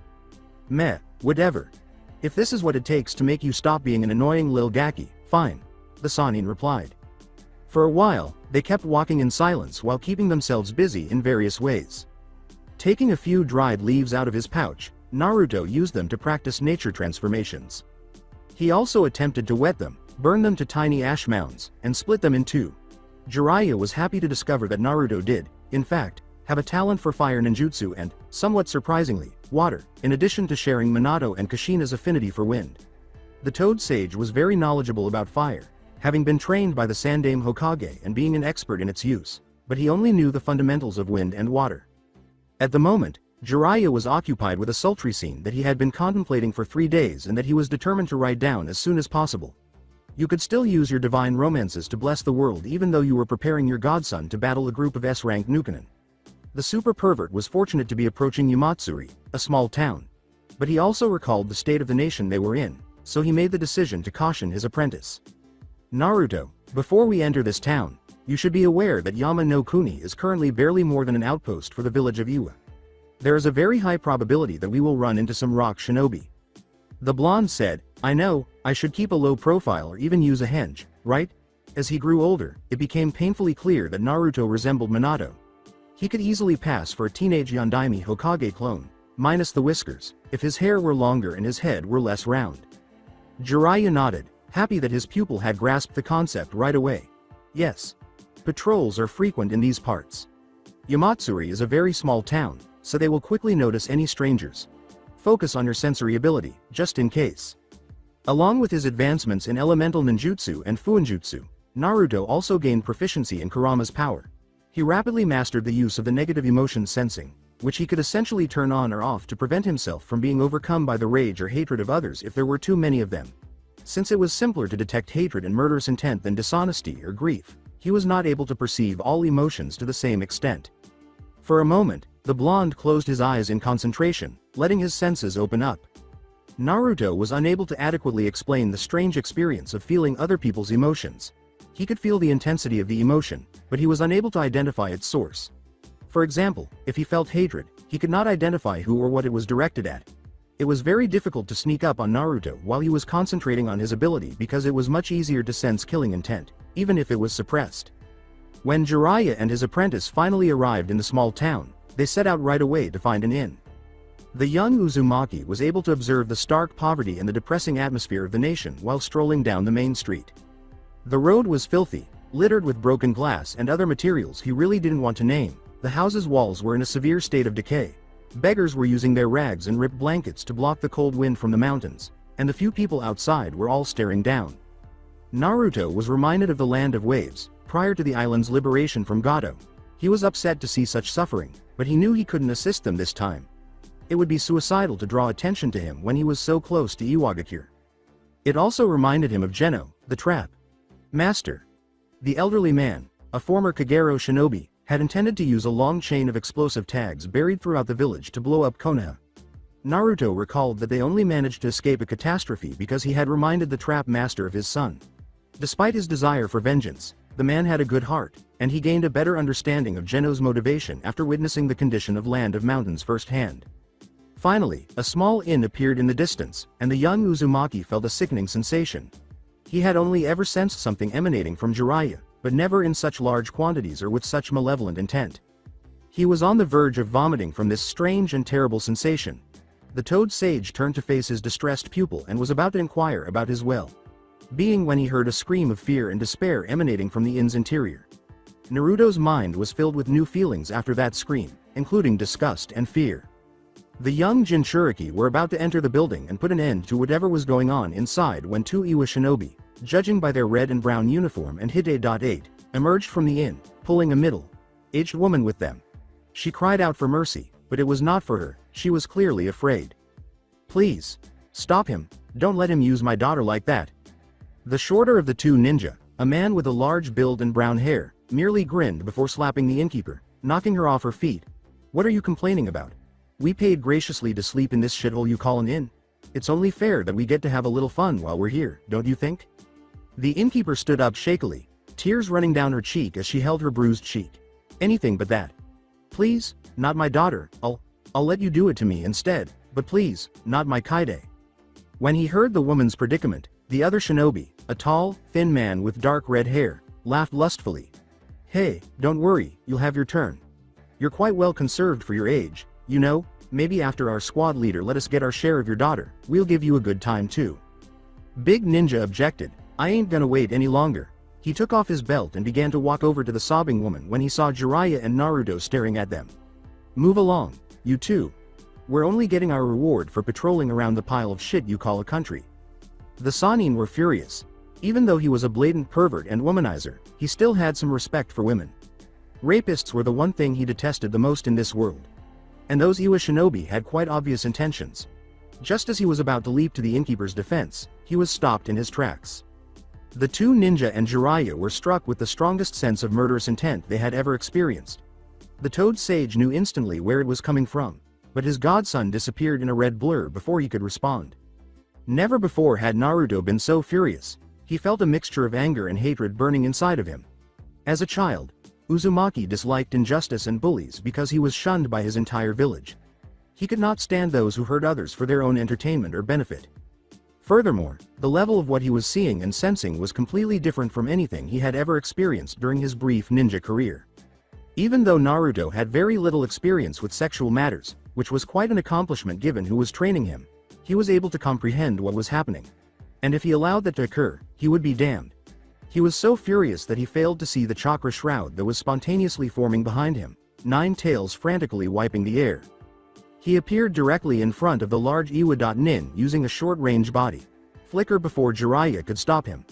"Meh, whatever. If this is what it takes to make you stop being an annoying lil gaki, fine," the Sannin replied. For a while, they kept walking in silence while keeping themselves busy in various ways. Taking a few dried leaves out of his pouch, Naruto used them to practice nature transformations. He also attempted to wet them, burn them to tiny ash mounds, and split them in two. Jiraiya was happy to discover that Naruto did, in fact, have a talent for fire ninjutsu and, somewhat surprisingly, water, in addition to sharing Minato and Kushina's affinity for wind. The Toad Sage was very knowledgeable about fire, having been trained by the Sandaime Hokage and being an expert in its use, but he only knew the fundamentals of wind and water. At the moment, Jiraiya was occupied with a sultry scene that he had been contemplating for 3 days and that he was determined to write down as soon as possible. You could still use your divine romances to bless the world even though you were preparing your godson to battle a group of S-rank Nukenin. The super pervert was fortunate to be approaching Yamatsuri, a small town. But he also recalled the state of the nation they were in, so he made the decision to caution his apprentice. "Naruto, before we enter this town, you should be aware that Yama no Kuni is currently barely more than an outpost for the village of Iwa. There is a very high probability that we will run into some rock shinobi." The blonde said, "I know, I should keep a low profile or even use a henge, right?" As he grew older, it became painfully clear that Naruto resembled Minato. He could easily pass for a teenage Yondaime Hokage clone, minus the whiskers, if his hair were longer and his head were less round. Jiraiya nodded, happy that his pupil had grasped the concept right away. "Yes. Patrols are frequent in these parts. Yamatsuri is a very small town, so they will quickly notice any strangers. Focus on your sensory ability, just in case." Along with his advancements in elemental ninjutsu and fuinjutsu, Naruto also gained proficiency in Kurama's power. He rapidly mastered the use of the negative emotion sensing, which he could essentially turn on or off to prevent himself from being overcome by the rage or hatred of others if there were too many of them. Since it was simpler to detect hatred and murderous intent than dishonesty or grief, he was not able to perceive all emotions to the same extent. For a moment, the blonde closed his eyes in concentration, letting his senses open up. Naruto was unable to adequately explain the strange experience of feeling other people's emotions. He could feel the intensity of the emotion, but he was unable to identify its source. For example, if he felt hatred, he could not identify who or what it was directed at. It was very difficult to sneak up on Naruto while he was concentrating on his ability because it was much easier to sense killing intent, even if it was suppressed. When Jiraiya and his apprentice finally arrived in the small town, they set out right away to find an inn. The young Uzumaki was able to observe the stark poverty and the depressing atmosphere of the nation while strolling down the main street. The road was filthy, littered with broken glass and other materials he really didn't want to name. The house's walls were in a severe state of decay. Beggars were using their rags and ripped blankets to block the cold wind from the mountains, and the few people outside were all staring down. Naruto was reminded of the Land of Waves, prior to the island's liberation from Gato. He was upset to see such suffering, but he knew he couldn't assist them this time. It would be suicidal to draw attention to him when he was so close to Iwagakure. It also reminded him of Geno, the trap master. The elderly man, a former Kagero shinobi, had intended to use a long chain of explosive tags buried throughout the village to blow up Konoha. Naruto recalled that they only managed to escape a catastrophe because he had reminded the trap master of his son. Despite his desire for vengeance, the man had a good heart, and he gained a better understanding of Geno's motivation after witnessing the condition of Land of Mountains firsthand. Finally, a small inn appeared in the distance, and the young Uzumaki felt a sickening sensation. He had only ever sensed something emanating from Jiraiya, but never in such large quantities or with such malevolent intent. He was on the verge of vomiting from this strange and terrible sensation. The Toad Sage turned to face his distressed pupil and was about to inquire about his well-being when he heard a scream of fear and despair emanating from the inn's interior. Naruto's mind was filled with new feelings after that scream, including disgust and fear. The young Jinchuriki were about to enter the building and put an end to whatever was going on inside when two Iwa shinobi, judging by their red and brown uniform and Hide.8, emerged from the inn, pulling a middle-aged woman with them. She cried out for mercy, but it was not for her. She was clearly afraid. "Please, stop him, don't let him use my daughter like that." The shorter of the two ninja, a man with a large build and brown hair, merely grinned before slapping the innkeeper, knocking her off her feet. "What are you complaining about? We paid graciously to sleep in this shithole you call an inn. It's only fair that we get to have a little fun while we're here, don't you think?" The innkeeper stood up shakily, tears running down her cheek as she held her bruised cheek. "Anything but that. Please, not my daughter. I'll let you do it to me instead, but please, not my Kaide." When he heard the woman's predicament, the other shinobi, a tall, thin man with dark red hair, laughed lustfully. "Hey, don't worry, you'll have your turn. You're quite well conserved for your age, you know. Maybe after our squad leader let us get our share of your daughter, we'll give you a good time too." Big Ninja objected. "I ain't gonna wait any longer." He took off his belt and began to walk over to the sobbing woman when he saw Jiraiya and Naruto staring at them. "Move along, you two. We're only getting our reward for patrolling around the pile of shit you call a country." The Sannin were furious. Even though he was a blatant pervert and womanizer, he still had some respect for women. Rapists were the one thing he detested the most in this world. And those Iwa shinobi had quite obvious intentions. Just as he was about to leap to the innkeeper's defense, he was stopped in his tracks. The two ninja and Jiraiya were struck with the strongest sense of murderous intent they had ever experienced. The Toad Sage knew instantly where it was coming from, but his godson disappeared in a red blur before he could respond. Never before had Naruto been so furious. He felt a mixture of anger and hatred burning inside of him. As a child, Uzumaki disliked injustice and bullies because he was shunned by his entire village. He could not stand those who hurt others for their own entertainment or benefit. Furthermore, the level of what he was seeing and sensing was completely different from anything he had ever experienced during his brief ninja career. Even though Naruto had very little experience with sexual matters, which was quite an accomplishment given who was training him, he was able to comprehend what was happening. And if he allowed that to occur, he would be damned. He was so furious that he failed to see the chakra shroud that was spontaneously forming behind him, 9 tails frantically wiping the air. He appeared directly in front of the large Iwa.Nin using a short-range body flicker before Jiraiya could stop him.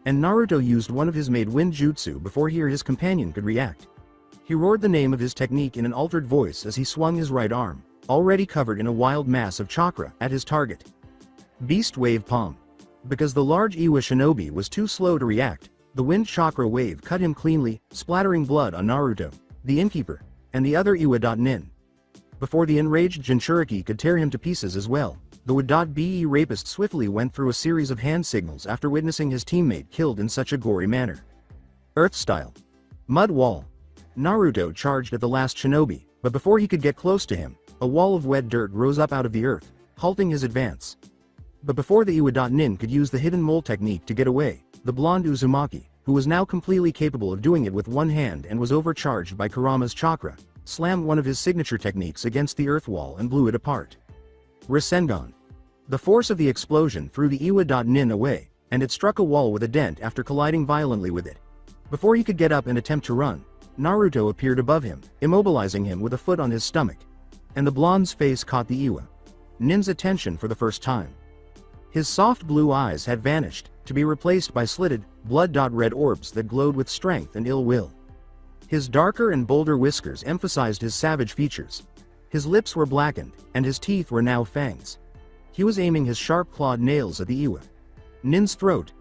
And Naruto used one of his made wind jutsu before he or his companion could react. He roared the name of his technique in an altered voice as he swung his right arm, already covered in a wild mass of chakra, at his target. Beast Wave Palm. Because the large Iwa shinobi was too slow to react, the wind chakra wave cut him cleanly, splattering blood on Naruto, the innkeeper, and the other Iwa.Nin. Before the enraged Jinchuriki could tear him to pieces as well, the Would.Be rapist swiftly went through a series of hand signals after witnessing his teammate killed in such a gory manner. Earth Style. Mud Wall. Naruto charged at the last shinobi, but before he could get close to him, a wall of wet dirt rose up out of the earth, halting his advance. But before the Iwa.Nin could use the hidden mole technique to get away, the blonde Uzumaki, who was now completely capable of doing it with one hand and was overcharged by Kurama's chakra, slammed one of his signature techniques against the earth wall and blew it apart. Rasengan. The force of the explosion threw the Iwa.Nin away, and it struck a wall with a dent after colliding violently with it. Before he could get up and attempt to run, Naruto appeared above him, immobilizing him with a foot on his stomach. And the blonde's face caught the Iwa.Nin's attention for the first time. His soft blue eyes had vanished, to be replaced by slitted, blood-red orbs that glowed with strength and ill will. His darker and bolder whiskers emphasized his savage features. His lips were blackened, and his teeth were now fangs. He was aiming his sharp-clawed nails at the Iwa.Nin's throat.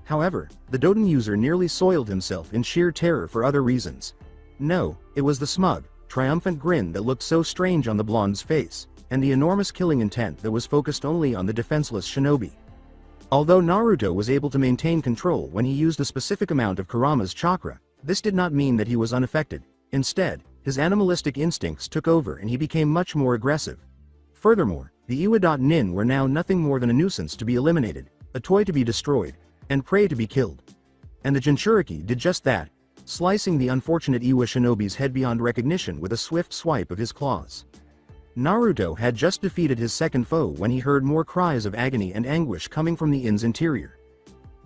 However, the Doton user nearly soiled himself in sheer terror for other reasons. No, it was the smug, triumphant grin that looked so strange on the blonde's face, and the enormous killing intent that was focused only on the defenseless shinobi. Although Naruto was able to maintain control when he used a specific amount of Kurama's chakra, this did not mean that he was unaffected. Instead, his animalistic instincts took over and he became much more aggressive. Furthermore, the Iwa.Nin were now nothing more than a nuisance to be eliminated, a toy to be destroyed, and prey to be killed. And the Jinchuriki did just that, slicing the unfortunate Iwa shinobi's head beyond recognition with a swift swipe of his claws. Naruto had just defeated his second foe when he heard more cries of agony and anguish coming from the inn's interior.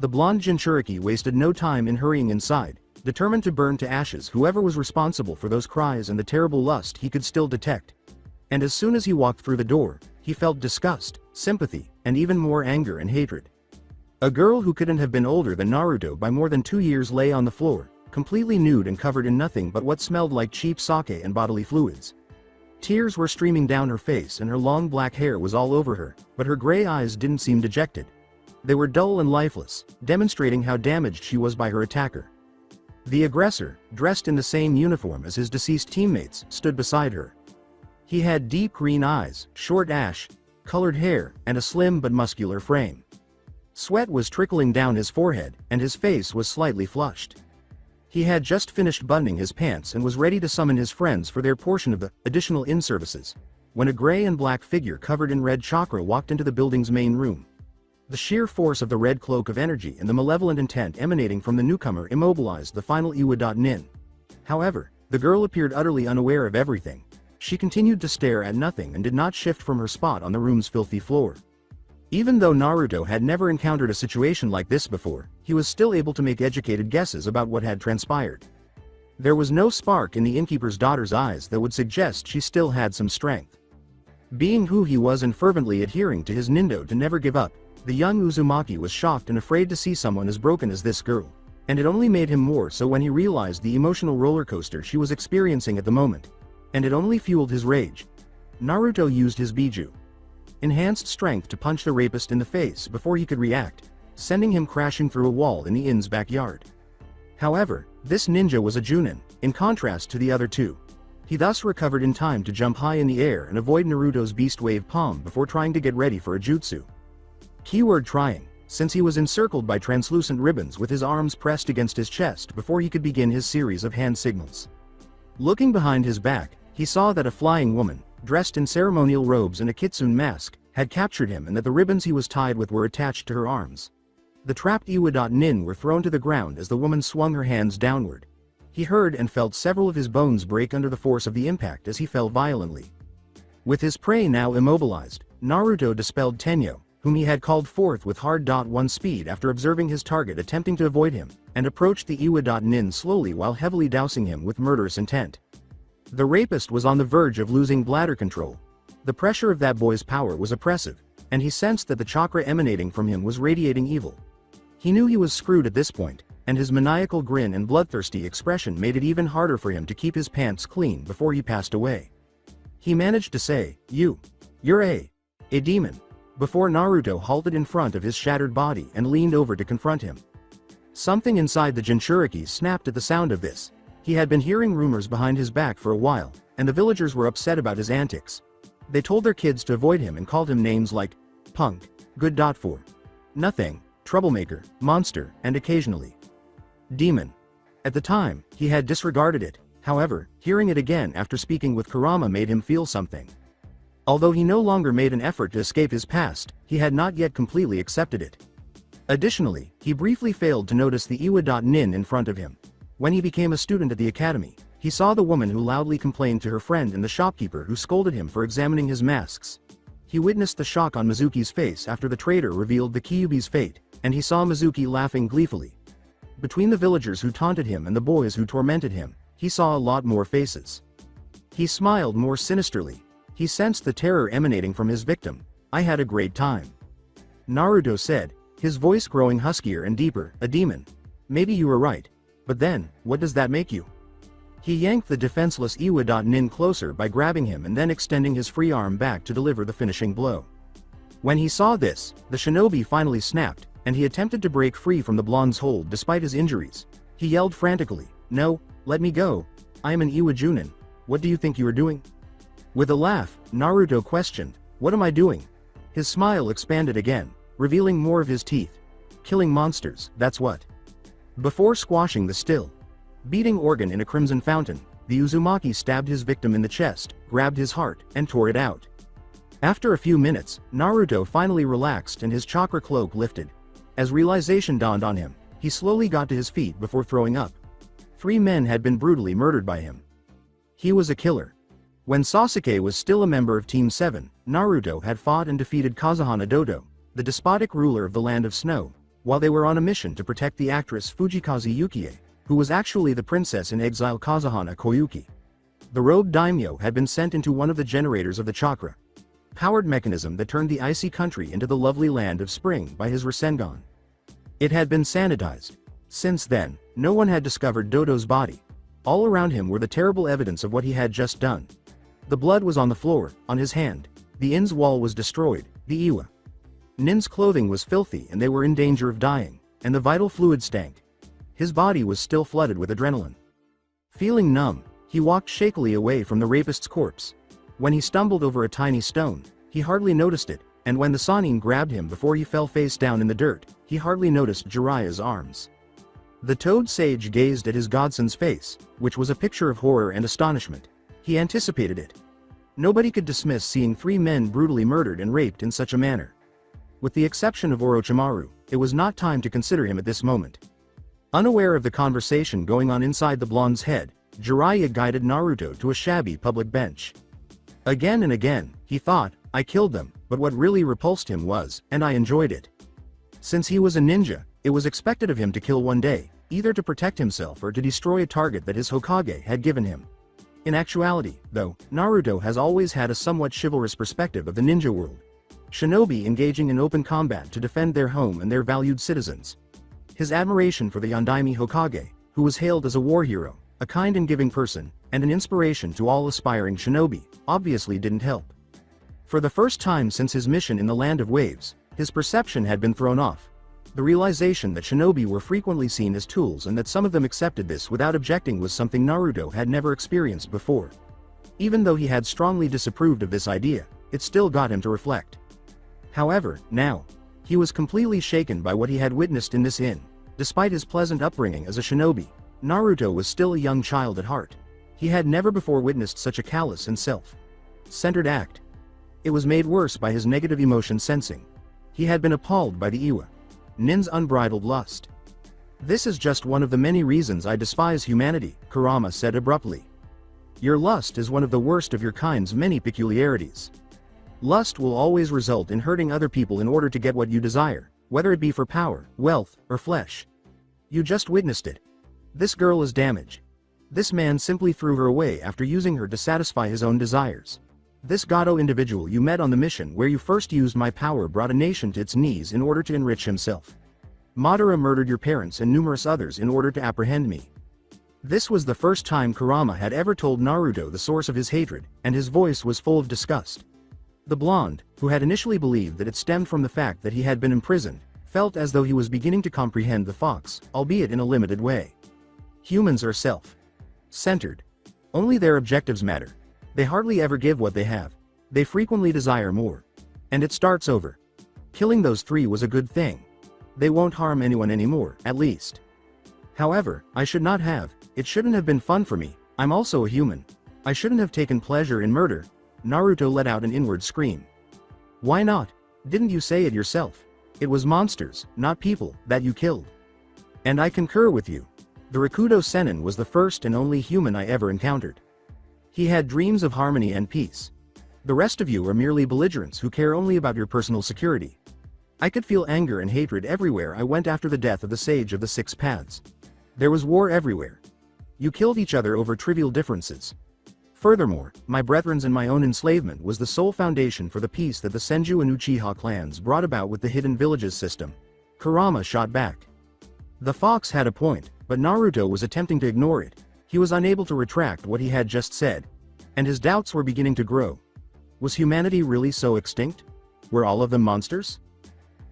The blonde Jinchuriki wasted no time in hurrying inside, determined to burn to ashes whoever was responsible for those cries and the terrible lust he could still detect. And as soon as he walked through the door, he felt disgust, sympathy, and even more anger and hatred. A girl who couldn't have been older than Naruto by more than 2 years lay on the floor, completely nude and covered in nothing but what smelled like cheap sake and bodily fluids. Tears were streaming down her face and her long black hair was all over her, but her gray eyes didn't seem dejected. They were dull and lifeless, demonstrating how damaged she was by her attacker. The aggressor, dressed in the same uniform as his deceased teammates, stood beside her. He had deep green eyes, short ash-colored hair, and a slim but muscular frame. Sweat was trickling down his forehead, and his face was slightly flushed. He had just finished buttoning his pants and was ready to summon his friends for their portion of the additional in-services, when a gray and black figure covered in red chakra walked into the building's main room. The sheer force of the red cloak of energy and the malevolent intent emanating from the newcomer immobilized the final Iwa.Nin. However, the girl appeared utterly unaware of everything. She continued to stare at nothing and did not shift from her spot on the room's filthy floor. Even though Naruto had never encountered a situation like this before, he was still able to make educated guesses about what had transpired. There was no spark in the innkeeper's daughter's eyes that would suggest she still had some strength. Being who he was and fervently adhering to his nindo to never give up, the young Uzumaki was shocked and afraid to see someone as broken as this girl, and it only made him more so when he realized the emotional roller coaster she was experiencing at the moment, and it only fueled his rage. Naruto used his Biju enhanced strength to punch the rapist in the face before he could react, sending him crashing through a wall in the inn's backyard. However, this ninja was a Junin, in contrast to the other two. He thus recovered in time to jump high in the air and avoid Naruto's beast wave palm before trying to get ready for a jutsu. Keyword trying, since he was encircled by translucent ribbons with his arms pressed against his chest before he could begin his series of hand signals. Looking behind his back, he saw that a flying woman, dressed in ceremonial robes and a kitsune mask, had captured him and that the ribbons he was tied with were attached to her arms. The trapped Iwa.Nin were thrown to the ground as the woman swung her hands downward. He heard and felt several of his bones break under the force of the impact as he fell violently. With his prey now immobilized, Naruto dispelled Tenyo, whom he had called forth with hard .1 speed after observing his target attempting to avoid him, and approached the Iwa.Nin slowly while heavily dousing him with murderous intent. The rapist was on the verge of losing bladder control. The pressure of that boy's power was oppressive, and he sensed that the chakra emanating from him was radiating evil. He knew he was screwed at this point, and his maniacal grin and bloodthirsty expression made it even harder for him to keep his pants clean before he passed away. He managed to say, "You're a demon," before Naruto halted in front of his shattered body and leaned over to confront him. Something inside the Jinchuriki snapped at the sound of this. He had been hearing rumors behind his back for a while, and the villagers were upset about his antics. They told their kids to avoid him and called him names like punk, good for nothing, troublemaker, monster, and occasionally demon. At the time, he had disregarded it. However, hearing it again after speaking with Kurama made him feel something. Although he no longer made an effort to escape his past, he had not yet completely accepted it. Additionally, he briefly failed to notice the Iwa.nin in front of him. When he became a student at the academy, he saw the woman who loudly complained to her friend and the shopkeeper who scolded him for examining his masks. He witnessed the shock on Mizuki's face after the traitor revealed the Kyuubi's fate, and he saw Mizuki laughing gleefully. Between the villagers who taunted him and the boys who tormented him, he saw a lot more faces. He smiled more sinisterly. He sensed the terror emanating from his victim. "I had a great time," Naruto said, his voice growing huskier and deeper. "A demon. Maybe you were right. But then, what does that make you?" He yanked the defenseless Iwa.nin closer by grabbing him and then extending his free arm back to deliver the finishing blow. When he saw this, the shinobi finally snapped, and he attempted to break free from the blonde's hold despite his injuries. He yelled frantically, "No, let me go. I am an Iwa Junin. What do you think you are doing?" With a laugh, Naruto questioned, "What am I doing?" His smile expanded again, revealing more of his teeth. "Killing monsters, that's what." Before squashing the still beating organ in a crimson fountain, the Uzumaki stabbed his victim in the chest, grabbed his heart, and tore it out. After a few minutes, Naruto finally relaxed and his chakra cloak lifted. As realization dawned on him, he slowly got to his feet before throwing up. 3 men had been brutally murdered by him. He was a killer. When Sasuke was still a member of Team 7, Naruto had fought and defeated Kazuhana Dodo, the despotic ruler of the Land of Snow, while they were on a mission to protect the actress Fujikaze Yukie, who was actually the princess in exile Kazuhana Koyuki. The robed daimyo had been sent into one of the generators of the chakra powered mechanism that turned the icy country into the lovely land of spring by his Rasengan. It had been sanitized. Since then, no one had discovered Dodo's body. All around him were the terrible evidence of what he had just done. The blood was on the floor, on his hand. The inn's wall was destroyed. The Iwa Nin's clothing was filthy and they were in danger of dying, and the vital fluid stank. His body was still flooded with adrenaline. Feeling numb, he walked shakily away from the rapist's corpse. When he stumbled over a tiny stone, he hardly noticed it, and when the Sannin grabbed him before he fell face down in the dirt, he hardly noticed Jiraiya's arms. The toad sage gazed at his godson's face, which was a picture of horror and astonishment. He anticipated it. Nobody could dismiss seeing 3 men brutally murdered and raped in such a manner. With the exception of Orochimaru, it was not time to consider him at this moment. Unaware of the conversation going on inside the blonde's head, Jiraiya guided Naruto to a shabby public bench. Again and again, he thought, "I killed them," but what really repulsed him was, "and I enjoyed it." Since he was a ninja, it was expected of him to kill one day, either to protect himself or to destroy a target that his Hokage had given him. In actuality, though, Naruto has always had a somewhat chivalrous perspective of the ninja world. Shinobi engaging in open combat to defend their home and their valued citizens. His admiration for the Yondaime Hokage, who was hailed as a war hero, a kind and giving person, and an inspiration to all aspiring shinobi, obviously didn't help. For the first time since his mission in the Land of Waves, his perception had been thrown off. The realization that shinobi were frequently seen as tools and that some of them accepted this without objecting was something Naruto had never experienced before. Even though he had strongly disapproved of this idea, it still got him to reflect. However, now, he was completely shaken by what he had witnessed in this inn. Despite his pleasant upbringing as a shinobi, Naruto was still a young child at heart. He had never before witnessed such a callous and self-centered act. It was made worse by his negative emotion sensing. He had been appalled by the Iwa Nin's unbridled lust. "This is just one of the many reasons I despise humanity," Kurama said abruptly. "Your lust is one of the worst of your kind's many peculiarities. Lust will always result in hurting other people in order to get what you desire, whether it be for power, wealth, or flesh. You just witnessed it. This girl is damaged. This man simply threw her away after using her to satisfy his own desires. This Gato individual you met on the mission where you first used my power brought a nation to its knees in order to enrich himself. Madara murdered your parents and numerous others in order to apprehend me." This was the first time Kurama had ever told Naruto the source of his hatred, and his voice was full of disgust. The blonde, who had initially believed that it stemmed from the fact that he had been imprisoned, felt as though he was beginning to comprehend the fox, albeit in a limited way. Humans are self-centered. Only their objectives matter. They hardly ever give what they have. They frequently desire more. And it starts over. Killing those 3 was a good thing. They won't harm anyone anymore, at least. However, I should not have. It shouldn't have been fun for me. I'm also a human. I shouldn't have taken pleasure in murder. Naruto let out an inward scream. Why not? Didn't you say it yourself? It was monsters, not people, that you killed. And I concur with you. The Rakudo Sennin was the first and only human I ever encountered. He had dreams of harmony and peace. The rest of you are merely belligerents who care only about your personal security. I could feel anger and hatred everywhere I went after the death of the Sage of the Six Paths. There was war everywhere. You killed each other over trivial differences. Furthermore, my brethren's and my own enslavement was the sole foundation for the peace that the Senju and Uchiha clans brought about with the Hidden Villages system. Kurama shot back. The fox had a point, but Naruto was attempting to ignore it. He was unable to retract what he had just said. And his doubts were beginning to grow. Was humanity really so extinct? Were all of them monsters?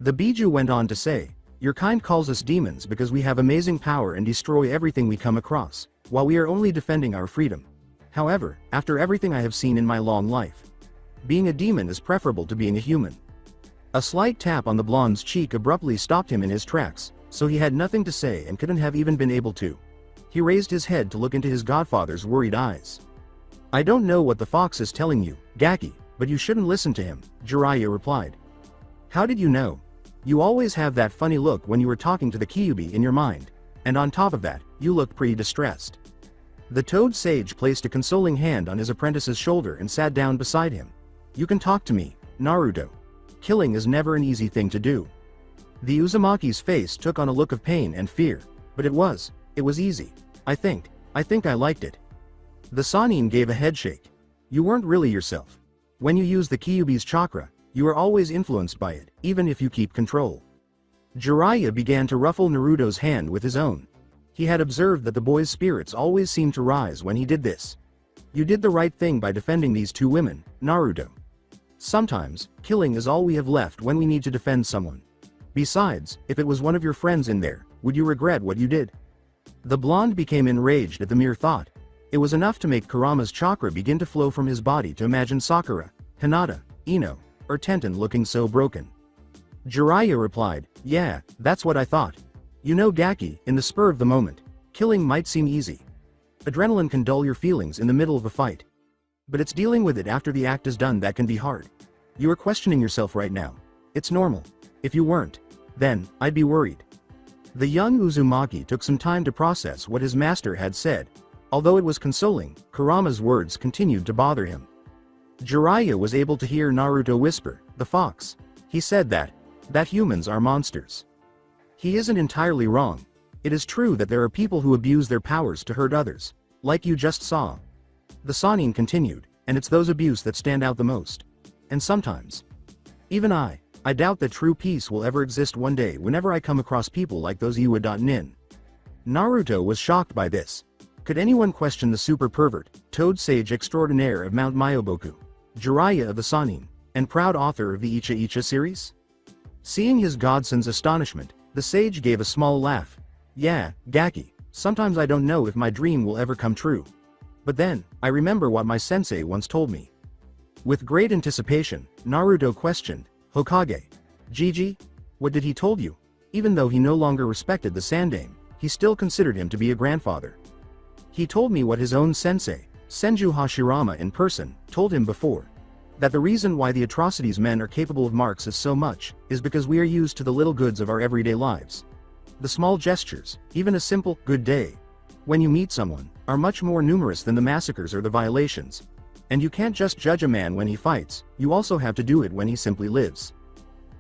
The Biju went on to say, your kind calls us demons because we have amazing power and destroy everything we come across, while we are only defending our freedom. However, after everything I have seen in my long life, being a demon is preferable to being a human. A slight tap on the blonde's cheek abruptly stopped him in his tracks, so he had nothing to say and couldn't have even been able to. He raised his head to look into his godfather's worried eyes. I don't know what the fox is telling you, Gaki, but you shouldn't listen to him, Jiraiya replied. How did you know? You always have that funny look when you were talking to the Kyuubi in your mind, and on top of that, you looked pretty distressed. The Toad Sage placed a consoling hand on his apprentice's shoulder and sat down beside him. You can talk to me, Naruto. Killing is never an easy thing to do. The Uzumaki's face took on a look of pain and fear, but it was easy. I think I liked it. The Sannin gave a headshake. You weren't really yourself. When you use the Kyuubi's chakra, you are always influenced by it, even if you keep control. Jiraiya began to ruffle Naruto's hand with his own. He had observed that the boy's spirits always seemed to rise when he did this. You did the right thing by defending these two women, Naruto. Sometimes, killing is all we have left when we need to defend someone. Besides, if it was one of your friends in there, would you regret what you did? The blonde became enraged at the mere thought. It was enough to make Kurama's chakra begin to flow from his body to imagine Sakura, Hinata, Ino, or Tenten looking so broken. Jiraiya replied, yeah, that's what I thought. You know Gaki, in the spur of the moment, killing might seem easy. Adrenaline can dull your feelings in the middle of a fight. But it's dealing with it after the act is done that can be hard. You are questioning yourself right now. It's normal. If you weren't, then, I'd be worried. The young Uzumaki took some time to process what his master had said. Although it was consoling, Kurama's words continued to bother him. Jiraiya was able to hear Naruto whisper, the fox. He said that humans are monsters. He isn't entirely wrong. It is true that there are people who abuse their powers to hurt others, like you just saw. The Sannin continued, and it's those abuse that stand out the most. And sometimes, even I doubt that true peace will ever exist one day whenever I come across people like those Iwa.nin. Naruto was shocked by this. Could anyone question the super pervert, Toad Sage extraordinaire of Mount Myoboku, Jiraiya of the Sannin, and proud author of the Icha Icha series? Seeing his godson's astonishment, the sage gave a small laugh. Yeah, Gaki, sometimes I don't know if my dream will ever come true. But then, I remember what my sensei once told me. With great anticipation, Naruto questioned, Hokage. Gigi? What did he told you? Even though he no longer respected the Sandaime, he still considered him to be a grandfather. He told me what his own sensei, Senju Hashirama in person, told him before. That the reason why the atrocities men are capable of marks is so much, is because we are used to the little goods of our everyday lives. The small gestures, even a simple, good day, when you meet someone, are much more numerous than the massacres or the violations. And you can't just judge a man when he fights, you also have to do it when he simply lives.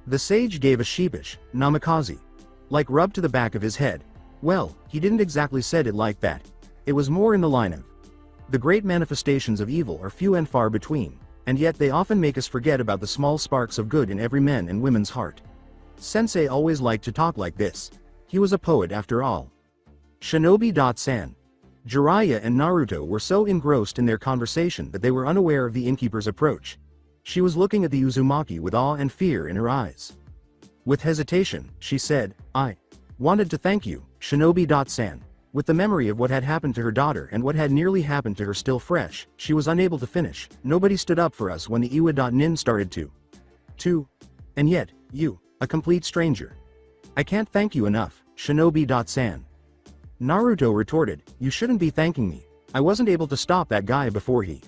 The sage gave a sheepish, namikaze, like rub to the back of his head. Well, he didn't exactly said it like that. It was more in the line of, the great manifestations of evil are few and far between, and yet they often make us forget about the small sparks of good in every man and woman's heart. Sensei always liked to talk like this. He was a poet after all. Shinobi.san. Jiraiya and Naruto were so engrossed in their conversation that they were unaware of the innkeeper's approach. She was looking at the Uzumaki with awe and fear in her eyes. With hesitation, she said, I wanted to thank you, Shinobi.san. With the memory of what had happened to her daughter and what had nearly happened to her still fresh, she was unable to finish. Nobody stood up for us when the Iwa.nin started to. And yet, you, a complete stranger. I can't thank you enough, Shinobi.san. Naruto retorted, you shouldn't be thanking me. I wasn't able to stop that guy before he.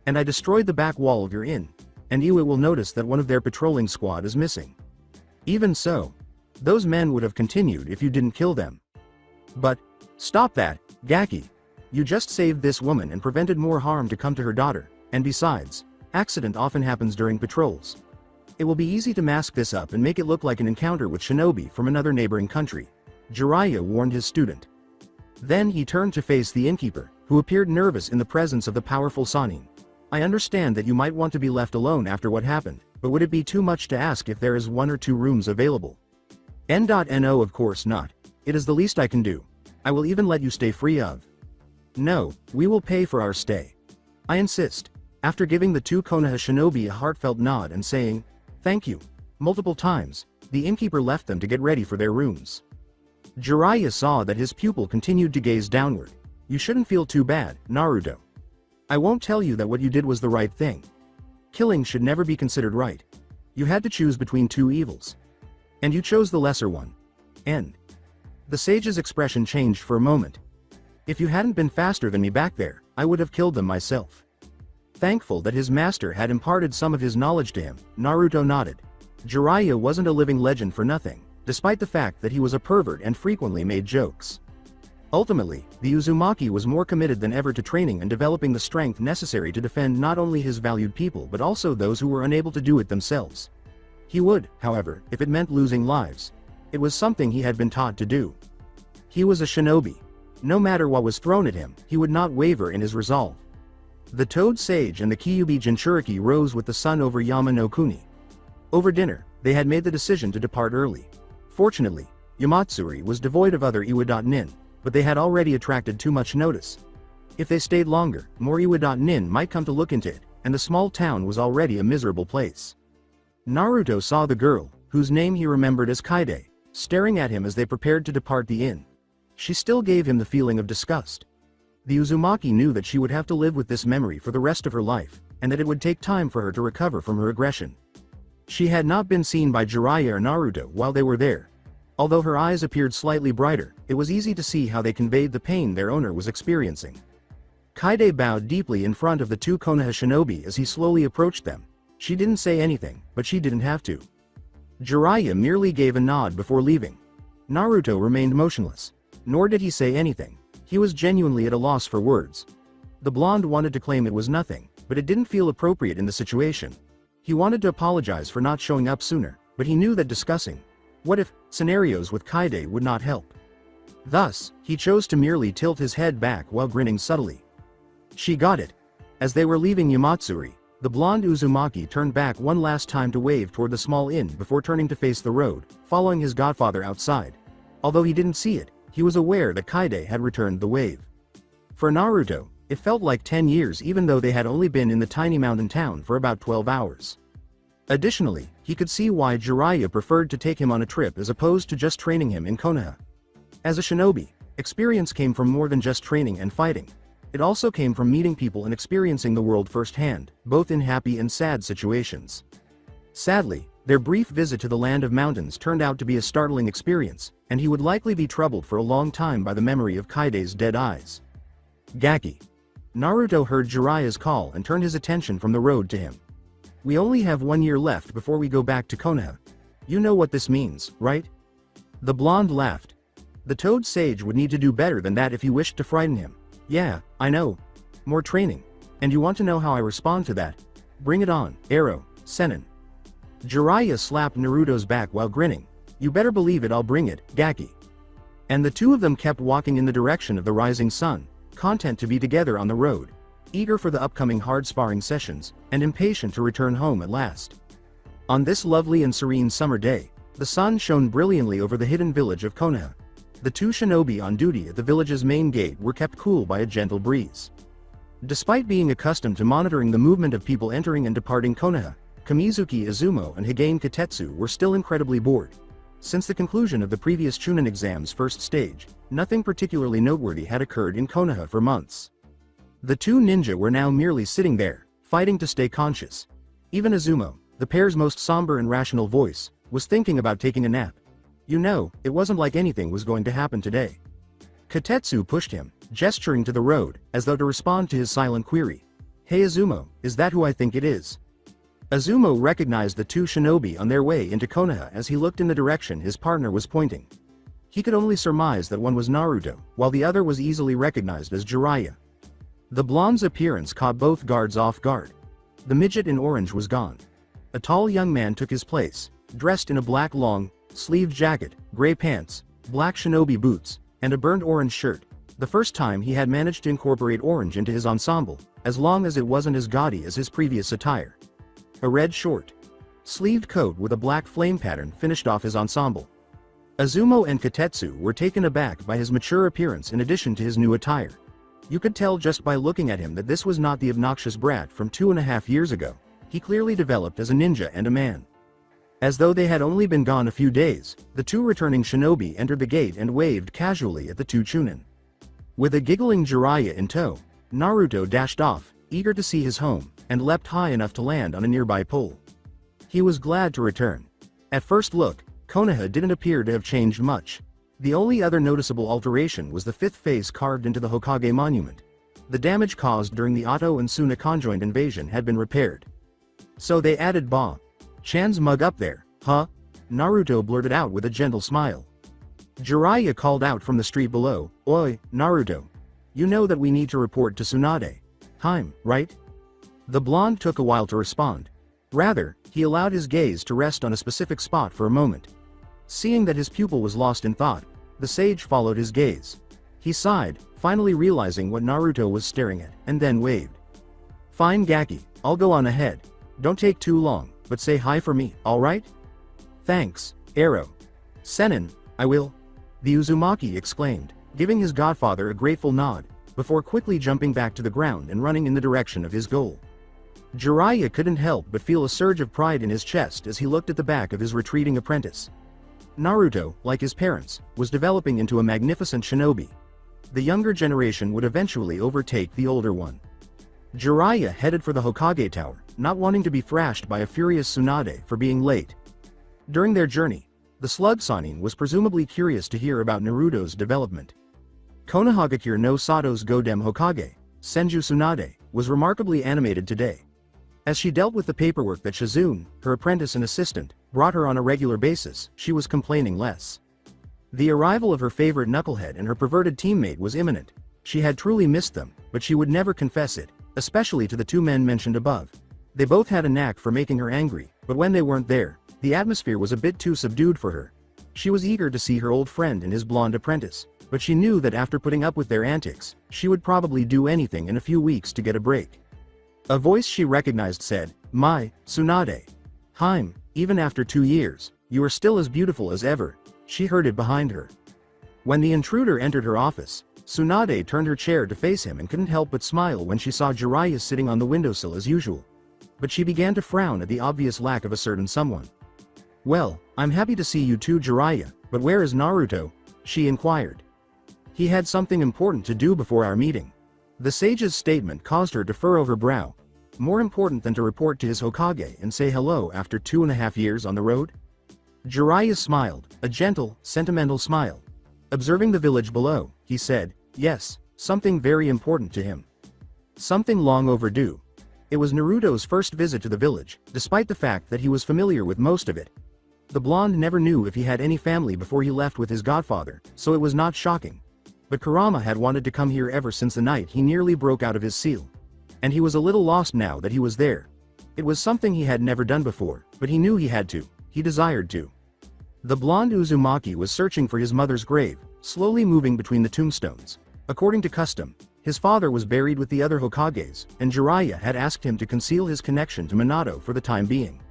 and I destroyed the back wall of your inn, and you will notice that one of their patrolling squad is missing. Even so, those men would have continued if you didn't kill them. But, stop that, Gaki. You just saved this woman and prevented more harm to come to her daughter, and besides, accident often happens during patrols. It will be easy to mask this up and make it look like an encounter with shinobi from another neighboring country, Jiraiya warned his student. Then he turned to face the innkeeper, who appeared nervous in the presence of the powerful Sanin. I understand that you might want to be left alone after what happened, but would it be too much to ask if there is 1 or 2 rooms available? No, of course not. It is the least I can do. I will even let you stay free of. No, we will pay for our stay. I insist. After giving the 2 Konoha shinobi a heartfelt nod and saying, "Thank you," multiple times, the innkeeper left them to get ready for their rooms. Jiraiya saw that his pupil continued to gaze downward. You shouldn't feel too bad, Naruto. I won't tell you that what you did was the right thing. Killing should never be considered right. You had to choose between 2 evils. And you chose the lesser one. End. The sage's expression changed for a moment. If you hadn't been faster than me back there, I would have killed them myself. Thankful that his master had imparted some of his knowledge to him, Naruto nodded. Jiraiya wasn't a living legend for nothing, despite the fact that he was a pervert and frequently made jokes. Ultimately, the Uzumaki was more committed than ever to training and developing the strength necessary to defend not only his valued people but also those who were unable to do it themselves. He would, however, if it meant losing lives. It was something he had been taught to do. He was a shinobi. No matter what was thrown at him, he would not waver in his resolve. The Toad Sage and the Kyuubi Jinchuriki rose with the sun over Yama no Kuni. Over dinner, they had made the decision to depart early. Fortunately, Yamatsuri was devoid of other Iwa.nin, but they had already attracted too much notice. If they stayed longer, more Iwa.nin might come to look into it, and the small town was already a miserable place. Naruto saw the girl, whose name he remembered as Kaide, staring at him as they prepared to depart the inn. She still gave him the feeling of disgust. The Uzumaki knew that she would have to live with this memory for the rest of her life, and that it would take time for her to recover from her aggression. She had not been seen by Jiraiya or Naruto while they were there. Although her eyes appeared slightly brighter, it was easy to see how they conveyed the pain their owner was experiencing. Kaide bowed deeply in front of the 2 Konoha shinobi as he slowly approached them. She didn't say anything, but she didn't have to. Jiraiya merely gave a nod before leaving. Naruto remained motionless. Nor did he say anything. He was genuinely at a loss for words. The blonde wanted to claim it was nothing, but it didn't feel appropriate in the situation. He wanted to apologize for not showing up sooner, but he knew that discussing what if scenarios with Kaide would not help. Thus, he chose to merely tilt his head back while grinning subtly. She got it. As they were leaving Yamatsuri, the blonde Uzumaki turned back one last time to wave toward the small inn before turning to face the road, following his godfather outside. Although he didn't see it, he was aware that Kaide had returned the wave. For Naruto, it felt like 10 years even though they had only been in the tiny mountain town for about 12 hours. Additionally, he could see why Jiraiya preferred to take him on a trip as opposed to just training him in Konoha. As a shinobi, experience came from more than just training and fighting. It also came from meeting people and experiencing the world firsthand, both in happy and sad situations. Sadly, their brief visit to the land of mountains turned out to be a startling experience, and he would likely be troubled for a long time by the memory of Kaide's dead eyes. Gaki. Naruto heard Jiraiya's call and turned his attention from the road to him. We only have 1 year left before we go back to Konoha. You know what this means, right? The blonde laughed. The Toad Sage would need to do better than that if you wished to frighten him. Yeah, I know. More training. And you want to know how I respond to that? Bring it on, Arrow, Sennin. Jiraiya slapped Naruto's back while grinning. You better believe it, I'll bring it, Gaki. And the two of them kept walking in the direction of the rising sun, content to be together on the road, eager for the upcoming hard sparring sessions, and impatient to return home at last. On this lovely and serene summer day, the sun shone brilliantly over the hidden village of Konoha. The 2 shinobi on duty at the village's main gate were kept cool by a gentle breeze. Despite being accustomed to monitoring the movement of people entering and departing Konoha, Kamizuki Izumo and Higane Katetsu were still incredibly bored. Since the conclusion of the previous Chunin exam's first stage, nothing particularly noteworthy had occurred in Konoha for months. The 2 ninja were now merely sitting there, fighting to stay conscious. Even Izumo, the pair's most somber and rational voice, was thinking about taking a nap. You know, it wasn't like anything was going to happen today. Katetsu pushed him, gesturing to the road, as though to respond to his silent query. Hey Azumo, is that who I think it is? Azumo recognized the two shinobi on their way into Konoha as he looked in the direction his partner was pointing. He could only surmise that one was Naruto, while the other was easily recognized as Jiraiya. The blonde's appearance caught both guards off guard. The midget in orange was gone. A tall young man took his place, dressed in a black long-sleeved jacket, gray pants, black shinobi boots, and a burnt orange shirt. The first time he had managed to incorporate orange into his ensemble, as long as it wasn't as gaudy as his previous attire. A red short-sleeved coat with a black flame pattern finished off his ensemble. Azumo and Katetsu were taken aback by his mature appearance in addition to his new attire. You could tell just by looking at him that this was not the obnoxious brat from 2.5 years ago. He clearly developed as a ninja and a man. As though they had only been gone a few days, the two returning shinobi entered the gate and waved casually at the two chunin. With a giggling Jiraiya in tow, Naruto dashed off, eager to see his home, and leapt high enough to land on a nearby pole. He was glad to return. At first look, Konoha didn't appear to have changed much. The only other noticeable alteration was the fifth face carved into the Hokage monument. The damage caused during the Otto and Suna conjoined invasion had been repaired. So they added Chan's mug up there, huh? Naruto blurted out with a gentle smile. Jiraiya called out from the street below, Oi, Naruto. You know that we need to report to Tsunade. Time, right? The blonde took a while to respond. Rather, he allowed his gaze to rest on a specific spot for a moment. Seeing that his pupil was lost in thought, the sage followed his gaze. He sighed, finally realizing what Naruto was staring at, and then waved. Fine Gaki, I'll go on ahead. Don't take too long, but say hi for me, alright? Thanks, Arrow. Sennin, I will. The Uzumaki exclaimed, giving his godfather a grateful nod, before quickly jumping back to the ground and running in the direction of his goal. Jiraiya couldn't help but feel a surge of pride in his chest as he looked at the back of his retreating apprentice. Naruto, like his parents, was developing into a magnificent shinobi. The younger generation would eventually overtake the older one. Jiraiya headed for the Hokage Tower, not wanting to be thrashed by a furious Tsunade for being late. During their journey, the slug Sannin was presumably curious to hear about Naruto's development. Konohagakure no Sato's Godem Hokage, Senju Tsunade, was remarkably animated today. As she dealt with the paperwork that Shizune, her apprentice and assistant, brought her on a regular basis, she was complaining less. The arrival of her favorite knucklehead and her perverted teammate was imminent. She had truly missed them, but she would never confess it, especially to the two men mentioned above. They both had a knack for making her angry, but when they weren't there, the atmosphere was a bit too subdued for her. She was eager to see her old friend and his blonde apprentice, but she knew that after putting up with their antics, she would probably do anything in a few weeks to get a break. A voice she recognized said, My, Tsunade. Haim, even after 2 years, you are still as beautiful as ever. She heard it behind her. When the intruder entered her office, Tsunade turned her chair to face him and couldn't help but smile when she saw Jiraiya sitting on the windowsill as usual. But she began to frown at the obvious lack of a certain someone. Well, I'm happy to see you too, Jiraiya, but where is Naruto? She inquired. He had something important to do before our meeting. The sage's statement caused her to furrow her brow. More important than to report to his Hokage and say hello after 2.5 years on the road? Jiraiya smiled, a gentle, sentimental smile. Observing the village below, he said, yes, something very important to him. Something long overdue. It was Naruto's first visit to the village, despite the fact that he was familiar with most of it. The blonde never knew if he had any family before he left with his godfather, so it was not shocking. But Kurama had wanted to come here ever since the night he nearly broke out of his seal. And he was a little lost now that he was there. It was something he had never done before, but he knew he had to. He desired to. The blonde Uzumaki was searching for his mother's grave, slowly moving between the tombstones. According to custom, his father was buried with the other Hokages, and Jiraiya had asked him to conceal his connection to Minato for the time being.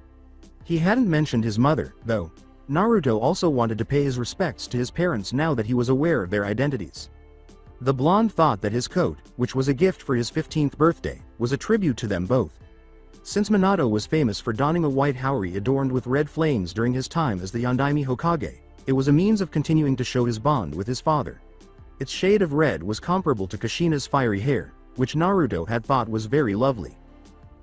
He hadn't mentioned his mother, though. Naruto also wanted to pay his respects to his parents now that he was aware of their identities. The blonde thought that his coat, which was a gift for his 15th birthday, was a tribute to them both. Since Minato was famous for donning a white haori adorned with red flames during his time as the Yondaime Hokage, it was a means of continuing to show his bond with his father. Its shade of red was comparable to Kushina's fiery hair, which Naruto had thought was very lovely.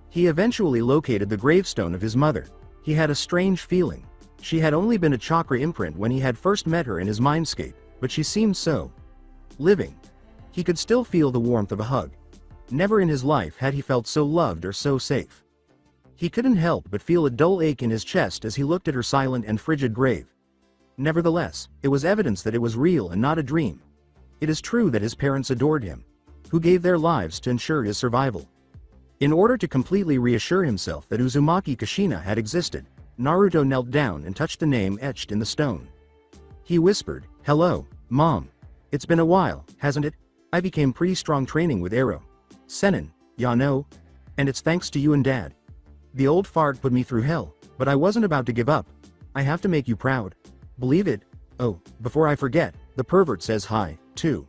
He eventually located the gravestone of his mother. He had a strange feeling. She had only been a chakra imprint when he had first met her in his mindscape, but she seemed so living. He could still feel the warmth of a hug. Never in his life had he felt so loved or so safe. He couldn't help but feel a dull ache in his chest as he looked at her silent and frigid grave. Nevertheless, it was evidence that it was real and not a dream. It is true that his parents adored him, who gave their lives to ensure his survival. In order to completely reassure himself that Uzumaki Kushina had existed, Naruto knelt down and touched the name etched in the stone. He whispered, "Hello, Mom. It's been a while, hasn't it? I became pretty strong training with Arrow. Senin, ya know? And it's thanks to you and Dad. The old fart put me through hell, but I wasn't about to give up. I have to make you proud. Believe it? Oh, before I forget, the pervert says hi, too."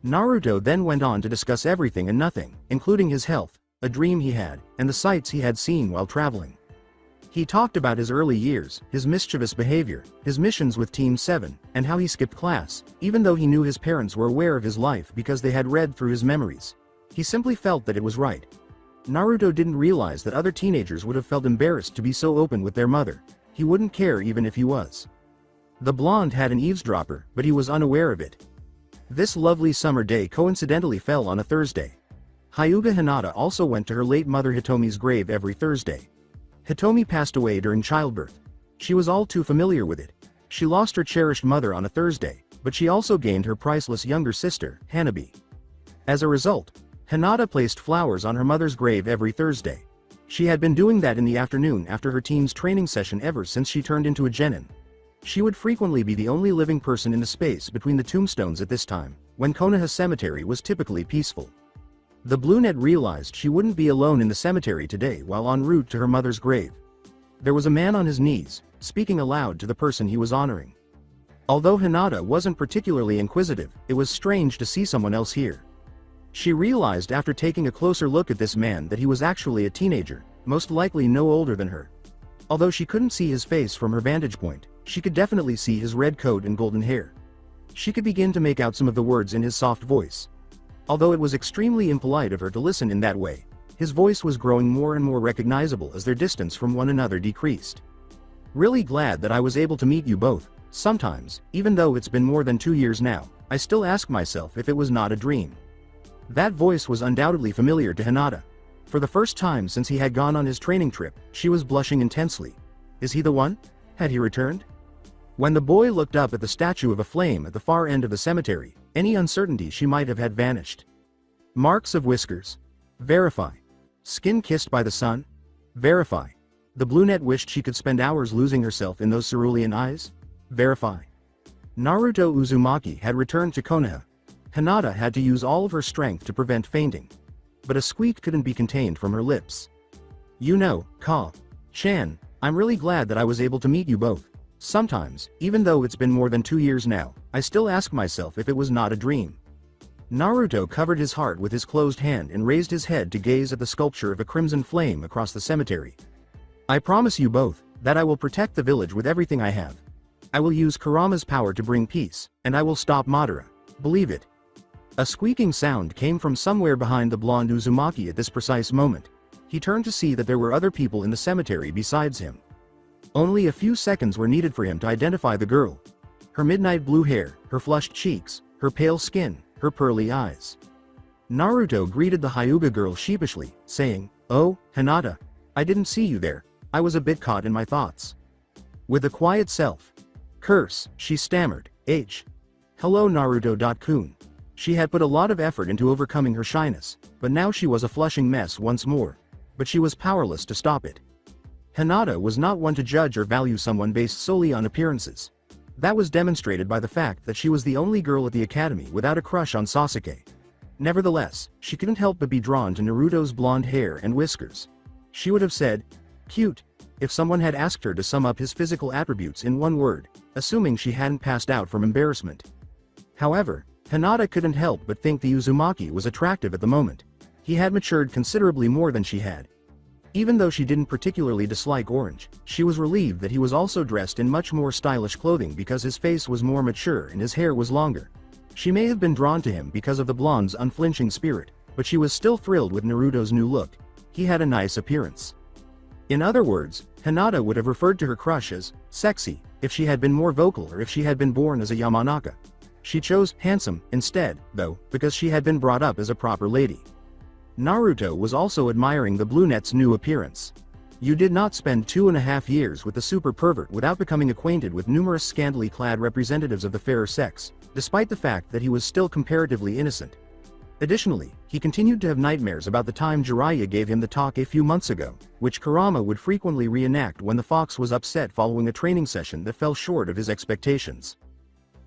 Naruto then went on to discuss everything and nothing, including his health, a dream he had, and the sights he had seen while traveling. He talked about his early years, his mischievous behavior, his missions with Team 7, and how he skipped class, even though he knew his parents were aware of his life because they had read through his memories. He simply felt that it was right. Naruto didn't realize that other teenagers would have felt embarrassed to be so open with their mother. He wouldn't care even if he was. The blonde had an eavesdropper, but he was unaware of it. This lovely summer day coincidentally fell on a Thursday. Hyuga Hinata also went to her late mother Hitomi's grave every Thursday. Hitomi passed away during childbirth. She was all too familiar with it. She lost her cherished mother on a Thursday, but she also gained her priceless younger sister, Hanabi. As a result, Hinata placed flowers on her mother's grave every Thursday. She had been doing that in the afternoon after her team's training session ever since she turned into a genin. She would frequently be the only living person in the space between the tombstones at this time, when Konoha Cemetery was typically peaceful. The Bluenet realized she wouldn't be alone in the cemetery today while en route to her mother's grave. There was a man on his knees, speaking aloud to the person he was honoring. Although Hinata wasn't particularly inquisitive, it was strange to see someone else here. She realized after taking a closer look at this man that he was actually a teenager, most likely no older than her. Although she couldn't see his face from her vantage point, she could definitely see his red coat and golden hair. She could begin to make out some of the words in his soft voice. Although it was extremely impolite of her to listen in that way, his voice was growing more and more recognizable as their distance from one another decreased. "Really glad that I was able to meet you both. Sometimes, even though it's been more than 2 years now, I still ask myself if it was not a dream." That voice was undoubtedly familiar to Hinata. For the first time since he had gone on his training trip, she was blushing intensely. Is he the one? Had he returned? When the boy looked up at the statue of a flame at the far end of the cemetery, any uncertainty she might have had vanished. Marks of whiskers. Verify. Skin kissed by the sun? Verify. The Bluenet wished she could spend hours losing herself in those cerulean eyes? Verify. Naruto Uzumaki had returned to Konoha. Hinata had to use all of her strength to prevent fainting. But a squeak couldn't be contained from her lips. "You know, Ka-chan, I'm really glad that I was able to meet you both. Sometimes, even though it's been more than 2 years now, I still ask myself if it was not a dream." Naruto covered his heart with his closed hand and raised his head to gaze at the sculpture of a crimson flame across the cemetery. "I promise you both, that I will protect the village with everything I have. I will use Kurama's power to bring peace, and I will stop Madara. Believe it." A squeaking sound came from somewhere behind the blonde Uzumaki at this precise moment. He turned to see that there were other people in the cemetery besides him. Only a few seconds were needed for him to identify the girl. Her midnight blue hair, her flushed cheeks, her pale skin, her pearly eyes. Naruto greeted the Hyuga girl sheepishly, saying, "Oh, Hinata. I didn't see you there. I was a bit caught in my thoughts." With a quiet self-curse, she stammered, "Hello Naruto-kun." She had put a lot of effort into overcoming her shyness, but now she was a flushing mess once more. But she was powerless to stop it. Hinata was not one to judge or value someone based solely on appearances. That was demonstrated by the fact that she was the only girl at the academy without a crush on Sasuke. Nevertheless, she couldn't help but be drawn to Naruto's blonde hair and whiskers. She would have said, "cute," if someone had asked her to sum up his physical attributes in one word, assuming she hadn't passed out from embarrassment. However, Hinata couldn't help but think the Uzumaki was attractive at the moment. He had matured considerably more than she had. Even though she didn't particularly dislike orange, she was relieved that he was also dressed in much more stylish clothing because his face was more mature and his hair was longer. She may have been drawn to him because of the blonde's unflinching spirit, but she was still thrilled with Naruto's new look. He had a nice appearance. In other words, Hinata would have referred to her crush as sexy if she had been more vocal or if she had been born as a Yamanaka. She chose handsome instead, though, because she had been brought up as a proper lady. Naruto was also admiring the brunette's new appearance. You did not spend 2.5 years with the super pervert without becoming acquainted with numerous scantily clad representatives of the fairer sex, despite the fact that he was still comparatively innocent. Additionally, he continued to have nightmares about the time Jiraiya gave him the talk a few months ago, which Kurama would frequently reenact when the fox was upset following a training session that fell short of his expectations.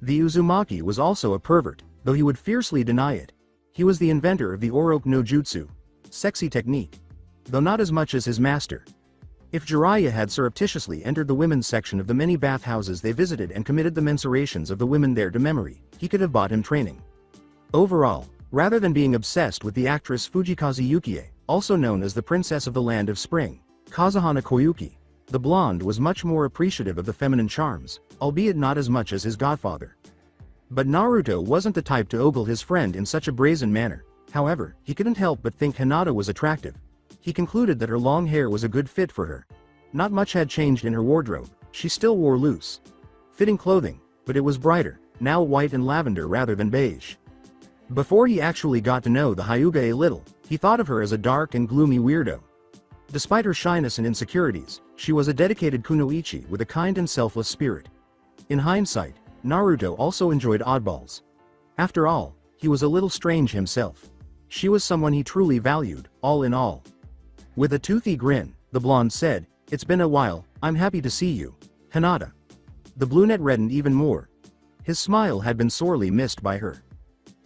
The Uzumaki was also a pervert, though he would fiercely deny it. He was the inventor of the Oroku no Jutsu, sexy technique, though not as much as his master. If Jiraiya had surreptitiously entered the women's section of the many bathhouses they visited and committed the mensurations of the women there to memory, he could have bought him training. Overall, rather than being obsessed with the actress Fujikaze Yukie, also known as the Princess of the Land of Spring, Kazuhana Koyuki, the blonde was much more appreciative of the feminine charms, albeit not as much as his godfather. But Naruto wasn't the type to ogle his friend in such a brazen manner. However, he couldn't help but think Hinata was attractive. He concluded that her long hair was a good fit for her. Not much had changed in her wardrobe, she still wore loose fitting clothing, but it was brighter, now white and lavender rather than beige. Before he actually got to know the Hyuga a little, he thought of her as a dark and gloomy weirdo. Despite her shyness and insecurities, she was a dedicated kunoichi with a kind and selfless spirit. In hindsight, Naruto also enjoyed oddballs. After all, he was a little strange himself. She was someone he truly valued, all in all. With a toothy grin, the blonde said, "It's been a while, I'm happy to see you, Hinata." The brunette reddened even more. His smile had been sorely missed by her.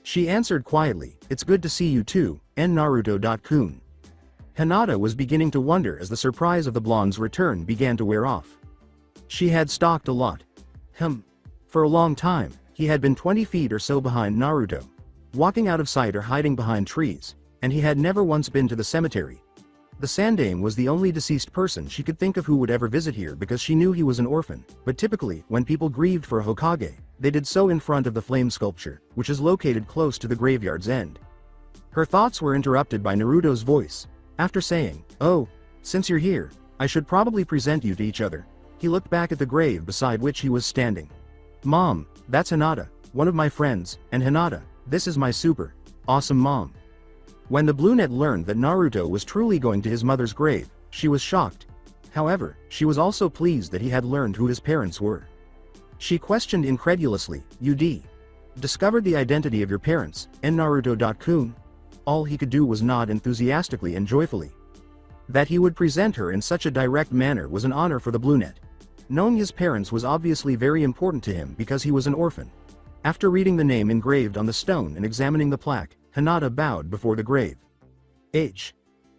She answered quietly, "It's good to see you too, Naruto-kun." Hinata was beginning to wonder as the surprise of the blonde's return began to wear off. She had stalked a lot. For a long time, he had been 20 feet or so behind Naruto, walking out of sight or hiding behind trees, and he had never once been to the cemetery. The Sandaime was the only deceased person she could think of who would ever visit here because she knew he was an orphan, but typically, when people grieved for a Hokage, they did so in front of the flame sculpture, which is located close to the graveyard's end. Her thoughts were interrupted by Naruto's voice. After saying, "Oh, since you're here, I should probably present you to each other," he looked back at the grave beside which he was standing. "Mom, that's Hinata, one of my friends, and Hinata, this is my super awesome mom." When the brunette learned that Naruto was truly going to his mother's grave, she was shocked. However, she was also pleased that he had learned who his parents were. She questioned incredulously, "You discovered the identity of your parents, Naruto-kun?" All he could do was nod enthusiastically and joyfully. That he would present her in such a direct manner was an honor for the brunette. Knowing his parents was obviously very important to him because he was an orphan. After reading the name engraved on the stone and examining the plaque, Hinata bowed before the grave.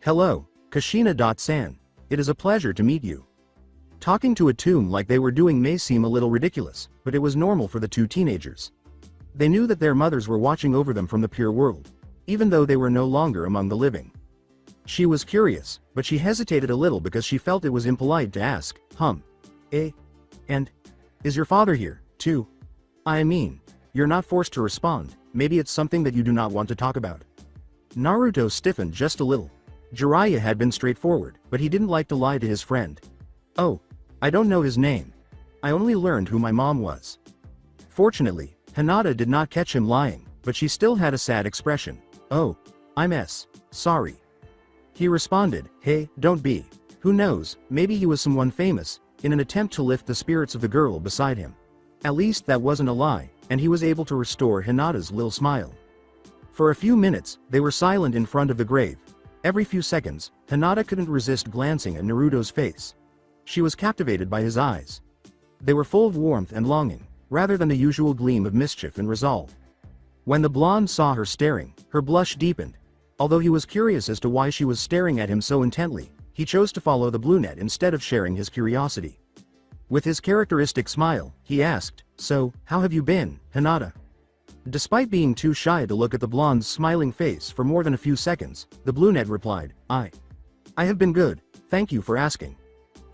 "Hello, Kushina-san. It is a pleasure to meet you." Talking to a tomb like they were doing may seem a little ridiculous, but it was normal for the two teenagers. They knew that their mothers were watching over them from the pure world, even though they were no longer among the living. She was curious, but she hesitated a little because she felt it was impolite to ask, "And is your father here, too? I mean, you're not forced to respond, maybe it's something that you do not want to talk about." Naruto stiffened just a little. Jiraiya had been straightforward, but he didn't like to lie to his friend. "Oh, I don't know his name. I only learned who my mom was." Fortunately, Hinata did not catch him lying, but she still had a sad expression. "Oh, I'm sorry." He responded, "Hey, don't be. Who knows, maybe he was someone famous," in an attempt to lift the spirits of the girl beside him. At least that wasn't a lie, and he was able to restore Hinata's little smile. For a few minutes, they were silent in front of the grave. Every few seconds, Hinata couldn't resist glancing at Naruto's face. She was captivated by his eyes. They were full of warmth and longing, rather than the usual gleam of mischief and resolve. When the blonde saw her staring, her blush deepened. Although he was curious as to why she was staring at him so intently, he chose to follow the brunette instead of sharing his curiosity. With his characteristic smile, he asked, "So, how have you been, Hinata?" Despite being too shy to look at the blonde's smiling face for more than a few seconds, the brunette replied, I have been good, thank you for asking.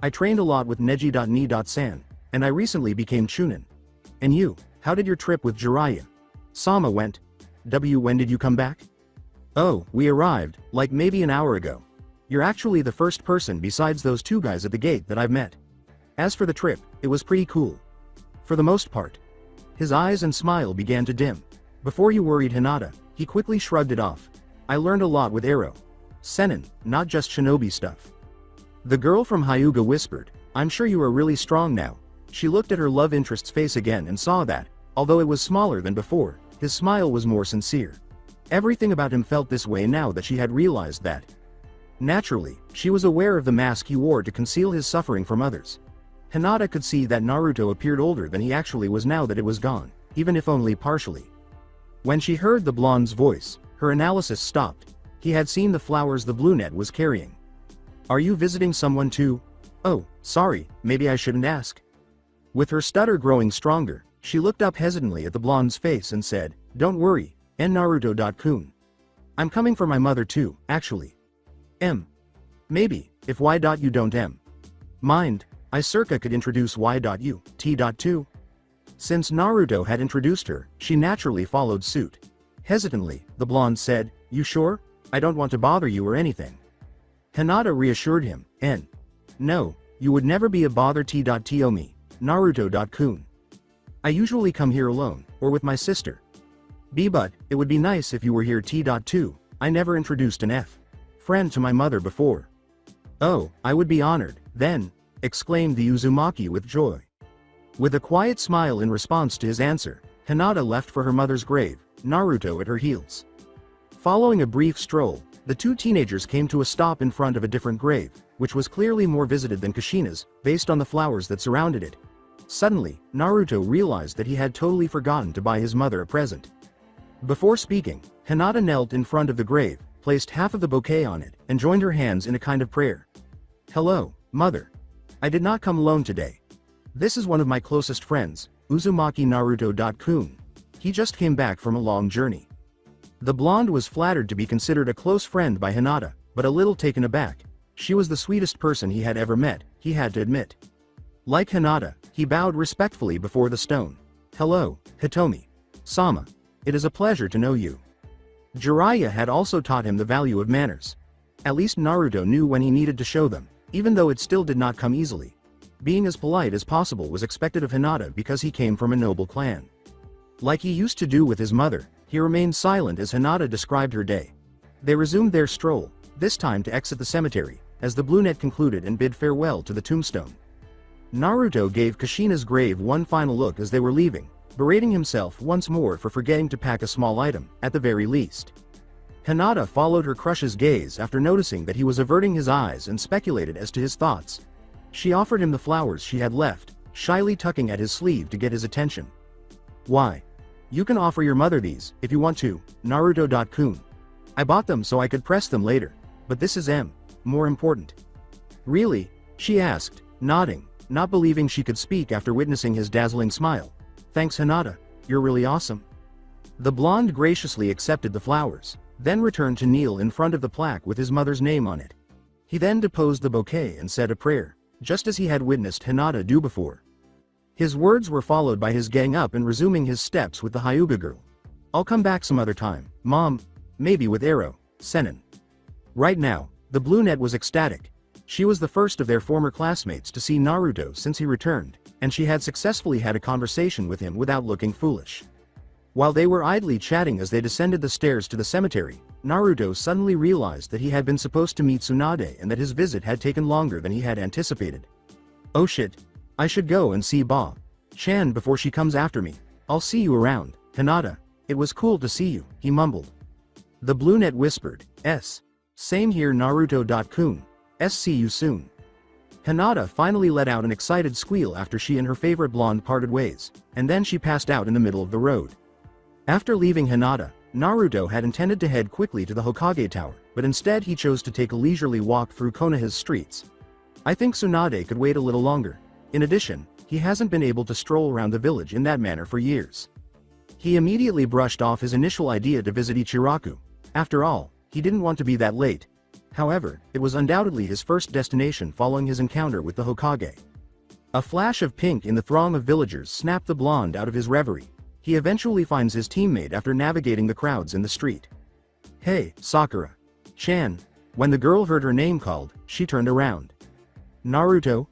I trained a lot with Neji.ni.san, and I recently became Chunin. And you, how did your trip with Jiraiya Sama went? When did you come back? Oh, we arrived, like maybe an hour ago. You're actually the first person besides those two guys at the gate that I've met. As for the trip, it was pretty cool. For the most part. His eyes and smile began to dim. Before he worried Hinata, he quickly shrugged it off. I learned a lot with Arrow. Senin, not just shinobi stuff. The girl from Hyuga whispered, I'm sure you are really strong now. She looked at her love interest's face again and saw that, although it was smaller than before, his smile was more sincere. Everything about him felt this way now that she had realized that. Naturally, she was aware of the mask he wore to conceal his suffering from others. Hinata could see that Naruto appeared older than he actually was now that it was gone, even if only partially. When she heard the blonde's voice, her analysis stopped. He had seen the flowers the brunette was carrying. Are you visiting someone too? Oh, sorry, maybe I shouldn't ask. With her stutter growing stronger, she looked up hesitantly at the blonde's face and said, Don't worry, Naruto-kun. I'm coming for my mother too, actually. Maybe, if you don't mind, I circa could introduce T.2. Since Naruto had introduced her, she naturally followed suit. Hesitantly, the blonde said, You sure? I don't want to bother you or anything. Hinata reassured him, No, you would never be a bother T.to me, Naruto-kun. I usually come here alone, or with my sister. But, it would be nice if you were here T.2, I never introduced an friend to my mother before. Oh, I would be honored, then, exclaimed the Uzumaki with joy. With a quiet smile in response to his answer, Hinata left for her mother's grave, Naruto at her heels. Following a brief stroll, the two teenagers came to a stop in front of a different grave, which was clearly more visited than Kushina's, based on the flowers that surrounded it. Suddenly, Naruto realized that he had totally forgotten to buy his mother a present. Before speaking, Hinata knelt in front of the grave, placed half of the bouquet on it, and joined her hands in a kind of prayer. Hello, mother. I did not come alone today. This is one of my closest friends, Uzumaki Naruto-kun. He just came back from a long journey. The blonde was flattered to be considered a close friend by Hinata, but a little taken aback. She was the sweetest person he had ever met, he had to admit. Like Hinata, he bowed respectfully before the stone. Hello, Hitomi-sama. It is a pleasure to know you. Jiraiya had also taught him the value of manners. At least Naruto knew when he needed to show them, even though it still did not come easily. Being as polite as possible was expected of Hinata because he came from a noble clan. Like he used to do with his mother, he remained silent as Hinata described her day. They resumed their stroll, this time to exit the cemetery, as the brunette concluded and bid farewell to the tombstone. Naruto gave Kushina's grave one final look as they were leaving, berating himself once more for forgetting to pack a small item, at the very least. Hinata followed her crush's gaze after noticing that he was averting his eyes and speculated as to his thoughts. She offered him the flowers she had left, shyly tucking at his sleeve to get his attention. Why? You can offer your mother these, if you want to, Naruto-kun. I bought them so I could press them later, but this is more important. Really? She asked, nodding, not believing she could speak after witnessing his dazzling smile. Thanks Hinata, you're really awesome. The blonde graciously accepted the flowers, then returned to kneel in front of the plaque with his mother's name on it. He then deposed the bouquet and said a prayer, just as he had witnessed Hinata do before. His words were followed by his gang up and resuming his steps with the Hyuga girl. I'll come back some other time, Mom. Maybe with Arrow, Senin. Right now, the brunette was ecstatic. She was the first of their former classmates to see Naruto since he returned, and she had successfully had a conversation with him without looking foolish. While they were idly chatting as they descended the stairs to the cemetery, Naruto suddenly realized that he had been supposed to meet Tsunade and that his visit had taken longer than he had anticipated. Oh shit. I should go and see Ba-chan before she comes after me. I'll see you around, Hinata. It was cool to see you, he mumbled. The brunette whispered, Same here Naruto-kun. See you soon. Hinata finally let out an excited squeal after she and her favorite blonde parted ways, and then she passed out in the middle of the road. After leaving Hinata, Naruto had intended to head quickly to the Hokage Tower, but instead he chose to take a leisurely walk through Konoha's streets. I think Tsunade could wait a little longer. In addition, he hasn't been able to stroll around the village in that manner for years. He immediately brushed off his initial idea to visit Ichiraku. After all, he didn't want to be that late. However, it was undoubtedly his first destination following his encounter with the Hokage. A flash of pink in the throng of villagers snapped the blonde out of his reverie. He eventually finds his teammate after navigating the crowds in the street. Hey, Sakura-chan. When the girl heard her name called, she turned around. Naruto?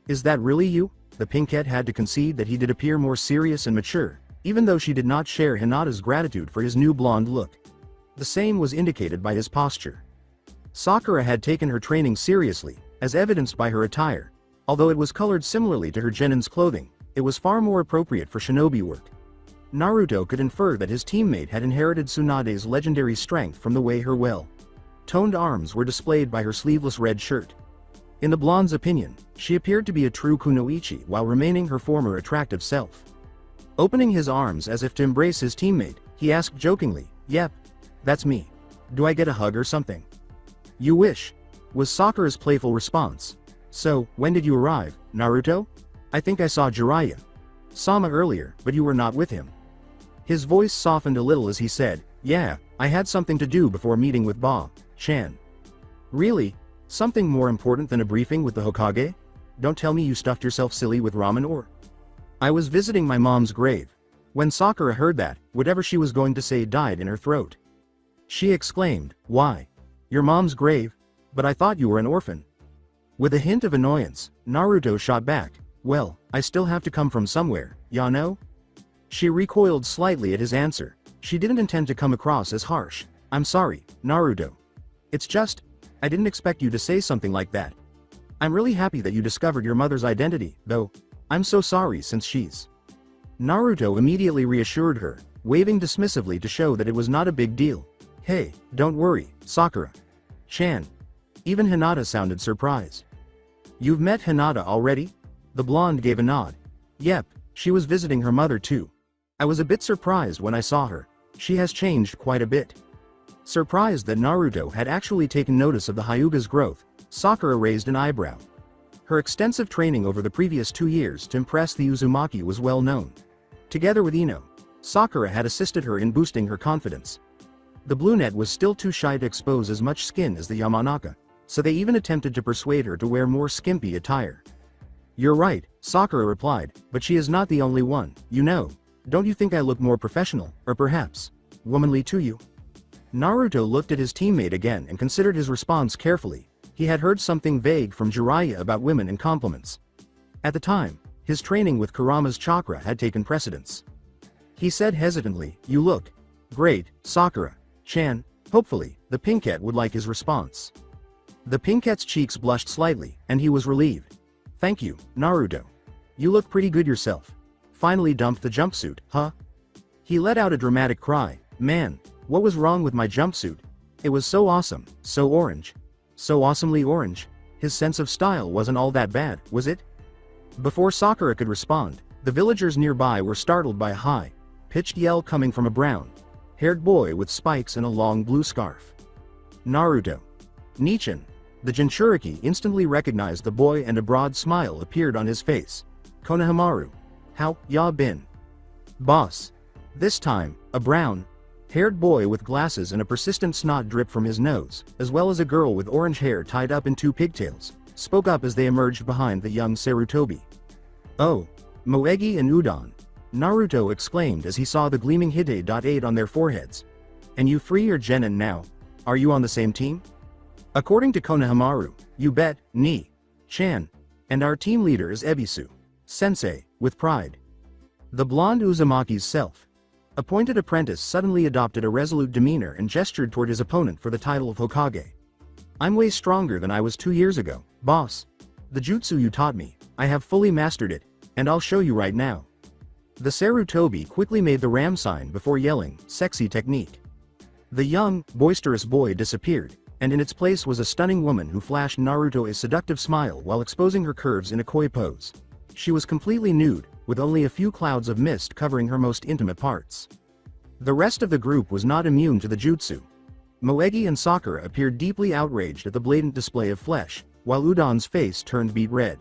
Is that really you? The pinkette had to concede that he did appear more serious and mature, even though she did not share Hinata's gratitude for his new blonde look. The same was indicated by his posture. Sakura had taken her training seriously, as evidenced by her attire. Although it was colored similarly to her genin's clothing, it was far more appropriate for shinobi work. Naruto could infer that his teammate had inherited Tsunade's legendary strength from the way her well-toned arms were displayed by her sleeveless red shirt. In the blonde's opinion, she appeared to be a true kunoichi while remaining her former attractive self. Opening his arms as if to embrace his teammate, he asked jokingly, "Yep, that's me. Do I get a hug or something?" "You wish," was Sakura's playful response. "So, when did you arrive, Naruto? I think I saw Jiraiya-sama earlier, but you were not with him." His voice softened a little as he said, "Yeah, I had something to do before meeting with Ba-chan." "Really? Something more important than a briefing with the Hokage? Don't tell me you stuffed yourself silly with ramen or—" "I was visiting my mom's grave." When Sakura heard that, whatever she was going to say died in her throat. She exclaimed, "Why? Your mom's grave? But I thought you were an orphan." With a hint of annoyance, Naruto shot back, "Well, I still have to come from somewhere, ya know?" She recoiled slightly at his answer. She didn't intend to come across as harsh. "I'm sorry, Naruto. It's just, I didn't expect you to say something like that. I'm really happy that you discovered your mother's identity, though. I'm so sorry since she's—" Naruto immediately reassured her, waving dismissively to show that it was not a big deal. "Hey, don't worry, Sakura-chan." Even Hinata sounded surprised. "You've met Hinata already?" The blonde gave a nod. "Yep, she was visiting her mother too. I was a bit surprised when I saw her. She has changed quite a bit." Surprised that Naruto had actually taken notice of the Hyuga's growth, Sakura raised an eyebrow. Her extensive training over the previous 2 years to impress the Uzumaki was well known. Together with Ino, Sakura had assisted her in boosting her confidence. The brunette was still too shy to expose as much skin as the Yamanaka, so they even attempted to persuade her to wear more skimpy attire. "You're right," Sakura replied, "but she is not the only one, you know. Don't you think I look more professional, or perhaps womanly to you?" Naruto looked at his teammate again and considered his response carefully. He had heard something vague from Jiraiya about women and compliments. At the time, his training with Kurama's chakra had taken precedence. He said hesitantly, "You look great, Sakura-chan." Hopefully, the pinkette would like his response. The pinkette's cheeks blushed slightly, and he was relieved. "Thank you, Naruto. You look pretty good yourself. Finally dumped the jumpsuit, huh?" He let out a dramatic cry. "Man, what was wrong with my jumpsuit? It was so awesome, so orange. So awesomely orange. His sense of style wasn't all that bad, was it?" Before Sakura could respond, the villagers nearby were startled by a high-pitched yell coming from a brown-haired boy with spikes and a long blue scarf. "Naruto! Nichan!" The Jinchuriki instantly recognized the boy and a broad smile appeared on his face. "Konohamaru. How ya been?" "Boss." This time, a brown-haired boy with glasses and a persistent snot drip from his nose, as well as a girl with orange hair tied up in 2 pigtails, spoke up as they emerged behind the young Sarutobi. "Oh, Moegi and Udon," Naruto exclaimed as he saw the gleaming Hite.8 on their foreheads. "And you 3 are genin now? Are you on the same team?" "According to Konohamaru, you bet, Ni-chan. And our team leader is Ebisu-sensei, with pride." The blonde Uzumaki's self-appointed apprentice suddenly adopted a resolute demeanor and gestured toward his opponent for the title of Hokage. "I'm way stronger than I was 2 years ago, boss. The jutsu you taught me, I have fully mastered it, and I'll show you right now." The Sarutobi quickly made the ram sign before yelling, "Sexy technique." The young, boisterous boy disappeared, and in its place was a stunning woman who flashed Naruto a seductive smile while exposing her curves in a koi pose. She was completely nude, with only a few clouds of mist covering her most intimate parts. The rest of the group was not immune to the jutsu. Moegi and Sakura appeared deeply outraged at the blatant display of flesh, while Udon's face turned beet red.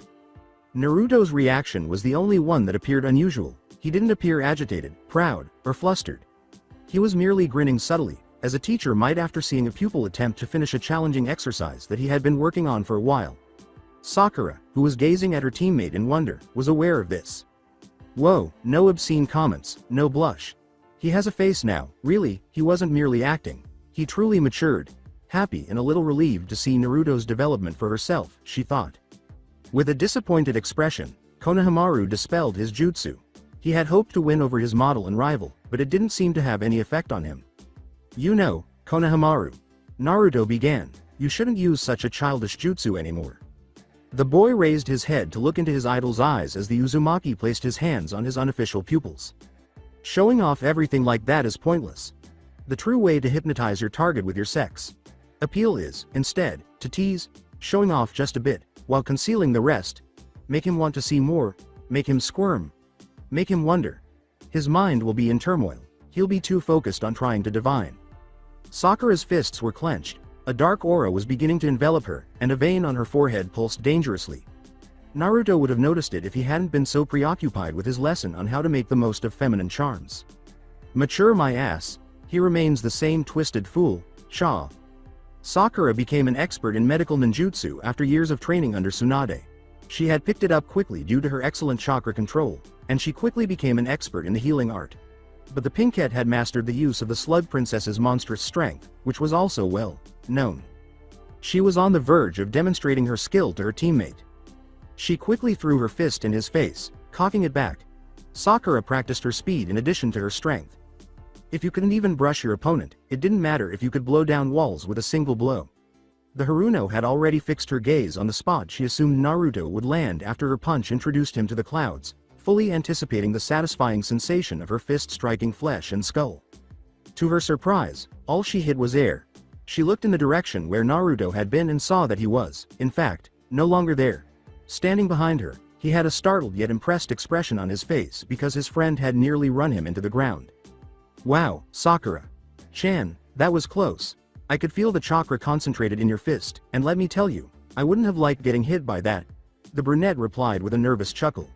Naruto's reaction was the only one that appeared unusual. He didn't appear agitated, proud, or flustered. He was merely grinning subtly, as a teacher might after seeing a pupil attempt to finish a challenging exercise that he had been working on for a while. Sakura, who was gazing at her teammate in wonder, was aware of this. Whoa, no obscene comments, no blush. He has a face now. Really, he wasn't merely acting. He truly matured. Happy and a little relieved to see Naruto's development for herself, she thought. With a disappointed expression, Konohamaru dispelled his jutsu. He had hoped to win over his model and rival, but it didn't seem to have any effect on him. "You know, Konohamaru. Naruto began, you shouldn't use such a childish jutsu anymore. The boy raised his head to look into his idol's eyes as the Uzumaki placed his hands on his unofficial pupils. Showing off everything like that is pointless. The true way to hypnotize your target with your sex appeal is, instead, to tease, showing off just a bit, while concealing the rest. Make him want to see more, make him squirm, make him wonder. His mind will be in turmoil, he'll be too focused on trying to divine. Sakura's fists were clenched, a dark aura was beginning to envelop her, and a vein on her forehead pulsed dangerously. Naruto would have noticed it if he hadn't been so preoccupied with his lesson on how to make the most of feminine charms. Mature my ass, he remains the same twisted fool, Cha. Sakura became an expert in medical ninjutsu after years of training under Tsunade. She had picked it up quickly due to her excellent chakra control, and she quickly became an expert in the healing art. But the Pinkette had mastered the use of the Slug Princess's monstrous strength, which was also well known. She was on the verge of demonstrating her skill to her teammate. She quickly threw her fist in his face, cocking it back. Sakura practiced her speed in addition to her strength. If you couldn't even brush your opponent, it didn't matter if you could blow down walls with a single blow. The Haruno had already fixed her gaze on the spot she assumed Naruto would land after her punch introduced him to the clouds, fully anticipating the satisfying sensation of her fist striking flesh and skull. To her surprise, all she hit was air. She looked in the direction where Naruto had been and saw that he was, in fact, no longer there. Standing behind her, he had a startled yet impressed expression on his face because his friend had nearly run him into the ground. Wow, Sakura. Chan, that was close. I could feel the chakra concentrated in your fist, and let me tell you, I wouldn't have liked getting hit by that. The brunette replied with a nervous chuckle.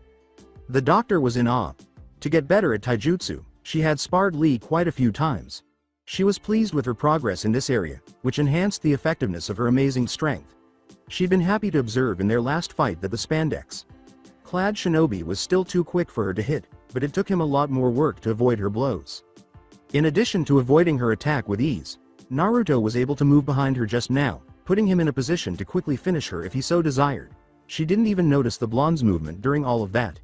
The doctor was in awe. To get better at taijutsu, she had sparred Lee quite a few times. She was pleased with her progress in this area, which enhanced the effectiveness of her amazing strength. She'd been happy to observe in their last fight that the spandex-clad shinobi was still too quick for her to hit, but it took him a lot more work to avoid her blows. In addition to avoiding her attack with ease, Naruto was able to move behind her just now, putting him in a position to quickly finish her if he so desired. She didn't even notice the blonde's movement during all of that.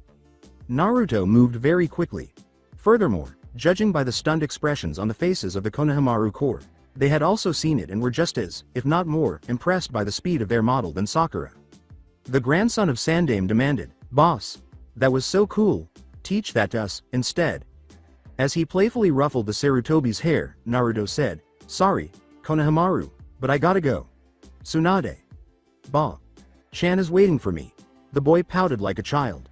Naruto moved very quickly. Furthermore, judging by the stunned expressions on the faces of the Konohamaru Corps, they had also seen it and were just as, if not more, impressed by the speed of their model than Sakura. The grandson of Sandame demanded, "Boss, that was so cool, teach that to us, instead." As he playfully ruffled the Sarutobi's hair, Naruto said, "Sorry, Konohamaru, but I gotta go. Tsunade. Ba. Chan is waiting for me." The boy pouted like a child.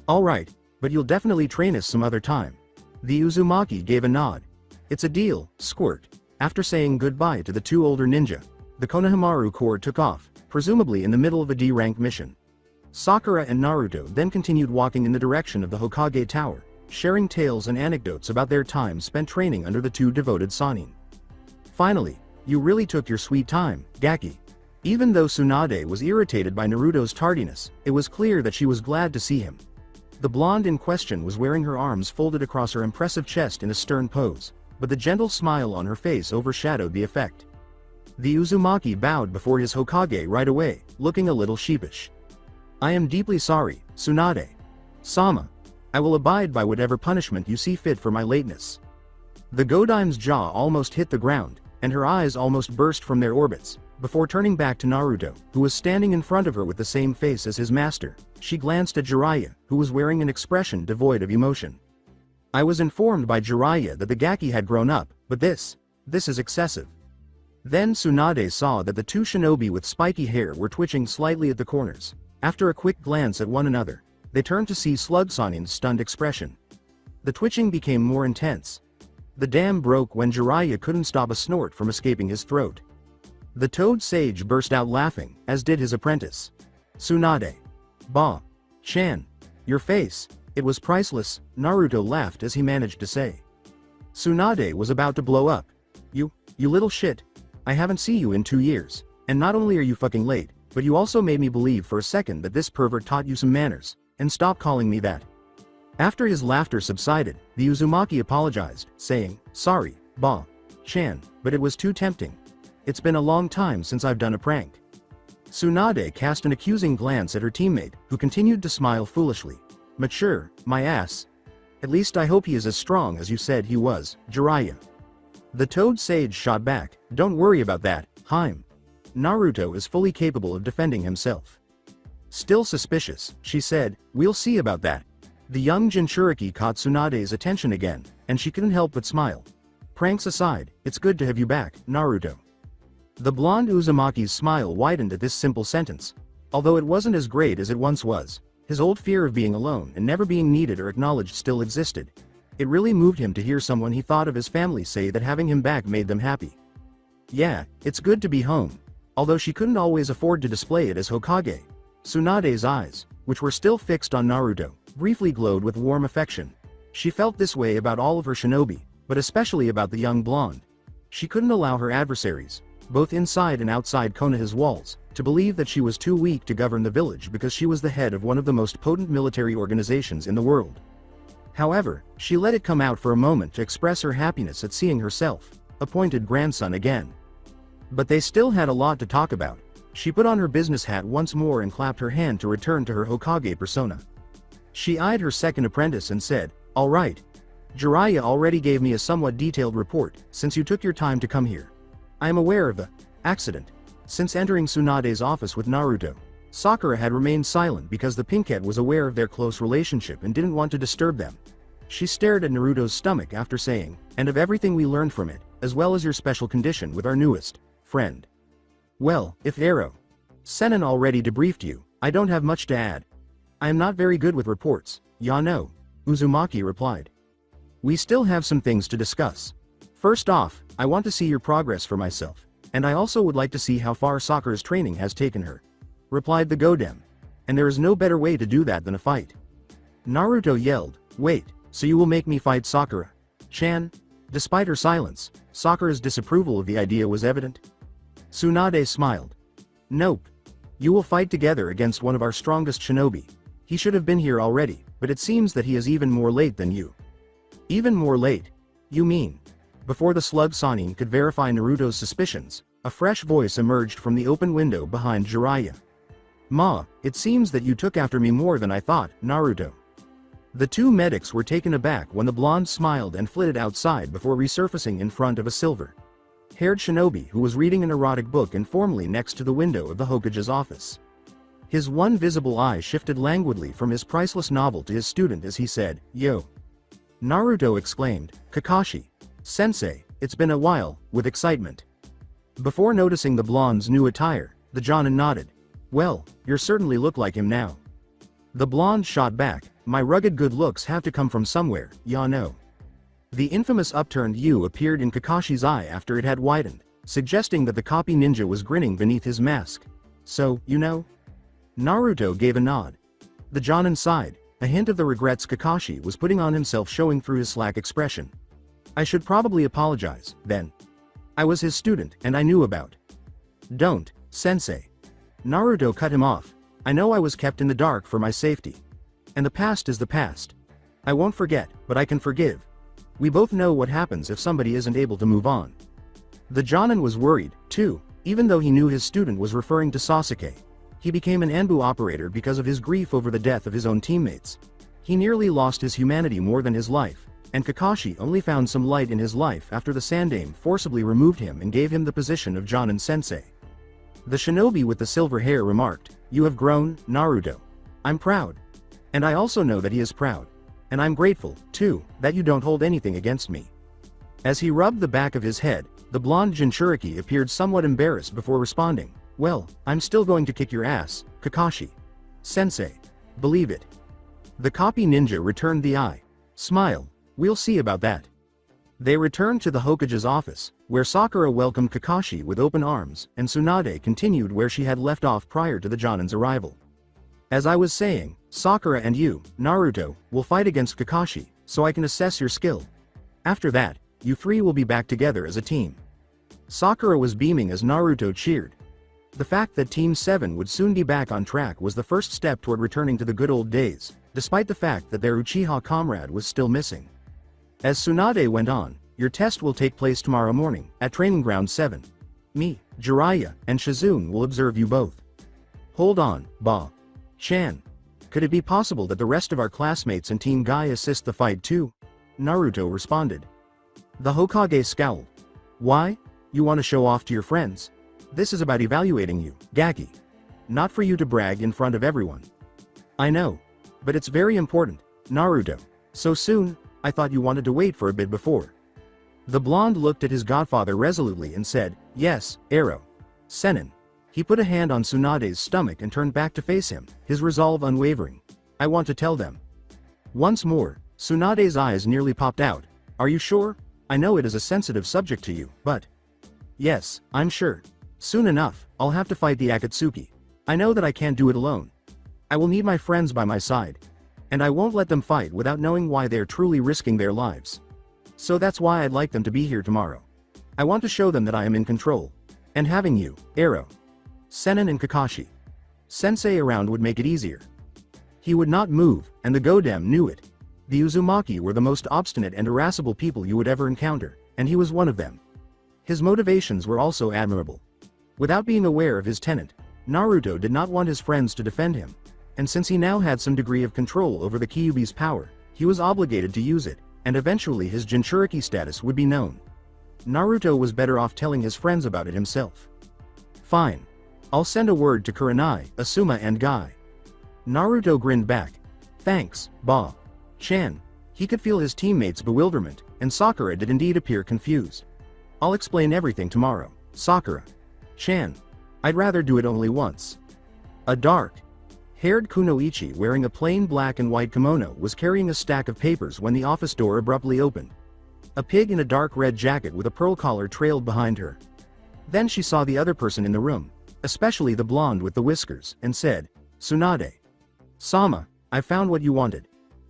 "Alright, but you'll definitely train us some other time." The Uzumaki gave a nod. "It's a deal, squirt." After saying goodbye to the two older ninja, the Konohamaru Corps took off, presumably in the middle of a D-rank mission. Sakura and Naruto then continued walking in the direction of the Hokage Tower, sharing tales and anecdotes about their time spent training under the two devoted Sannin. "Finally, you really took your sweet time, Gaki." Even though Tsunade was irritated by Naruto's tardiness, it was clear that she was glad to see him. The blonde in question was wearing her arms folded across her impressive chest in a stern pose, but the gentle smile on her face overshadowed the effect. The Uzumaki bowed before his Hokage right away, looking a little sheepish. "I am deeply sorry, Tsunade. Sama. I will abide by whatever punishment you see fit for my lateness." The Godime's jaw almost hit the ground, and her eyes almost burst from their orbits. Before turning back to Naruto, who was standing in front of her with the same face as his master, she glanced at Jiraiya, who was wearing an expression devoid of emotion. "I was informed by Jiraiya that the Gaki had grown up, but this is excessive." Then Tsunade saw that the two shinobi with spiky hair were twitching slightly at the corners. After a quick glance at one another, they turned to see Slug Sannin's stunned expression. The twitching became more intense. The dam broke when Jiraiya couldn't stop a snort from escaping his throat. The Toad Sage burst out laughing, as did his apprentice. "Tsunade. Ba. Chan. Your face, it was priceless," Naruto laughed as he managed to say. Tsunade was about to blow up. You little shit. I haven't seen you in 2 years, and not only are you fucking late, but you also made me believe for a second that this pervert taught you some manners, and stop calling me that." After his laughter subsided, the Uzumaki apologized, saying, "Sorry, Ba. Chan, but it was too tempting. It's been a long time since I've done a prank." Tsunade cast an accusing glance at her teammate, who continued to smile foolishly. "Mature, my ass. At least I hope he is as strong as you said he was, Jiraiya." The Toad Sage shot back, "Don't worry about that, Haim. Naruto is fully capable of defending himself." Still suspicious, she said, "We'll see about that." The young Jinchuriki caught Tsunade's attention again, and she couldn't help but smile. "Pranks aside, it's good to have you back, Naruto." The blonde Uzumaki's smile widened at this simple sentence. Although it wasn't as great as it once was, his old fear of being alone and never being needed or acknowledged still existed. It really moved him to hear someone he thought of his family say that having him back made them happy. Yeah, it's good to be home. Although she couldn't always afford to display it as Hokage. Tsunade's eyes, which were still fixed on Naruto, briefly glowed with warm affection. She felt this way about all of her shinobi, but especially about the young blonde. She couldn't allow her adversaries, both inside and outside Konoha's walls, to believe that she was too weak to govern the village because she was the head of one of the most potent military organizations in the world. However, she let it come out for a moment to express her happiness at seeing herself, appointed grandson again. But they still had a lot to talk about. She put on her business hat once more and clapped her hand to return to her Hokage persona. She eyed her second apprentice and said, "All right. Jiraiya already gave me a somewhat detailed report, since you took your time to come here. I am aware of the accident." Since entering Tsunade's office with Naruto, Sakura had remained silent because the Pinkette was aware of their close relationship and didn't want to disturb them. She stared at Naruto's stomach after saying, "And of everything we learned from it, as well as your special condition with our newest friend. Well, if Ero Sennin already debriefed you, I don't have much to add. I am not very good with reports, ya know," Uzumaki replied. "We still have some things to discuss. First off, I want to see your progress for myself, and I also would like to see how far Sakura's training has taken her," replied the Godem. "And there is no better way to do that than a fight." Naruto yelled, "Wait, so you will make me fight Sakura? Chan?" Despite her silence, Sakura's disapproval of the idea was evident. Tsunade smiled. "Nope. You will fight together against one of our strongest shinobi. He should have been here already, but it seems that he is even more late than you." "Even more late? You mean?" Before the slug Sanin could verify Naruto's suspicions, a fresh voice emerged from the open window behind Jiraiya. "Ma, it seems that you took after me more than I thought, Naruto." The two medics were taken aback when the blonde smiled and flitted outside before resurfacing in front of a silver-haired shinobi who was reading an erotic book informally next to the window of the Hokage's office. His one visible eye shifted languidly from his priceless novel to his student as he said, "Yo." Naruto exclaimed, "Kakashi Sensei, it's been a while," with excitement. Before noticing the blonde's new attire, the Jonin nodded. "Well, you certainly look like him now." The blonde shot back, "My rugged good looks have to come from somewhere, ya know." The infamous upturned U appeared in Kakashi's eye after it had widened, suggesting that the copy ninja was grinning beneath his mask. "So, you know?" Naruto gave a nod. The Jonin sighed, a hint of the regrets Kakashi was putting on himself showing through his slack expression. "I should probably apologize, then. I was his student and I knew about." "Don't, sensei." Naruto cut him off. "I know I was kept in the dark for my safety. And the past is the past. I won't forget, but I can forgive. We both know what happens if somebody isn't able to move on." The Jonin was worried, too, even though he knew his student was referring to Sasuke. He became an Anbu operator because of his grief over the death of his own teammates. He nearly lost his humanity more than his life, and Kakashi only found some light in his life after the Sandaime forcibly removed him and gave him the position of Jonin sensei. The shinobi with the silver hair remarked, "You have grown, Naruto. I'm proud. And I also know that he is proud. And I'm grateful, too, that you don't hold anything against me." As he rubbed the back of his head, the blonde Jinchuriki appeared somewhat embarrassed before responding, "Well, I'm still going to kick your ass, Kakashi Sensei. Believe it." The copy ninja returned the eye. "Smile. We'll see about that." They returned to the Hokage's office, where Sakura welcomed Kakashi with open arms, and Tsunade continued where she had left off prior to the Jonin's arrival. "As I was saying, Sakura and you, Naruto, will fight against Kakashi, so I can assess your skill. After that, you three will be back together as a team." Sakura was beaming as Naruto cheered. The fact that Team 7 would soon be back on track was the first step toward returning to the good old days, despite the fact that their Uchiha comrade was still missing. As Tsunade went on, "Your test will take place tomorrow morning, at Training Ground 7. Me, Jiraiya, and Shizune will observe you both." "Hold on, Ba-chan. Could it be possible that the rest of our classmates and Team Guy assist the fight too?" Naruto responded. The Hokage scowled. Why? You want to show off to your friends? This is about evaluating you, Gaki. Not for you to brag in front of everyone. I know. But it's very important, Naruto. So soon? I thought you wanted to wait for a bit before. The blonde looked at his godfather resolutely and said, yes, Arrow. Sennin. He put a hand on Tsunade's stomach and turned back to face him, his resolve unwavering. I want to tell them. Once more, Tsunade's eyes nearly popped out. Are you sure? I know it is a sensitive subject to you, but... Yes, I'm sure. Soon enough, I'll have to fight the Akatsuki. I know that I can't do it alone. I will need my friends by my side. And I won't let them fight without knowing why they're truly risking their lives. So that's why I'd like them to be here tomorrow. I want to show them that I am in control. And having you, Arrow, Sennin and Kakashi Sensei around would make it easier. He would not move, and the Godem knew it. The Uzumaki were the most obstinate and irascible people you would ever encounter, and he was one of them. His motivations were also admirable. Without being aware of his tenant, Naruto did not want his friends to defend him, and since he now had some degree of control over the Kyuubi's power, he was obligated to use it, and eventually his Jinchuriki status would be known. Naruto was better off telling his friends about it himself. Fine. I'll send a word to Kurenai, Asuma and Guy. Naruto grinned back. Thanks, Ba-chan. He could feel his teammates' bewilderment, and Sakura did indeed appear confused. I'll explain everything tomorrow, Sakura-chan. I'd rather do it only once. A dark-haired kunoichi wearing a plain black and white kimono was carrying a stack of papers when the office door abruptly opened. A pig in a dark red jacket with a pearl collar trailed behind her. Then she saw the other person in the room, especially the blonde with the whiskers, and said, Tsunade. Sama, I found what you wanted.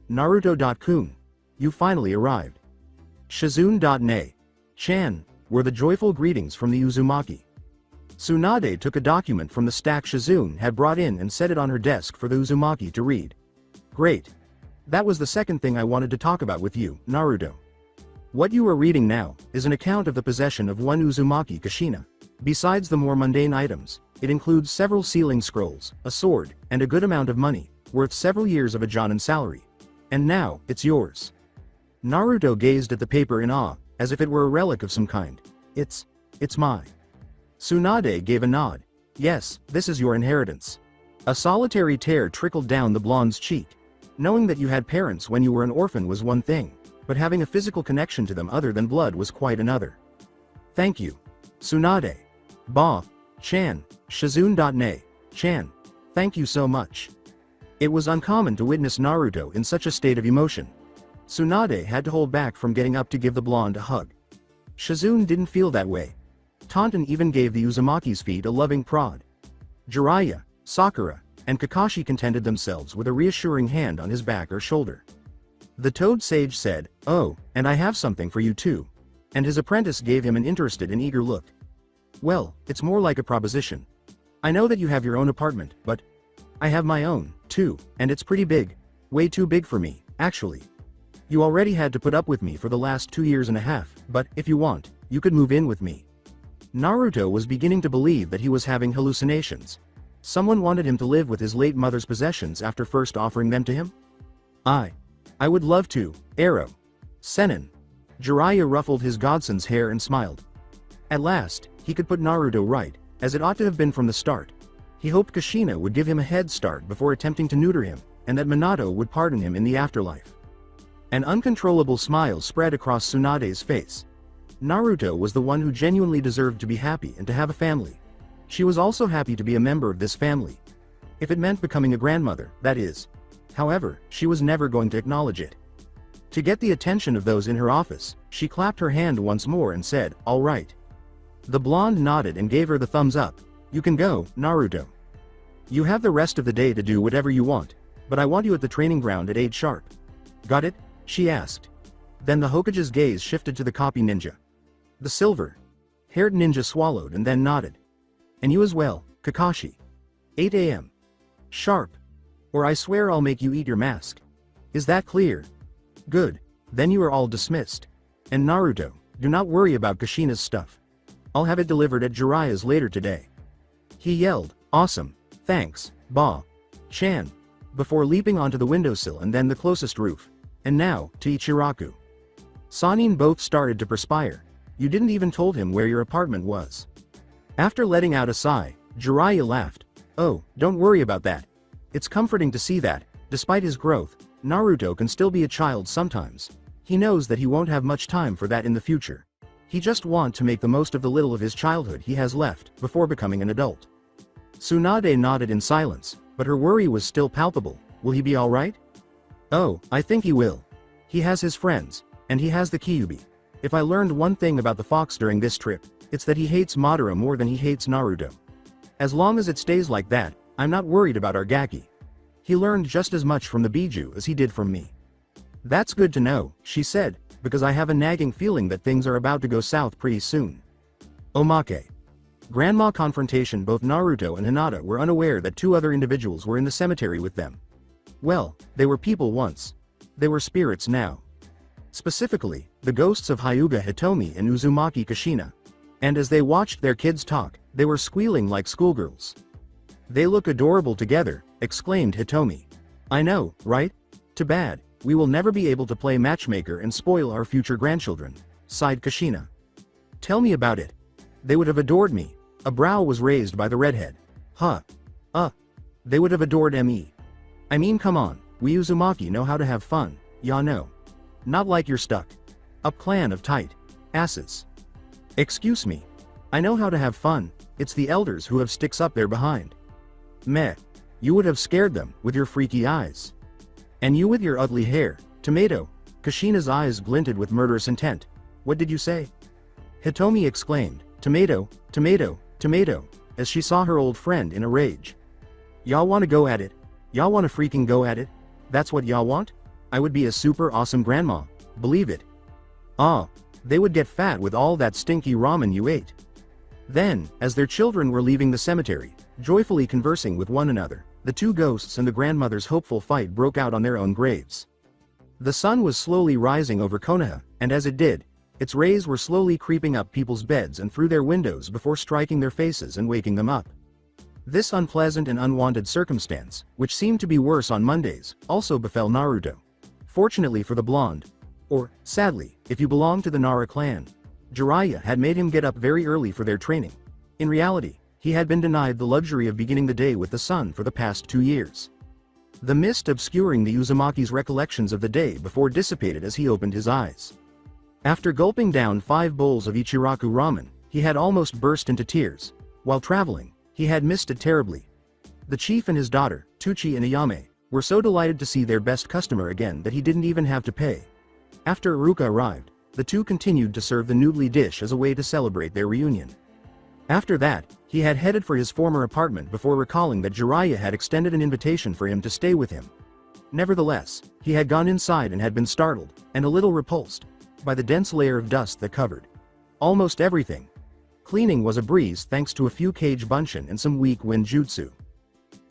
Naruto.kun. You finally arrived. Shizune.ne-chan, were the joyful greetings from the Uzumaki. Tsunade took a document from the stack Shizune had brought in and set it on her desk for the Uzumaki to read. Great. That was the second thing I wanted to talk about with you, Naruto. What you are reading now is an account of the possession of one Uzumaki Kushina. Besides the more mundane items, it includes several sealing scrolls, a sword, and a good amount of money, worth several years of a jonin salary. And now, it's yours. Naruto gazed at the paper in awe, as if it were a relic of some kind. It's my. Tsunade gave a nod. Yes, this is your inheritance. A solitary tear trickled down the blonde's cheek. Knowing that you had parents when you were an orphan was one thing, but having a physical connection to them other than blood was quite another. Thank you. Tsunade. Ba-chan, Shizune.ne-chan. Thank you so much. It was uncommon to witness Naruto in such a state of emotion. Tsunade had to hold back from getting up to give the blonde a hug. Shizune didn't feel that way. Taunton even gave the Uzumaki's feet a loving prod. Jiraiya, Sakura, and Kakashi contented themselves with a reassuring hand on his back or shoulder. The Toad Sage said, oh, and I have something for you too. And his apprentice gave him an interested and eager look. Well, it's more like a proposition. I know that you have your own apartment, but I have my own, too, and it's pretty big. Way too big for me, actually. You already had to put up with me for the last 2 years and a half, but if you want, you could move in with me. Naruto was beginning to believe that he was having hallucinations. Someone wanted him to live with his late mother's possessions after first offering them to him? I would love to, Arrow. Sennin. Jiraiya ruffled his godson's hair and smiled. At last, he could put Naruto right, as it ought to have been from the start. He hoped Kushina would give him a head start before attempting to neuter him, and that Minato would pardon him in the afterlife. An uncontrollable smile spread across Tsunade's face. Naruto was the one who genuinely deserved to be happy and to have a family. She was also happy to be a member of this family. If it meant becoming a grandmother, that is. However, she was never going to acknowledge it. To get the attention of those in her office, she clapped her hand once more and said, all right. The blonde nodded and gave her the thumbs up. You can go, Naruto. You have the rest of the day to do whatever you want, but I want you at the training ground at 8 sharp. Got it? She asked. Then the Hokage's gaze shifted to the copy ninja. The silver-haired ninja swallowed and then nodded. And you as well, Kakashi. 8 a.m. Sharp. Or I swear I'll make you eat your mask. Is that clear? Good. Then you are all dismissed. And Naruto, do not worry about Kushina's stuff. I'll have it delivered at Jiraiya's later today. He yelled, awesome, thanks, Ba-chan, before leaping onto the windowsill and then the closest roof. And now, to Ichiraku. Sannin both started to perspire. You didn't even told him where your apartment was." After letting out a sigh, Jiraiya laughed. "Oh, don't worry about that. It's comforting to see that, despite his growth, Naruto can still be a child sometimes. He knows that he won't have much time for that in the future. He just wants to make the most of the little of his childhood he has left, before becoming an adult." Tsunade nodded in silence, but her worry was still palpable. Will he be alright? "Oh, I think he will. He has his friends, and he has the Kyuubi. If I learned one thing about the fox during this trip, it's that he hates Madara more than he hates Naruto. As long as it stays like that, I'm not worried about Argaki. He learned just as much from the Biju as he did from me." "That's good to know," she said, "because I have a nagging feeling that things are about to go south pretty soon." Omake. Grandma confrontation. Both Naruto and Hinata were unaware that two other individuals were in the cemetery with them. Well, they were people once. They were spirits now. Specifically, the ghosts of Hyuga Hitomi and Uzumaki Kushina. And as they watched their kids talk, they were squealing like schoolgirls. "They look adorable together," exclaimed Hitomi. "I know, right? Too bad, we will never be able to play matchmaker and spoil our future grandchildren," sighed Kushina. "Tell me about it. They would have adored me." A brow was raised by the redhead. "Huh. They would have adored me. I mean, come on, we Uzumaki know how to have fun, ya know. Not like you're stuck up clan of tight asses." "Excuse me. I know how to have fun, it's the elders who have sticks up their behind." "Meh. You would have scared them, with your freaky eyes. And you with your ugly hair, tomato." Kushina's eyes glinted with murderous intent. "What did you say?" Hitomi exclaimed, "Tomato, tomato, tomato," as she saw her old friend in a rage. "Y'all wanna go at it? Y'all wanna freaking go at it? That's what y'all want? I would be a super awesome grandma, believe it. They would get fat with all that stinky ramen you ate." Then, as their children were leaving the cemetery, joyfully conversing with one another, the two ghosts and the grandmother's hopeful fight broke out on their own graves. The sun was slowly rising over Konoha, and as it did, its rays were slowly creeping up people's beds and through their windows before striking their faces and waking them up. This unpleasant and unwanted circumstance, which seemed to be worse on Mondays, also befell Naruto. Fortunately for the blonde, or, sadly, if you belong to the Nara clan, Jiraiya had made him get up very early for their training. In reality, he had been denied the luxury of beginning the day with the sun for the past 2 years. The mist obscuring the Uzumaki's recollections of the day before dissipated as he opened his eyes. After gulping down 5 bowls of Ichiraku ramen, he had almost burst into tears. While traveling, he had missed it terribly. The chief and his daughter, Tuchi and Ayame, were so delighted to see their best customer again that he didn't even have to pay. After Iruka arrived, the two continued to serve the noodly dish as a way to celebrate their reunion. After that, he had headed for his former apartment before recalling that Jiraiya had extended an invitation for him to stay with him. Nevertheless, he had gone inside and had been startled, and a little repulsed, by the dense layer of dust that covered almost everything. Cleaning was a breeze thanks to a few kage bunshin and some weak wind jutsu.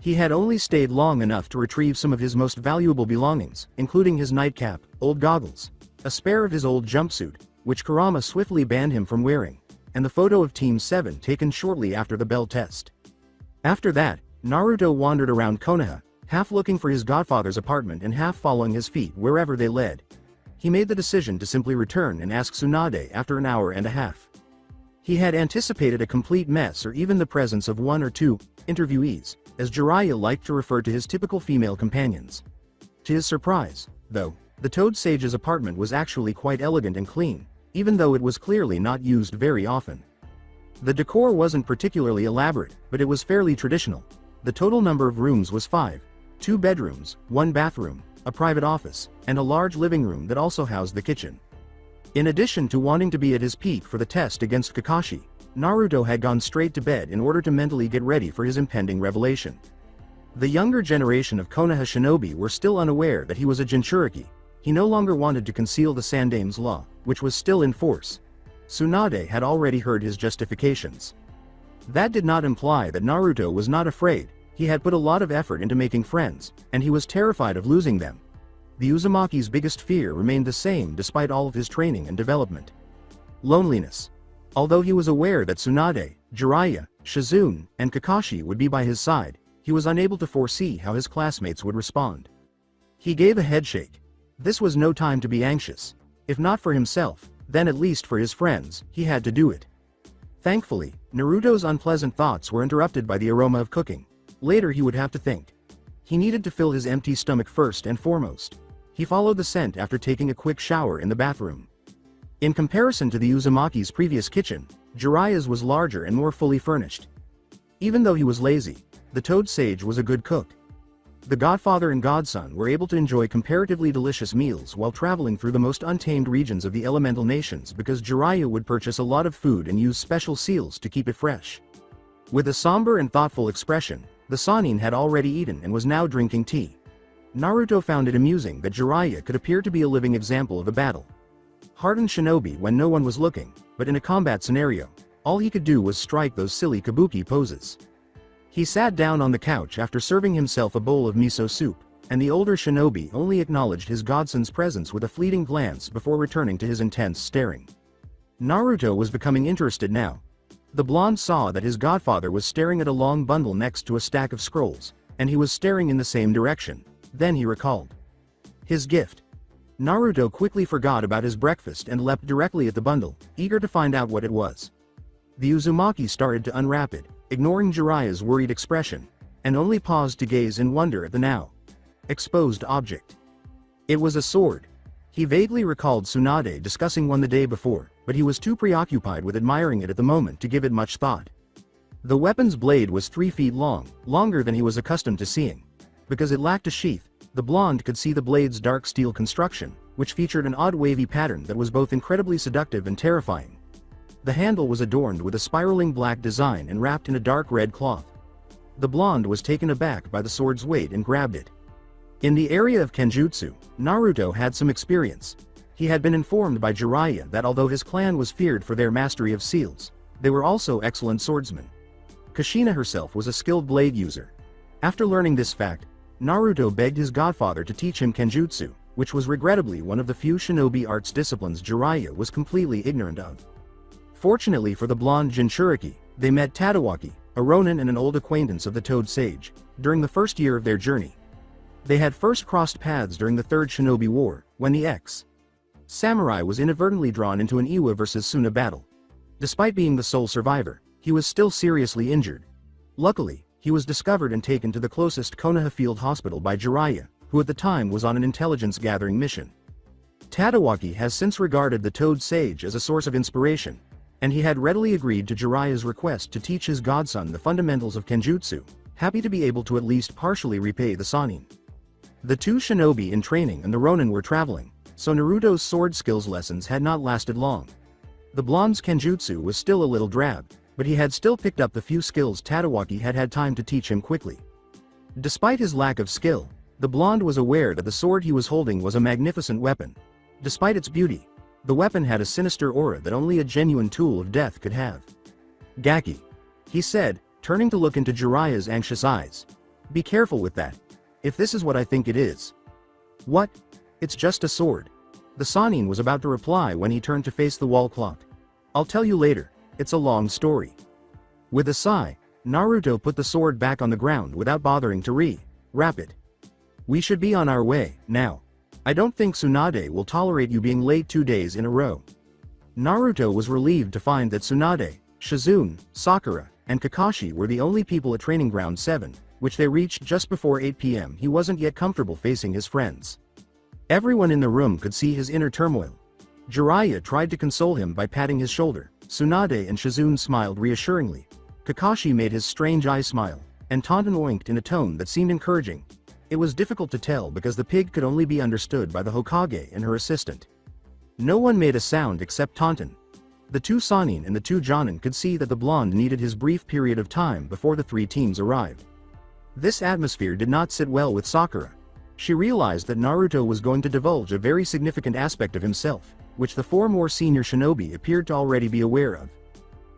He had only stayed long enough to retrieve some of his most valuable belongings, including his nightcap, old goggles, a spare of his old jumpsuit, which Kurama swiftly banned him from wearing, and the photo of Team 7 taken shortly after the bell test. After that, Naruto wandered around Konoha, half looking for his godfather's apartment and half following his feet wherever they led. He made the decision to simply return and ask Tsunade after an hour and a half. He had anticipated a complete mess or even the presence of 1 or 2 interviewees, as Jiraiya liked to refer to his typical female companions. To his surprise, though, the Toad Sage's apartment was actually quite elegant and clean, even though it was clearly not used very often. The decor wasn't particularly elaborate, but it was fairly traditional. The total number of rooms was 5, 2 bedrooms, 1 bathroom, a private office, and a large living room that also housed the kitchen. In addition to wanting to be at his peak for the test against Kakashi, Naruto had gone straight to bed in order to mentally get ready for his impending revelation. The younger generation of Konoha shinobi were still unaware that he was a Jinchuriki. He no longer wanted to conceal the Sandame's law, which was still in force. Tsunade had already heard his justifications. That did not imply that Naruto was not afraid. He had put a lot of effort into making friends, and he was terrified of losing them. The Uzumaki's biggest fear remained the same despite all of his training and development. Loneliness. Although he was aware that Tsunade, Jiraiya, Shizune, and Kakashi would be by his side, he was unable to foresee how his classmates would respond. He gave a headshake. This was no time to be anxious. If not for himself, Then at least for his friends, he had to do it. Thankfully, Naruto's unpleasant thoughts were interrupted by the aroma of cooking. Later he would have to think. He needed to fill his empty stomach first and foremost. He followed the scent after taking a quick shower in the bathroom. In comparison to the Uzumaki's previous kitchen, Jiraiya's was larger and more fully furnished. Even though he was lazy, the Toad Sage was a good cook. The godfather and godson were able to enjoy comparatively delicious meals while traveling through the most untamed regions of the elemental nations because Jiraiya would purchase a lot of food and use special seals to keep it fresh. With a somber and thoughtful expression, the Sannin had already eaten and was now drinking tea. Naruto found it amusing that Jiraiya could appear to be a living example of a battle. Hardened shinobi when no one was looking, but in a combat scenario, all he could do was strike those silly kabuki poses. He sat down on the couch after serving himself a bowl of miso soup, and the older shinobi only acknowledged his godson's presence with a fleeting glance before returning to his intense staring. Naruto was becoming interested now. The blonde saw that his godfather was staring at a long bundle next to a stack of scrolls, and he was staring in the same direction. Then he recalled his gift. Naruto quickly forgot about his breakfast and leapt directly at the bundle, eager to find out what it was. The Uzumaki started to unwrap it, ignoring Jiraiya's worried expression, and only paused to gaze in wonder at the now exposed object. It was a sword. He vaguely recalled Tsunade discussing one the day before, but he was too preoccupied with admiring it at the moment to give it much thought. The weapon's blade was 3 feet long, longer than he was accustomed to seeing. Because it lacked a sheath, the blonde could see the blade's dark steel construction, which featured an odd wavy pattern that was both incredibly seductive and terrifying. The handle was adorned with a spiraling black design and wrapped in a dark red cloth. The blonde was taken aback by the sword's weight and grabbed it. In the area of Kenjutsu, Naruto had some experience. He had been informed by Jiraiya that although his clan was feared for their mastery of seals, they were also excellent swordsmen. Kushina herself was a skilled blade user. After learning this fact, Naruto begged his godfather to teach him Kenjutsu, which was regrettably one of the few shinobi arts disciplines Jiraiya was completely ignorant of. Fortunately for the blonde Jinchuriki, they met Tadawaki, a ronin and an old acquaintance of the Toad Sage, during the first year of their journey. They had first crossed paths during the Third Shinobi War, when the ex-samurai was inadvertently drawn into an Iwa vs Suna battle. Despite being the sole survivor, he was still seriously injured. Luckily, he was discovered and taken to the closest Konoha Field Hospital by Jiraiya, who at the time was on an intelligence-gathering mission. Tadawaki has since regarded the Toad Sage as a source of inspiration, and he had readily agreed to Jiraiya's request to teach his godson the fundamentals of Kenjutsu, happy to be able to at least partially repay the Sannin. The two shinobi in training and the ronin were traveling, so Naruto's sword skills lessons had not lasted long. The blonde's Kenjutsu was still a little drab, but he had still picked up the few skills Tadawaki had had time to teach him quickly. Despite his lack of skill, the blonde was aware that the sword he was holding was a magnificent weapon. Despite its beauty, the weapon had a sinister aura that only a genuine tool of death could have. "Gaki," he said, turning to look into Jiraiya's anxious eyes. "Be careful with that. If this is what I think it is." "What? It's just a sword." The Sannin was about to reply when he turned to face the wall clock. "I'll tell you later, it's a long story." With a sigh, Naruto put the sword back on the ground without bothering to re-wrap it. "We should be on our way, now. I don't think Tsunade will tolerate you being late 2 days in a row." Naruto was relieved to find that Tsunade, Shizune, Sakura, and Kakashi were the only people at Training Ground 7, which they reached just before 8 p.m. He wasn't yet comfortable facing his friends. Everyone in the room could see his inner turmoil. Jiraiya tried to console him by patting his shoulder. Tsunade and Shizune smiled reassuringly. Kakashi made his strange eye smile, and Taunton winked in a tone that seemed encouraging. It was difficult to tell because the pig could only be understood by the Hokage and her assistant. No one made a sound except Taunton. The two Sannin and the two Jonin could see that the blonde needed his brief period of time before the three teams arrived. This atmosphere did not sit well with Sakura. She realized that Naruto was going to divulge a very significant aspect of himself, which the 4 more senior shinobi appeared to already be aware of.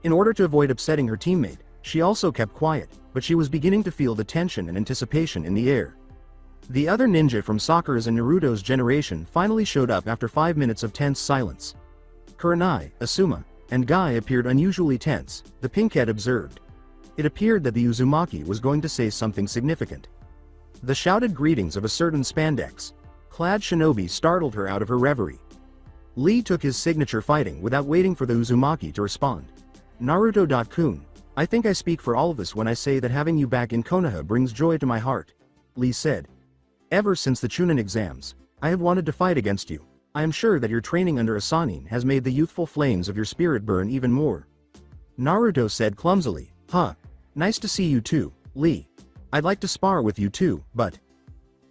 In order to avoid upsetting her teammate, she also kept quiet, but she was beginning to feel the tension and anticipation in the air. The other ninja from Sakura's and Naruto's generation finally showed up after 5 minutes of tense silence. Kurenai, Asuma, and Guy appeared unusually tense, the pinkhead observed. It appeared that the Uzumaki was going to say something significant. The shouted greetings of a certain spandex-clad shinobi startled her out of her reverie. Lee took his signature fighting without waiting for the Uzumaki to respond. Naruto-kun, I think I speak for all of us when I say that having you back in Konoha brings joy to my heart, Lee said. Ever since the Chunin exams, I have wanted to fight against you. I am sure that your training under Asanin has made the youthful flames of your spirit burn even more. Naruto said clumsily, huh. Nice to see you too, Lee. I'd like to spar with you too, but...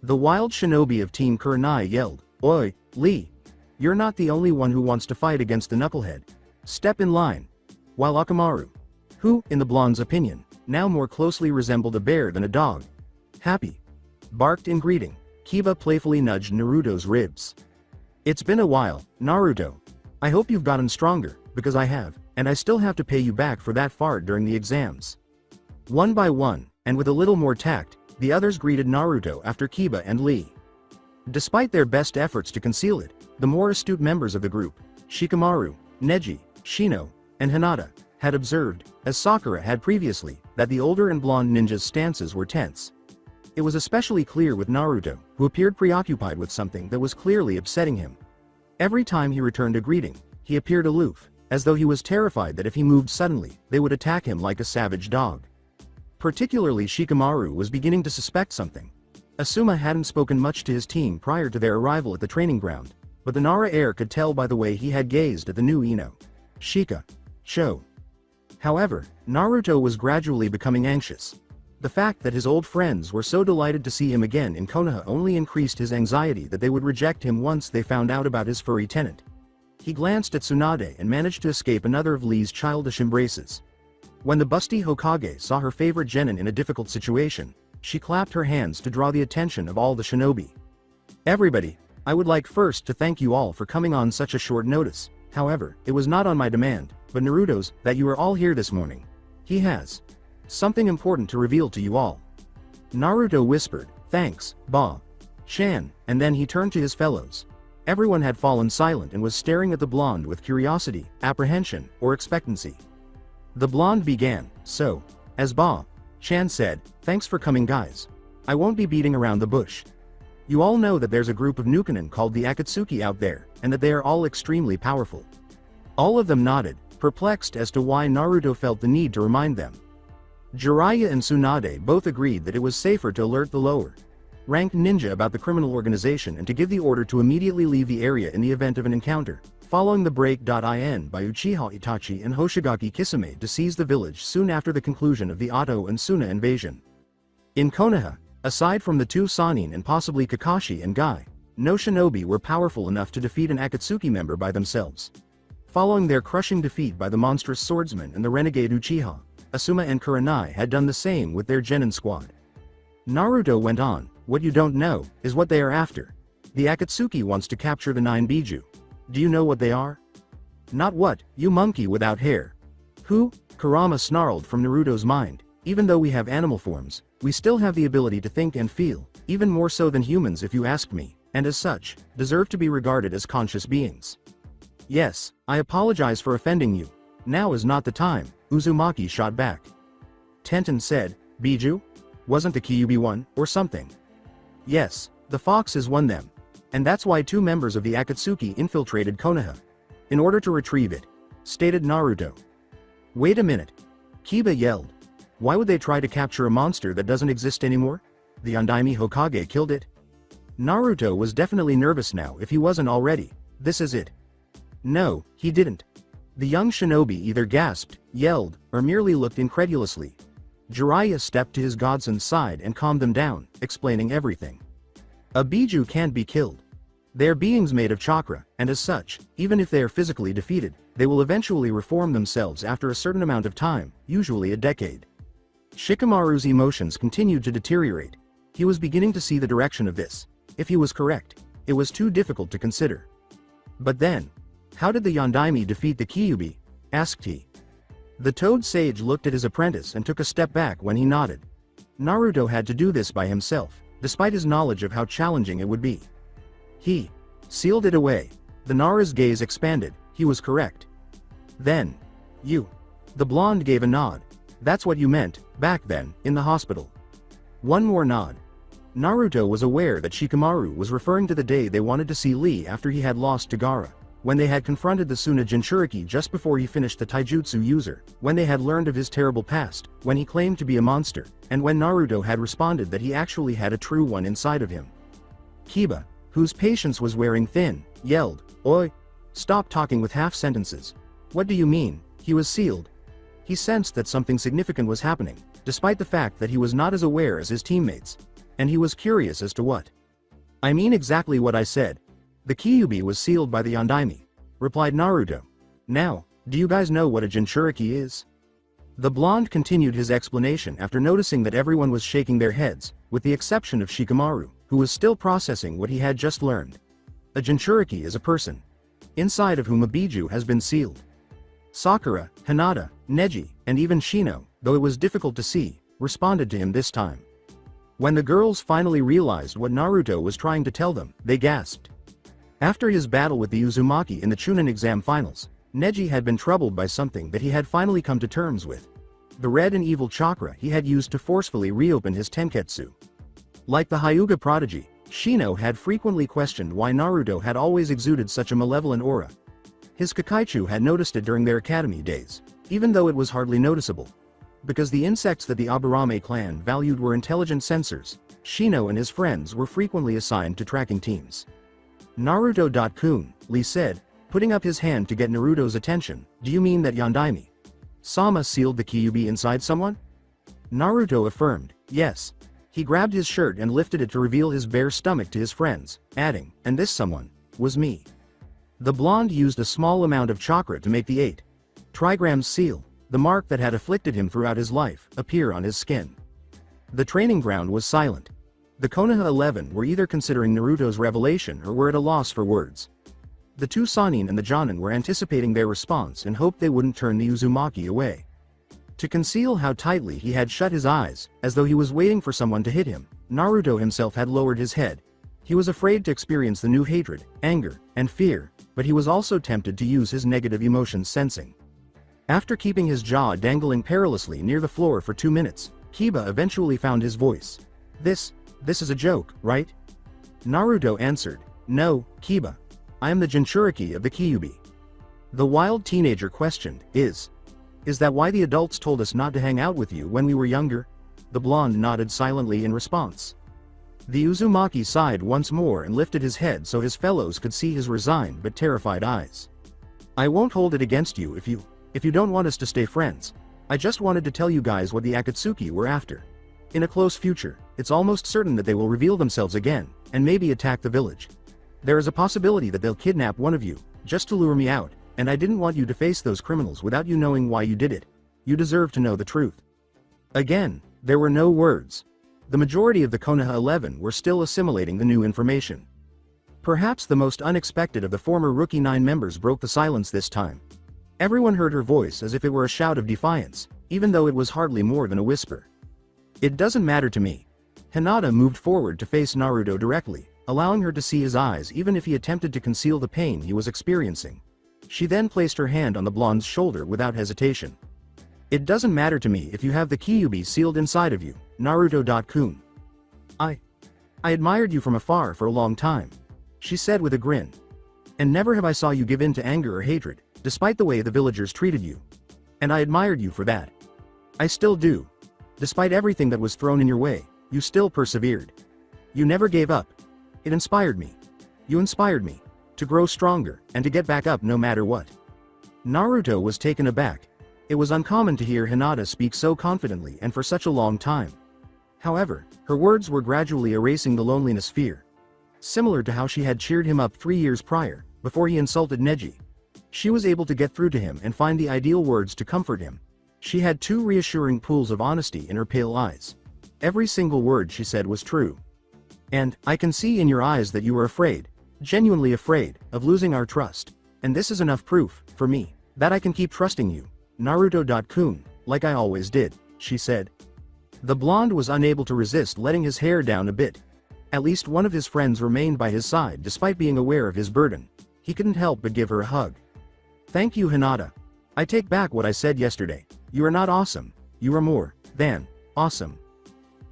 The wild shinobi of Team Kurenai yelled, Oi, Lee. You're not the only one who wants to fight against the knucklehead. Step in line. While Akamaru, who, in the blonde's opinion, now more closely resembled a bear than a dog, happy, barked in greeting, Kiba playfully nudged Naruto's ribs. It's been a while, Naruto. I hope you've gotten stronger, because I have, and I still have to pay you back for that fart during the exams. One by one, and with a little more tact, the others greeted Naruto after Kiba and Lee. Despite their best efforts to conceal it, the more astute members of the group, Shikamaru, Neji, Shino, and Hinata, had observed, as Sakura had previously, that the older and blonde ninja's stances were tense. It was especially clear with Naruto, who appeared preoccupied with something that was clearly upsetting him. Every time he returned a greeting, he appeared aloof, as though he was terrified that if he moved suddenly, they would attack him like a savage dog. Particularly Shikamaru was beginning to suspect something. Asuma hadn't spoken much to his team prior to their arrival at the training ground, but the Nara heir could tell by the way he had gazed at the new Ino. Shika. Sho. However, Naruto was gradually becoming anxious. The fact that his old friends were so delighted to see him again in Konoha only increased his anxiety that they would reject him once they found out about his furry tenant. He glanced at Tsunade and managed to escape another of Lee's childish embraces. When the busty Hokage saw her favorite genin in a difficult situation, she clapped her hands to draw the attention of all the shinobi. Everybody, I would like first to thank you all for coming on such a short notice. However, it was not on my demand, but Naruto's, that you are all here this morning. He has something important to reveal to you all. Naruto whispered, thanks, Ba-chan, and then he turned to his fellows. Everyone had fallen silent and was staring at the blonde with curiosity, apprehension, or expectancy. The blonde began, so, as Ba-chan said, thanks for coming guys. I won't be beating around the bush. You all know that there's a group of Nukenin called the Akatsuki out there, and that they are all extremely powerful. All of them nodded, perplexed as to why Naruto felt the need to remind them. Jiraiya and Tsunade both agreed that it was safer to alert the lower-ranked ninja about the criminal organization and to give the order to immediately leave the area in the event of an encounter, following the break.in by Uchiha Itachi and Hoshigaki Kisame to seize the village soon after the conclusion of the Oto and Suna invasion. In Konoha, aside from the two Sannin and possibly Kakashi and Guy, no shinobi were powerful enough to defeat an Akatsuki member by themselves. Following their crushing defeat by the monstrous swordsman and the renegade Uchiha, Asuma and Kurenai had done the same with their genin squad. Naruto went on, what you don't know, is what they are after. The Akatsuki wants to capture the 9 Biju. Do you know what they are? Not what, you monkey without hair. Who? Kurama snarled from Naruto's mind, even though we have animal forms, we still have the ability to think and feel, even more so than humans if you ask me, and as such, deserve to be regarded as conscious beings. Yes, I apologize for offending you. Now is not the time, Uzumaki shot back. Tenten said, Biju? Wasn't the Kyuubi one, or something? Yes, the foxes won them. And that's why 2 members of the Akatsuki infiltrated Konoha. In order to retrieve it, stated Naruto. Wait a minute. Kiba yelled. Why would they try to capture a monster that doesn't exist anymore? The Undaime Hokage killed it. Naruto was definitely nervous now if he wasn't already. This is it. No, he didn't. The young shinobi either gasped, yelled, or merely looked incredulously. Jiraiya stepped to his godson's side and calmed them down, explaining everything. A Biju can't be killed. They are beings made of chakra, and as such, even if they are physically defeated, they will eventually reform themselves after a certain amount of time, usually a decade. Shikamaru's emotions continued to deteriorate. He was beginning to see the direction of this. If he was correct, it was too difficult to consider. But then, how did the Yondaime defeat the Kyuubi? Asked he. The Toad Sage looked at his apprentice and took a step back when he nodded. Naruto had to do this by himself, despite his knowledge of how challenging it would be. He sealed it away. The Nara's gaze expanded, he was correct. Then, you. The blonde gave a nod. That's what you meant, back then, in the hospital. One more nod. Naruto was aware that Shikamaru was referring to the day they wanted to see Lee after he had lost to Gaara. when they had confronted the Suna Jinchuriki just before he finished the taijutsu user, when they had learned of his terrible past, when he claimed to be a monster, and when Naruto had responded that he actually had a true one inside of him. Kiba, whose patience was wearing thin, yelled, "Oi! Stop talking with half sentences. What do you mean, he was sealed?" He sensed that something significant was happening, despite the fact that he was not as aware as his teammates. And he was curious as to what. "I mean exactly what I said. The Kyuubi was sealed by the Yondaime," replied Naruto. "Now, do you guys know what a Jinchuriki is?" The blonde continued his explanation after noticing that everyone was shaking their heads, with the exception of Shikamaru, who was still processing what he had just learned. A Jinchuriki is a person, inside of whom a Biju has been sealed. Sakura, Hinata, Neji, and even Shino, though it was difficult to see, responded to him this time. When the girls finally realized what Naruto was trying to tell them, they gasped. After his battle with the Uzumaki in the Chunin exam finals, Neji had been troubled by something that he had finally come to terms with. The red and evil chakra he had used to forcefully reopen his Tenketsu. Like the Hyuga prodigy, Shino had frequently questioned why Naruto had always exuded such a malevolent aura. His Kakaichu had noticed it during their academy days, even though it was hardly noticeable. Because the insects that the Aburame clan valued were intelligent sensors, Shino and his friends were frequently assigned to tracking teams. Naruto-kun, Lee said, putting up his hand to get Naruto's attention, "Do you mean that Yondaime Sama sealed the Kyuubi inside someone?" Naruto affirmed, "Yes." He grabbed his shirt and lifted it to reveal his bare stomach to his friends, adding, "And this someone was me." The blonde used a small amount of chakra to make the 8 trigrams seal, the mark that had afflicted him throughout his life, appear on his skin. The training ground was silent. The Konoha 11 were either considering Naruto's revelation or were at a loss for words. The two Sannin and the Jonin were anticipating their response and hoped they wouldn't turn the Uzumaki away. To conceal how tightly he had shut his eyes, as though he was waiting for someone to hit him, Naruto himself had lowered his head. He was afraid to experience the new hatred, anger, and fear, but he was also tempted to use his negative emotions sensing. After keeping his jaw dangling perilously near the floor for 2 minutes, Kiba eventually found his voice. This is a joke, right?" Naruto answered, "No, Kiba. I am the Jinchuriki of the Kyuubi." The wild teenager questioned, Is that why the adults told us not to hang out with you when we were younger?" The blonde nodded silently in response. The Uzumaki sighed once more and lifted his head so his fellows could see his resigned but terrified eyes. "I won't hold it against you if you don't want us to stay friends. I just wanted to tell you guys what the Akatsuki were after. In a close future, it's almost certain that they will reveal themselves again, and maybe attack the village. There is a possibility that they'll kidnap one of you, just to lure me out, and I didn't want you to face those criminals without you knowing why you did it. You deserve to know the truth." Again, there were no words. The majority of the Konoha 11 were still assimilating the new information. Perhaps the most unexpected of the former Rookie 9 members broke the silence this time. Everyone heard her voice as if it were a shout of defiance, even though it was hardly more than a whisper. "It doesn't matter to me." Hinata moved forward to face Naruto directly, allowing her to see his eyes even if he attempted to conceal the pain he was experiencing. She then placed her hand on the blonde's shoulder without hesitation. "It doesn't matter to me if you have the Kyuubi sealed inside of you, Naruto-kun. I admired you from afar for a long time," she said with a grin. "And never have I saw you give in to anger or hatred, despite the way the villagers treated you. And I admired you for that. I still do. Despite everything that was thrown in your way, you still persevered. You never gave up. It inspired me. You inspired me to grow stronger and to get back up no matter what." Naruto was taken aback. It was uncommon to hear Hinata speak so confidently and for such a long time. However, her words were gradually erasing the loneliness fear. Similar to how she had cheered him up 3 years prior, before he insulted Neji. She was able to get through to him and find the ideal words to comfort him. She had 2 reassuring pools of honesty in her pale eyes. Every single word she said was true. "And, I can see in your eyes that you are afraid, genuinely afraid, of losing our trust. And this is enough proof, for me, that I can keep trusting you, Naruto-kun, like I always did," she said. The blonde was unable to resist letting his hair down a bit. At least one of his friends remained by his side despite being aware of his burden. He couldn't help but give her a hug. "Thank you, Hinata. I take back what I said yesterday. You are not awesome. You are more than awesome."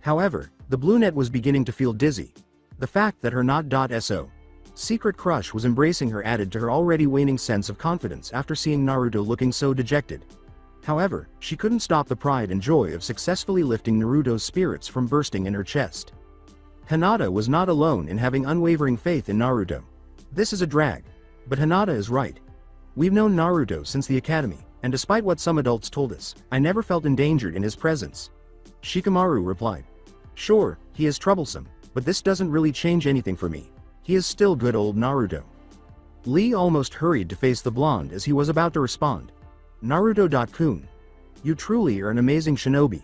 However, the brunette was beginning to feel dizzy. The fact that her not.so secret crush was embracing her, added to her already waning sense of confidence after seeing Naruto looking so dejected. However, she couldn't stop the pride and joy of successfully lifting Naruto's spirits from bursting in her chest. Hinata was not alone in having unwavering faith in Naruto. This is a drag. But Hinata is right. We've known Naruto since the academy, and despite what some adults told us, I never felt endangered in his presence. Shikamaru replied. Sure, he is troublesome, but this doesn't really change anything for me. He is still good old Naruto. Lee almost hurried to face the blonde as he was about to respond. Naruto-kun. You truly are an amazing shinobi.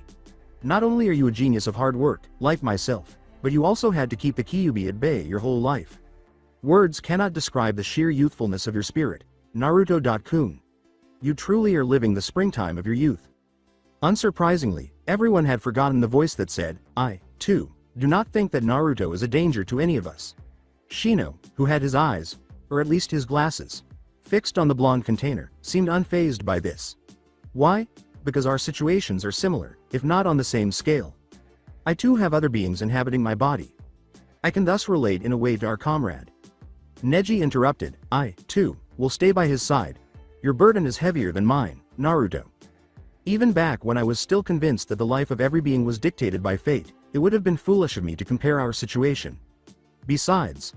Not only are you a genius of hard work, like myself, but you also had to keep the Kyuubi at bay your whole life. Words cannot describe the sheer youthfulness of your spirit, Naruto-kun. You truly are living the springtime of your youth. Unsurprisingly, everyone had forgotten the voice that said, I, too, do not think that Naruto is a danger to any of us. Shino, who had his eyes, or at least his glasses, fixed on the blonde container, seemed unfazed by this. Why? Because our situations are similar, if not on the same scale. I too have other beings inhabiting my body. I can thus relate in a way to our comrade. Neji interrupted, I, too, will stay by his side. Your burden is heavier than mine, Naruto. Even back when I was still convinced that the life of every being was dictated by fate, it would have been foolish of me to compare our situation. Besides,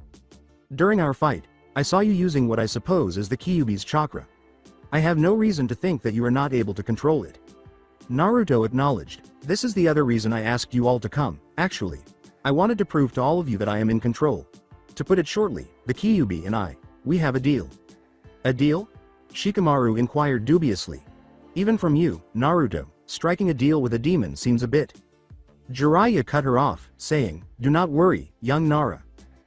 during our fight, I saw you using what I suppose is the Kyuubi's chakra. I have no reason to think that you are not able to control it. Naruto acknowledged, this is the other reason I asked you all to come, actually. I wanted to prove to all of you that I am in control. To put it shortly, the Kyuubi and I, we have a deal. A deal? Shikamaru inquired dubiously. Even from you, Naruto, striking a deal with a demon seems a bit. Jiraiya cut her off, saying, do not worry, young Nara.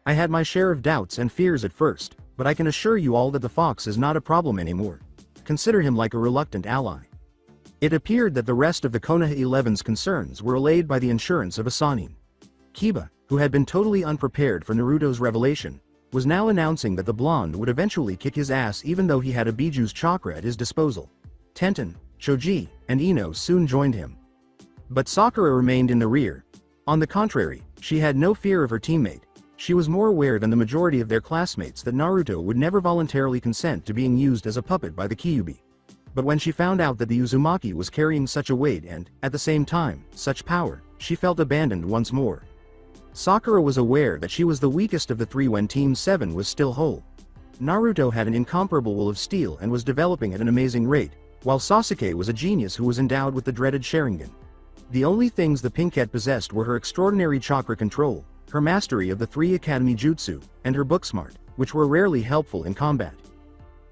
I had my share of doubts and fears at first, but I can assure you all that the fox is not a problem anymore. Consider him like a reluctant ally. It appeared that the rest of the Konoha 11's concerns were allayed by the assurance of a Sannin. Kiba, who had been totally unprepared for Naruto's revelation, was now announcing that the blonde would eventually kick his ass even though he had a Bijuu's chakra at his disposal. Tenten, Choji, and Ino soon joined him. But Sakura remained in the rear. On the contrary, she had no fear of her teammate. She was more aware than the majority of their classmates that Naruto would never voluntarily consent to being used as a puppet by the Kyuubi. But when she found out that the Uzumaki was carrying such a weight and, at the same time, such power, she felt abandoned once more. Sakura was aware that she was the weakest of the three when Team 7 was still whole. Naruto had an incomparable will of steel and was developing at an amazing rate, while Sasuke was a genius who was endowed with the dreaded Sharingan. The only things the Pinkette possessed were her extraordinary chakra control, her mastery of the 3 Academy Jutsu, and her booksmart, which were rarely helpful in combat.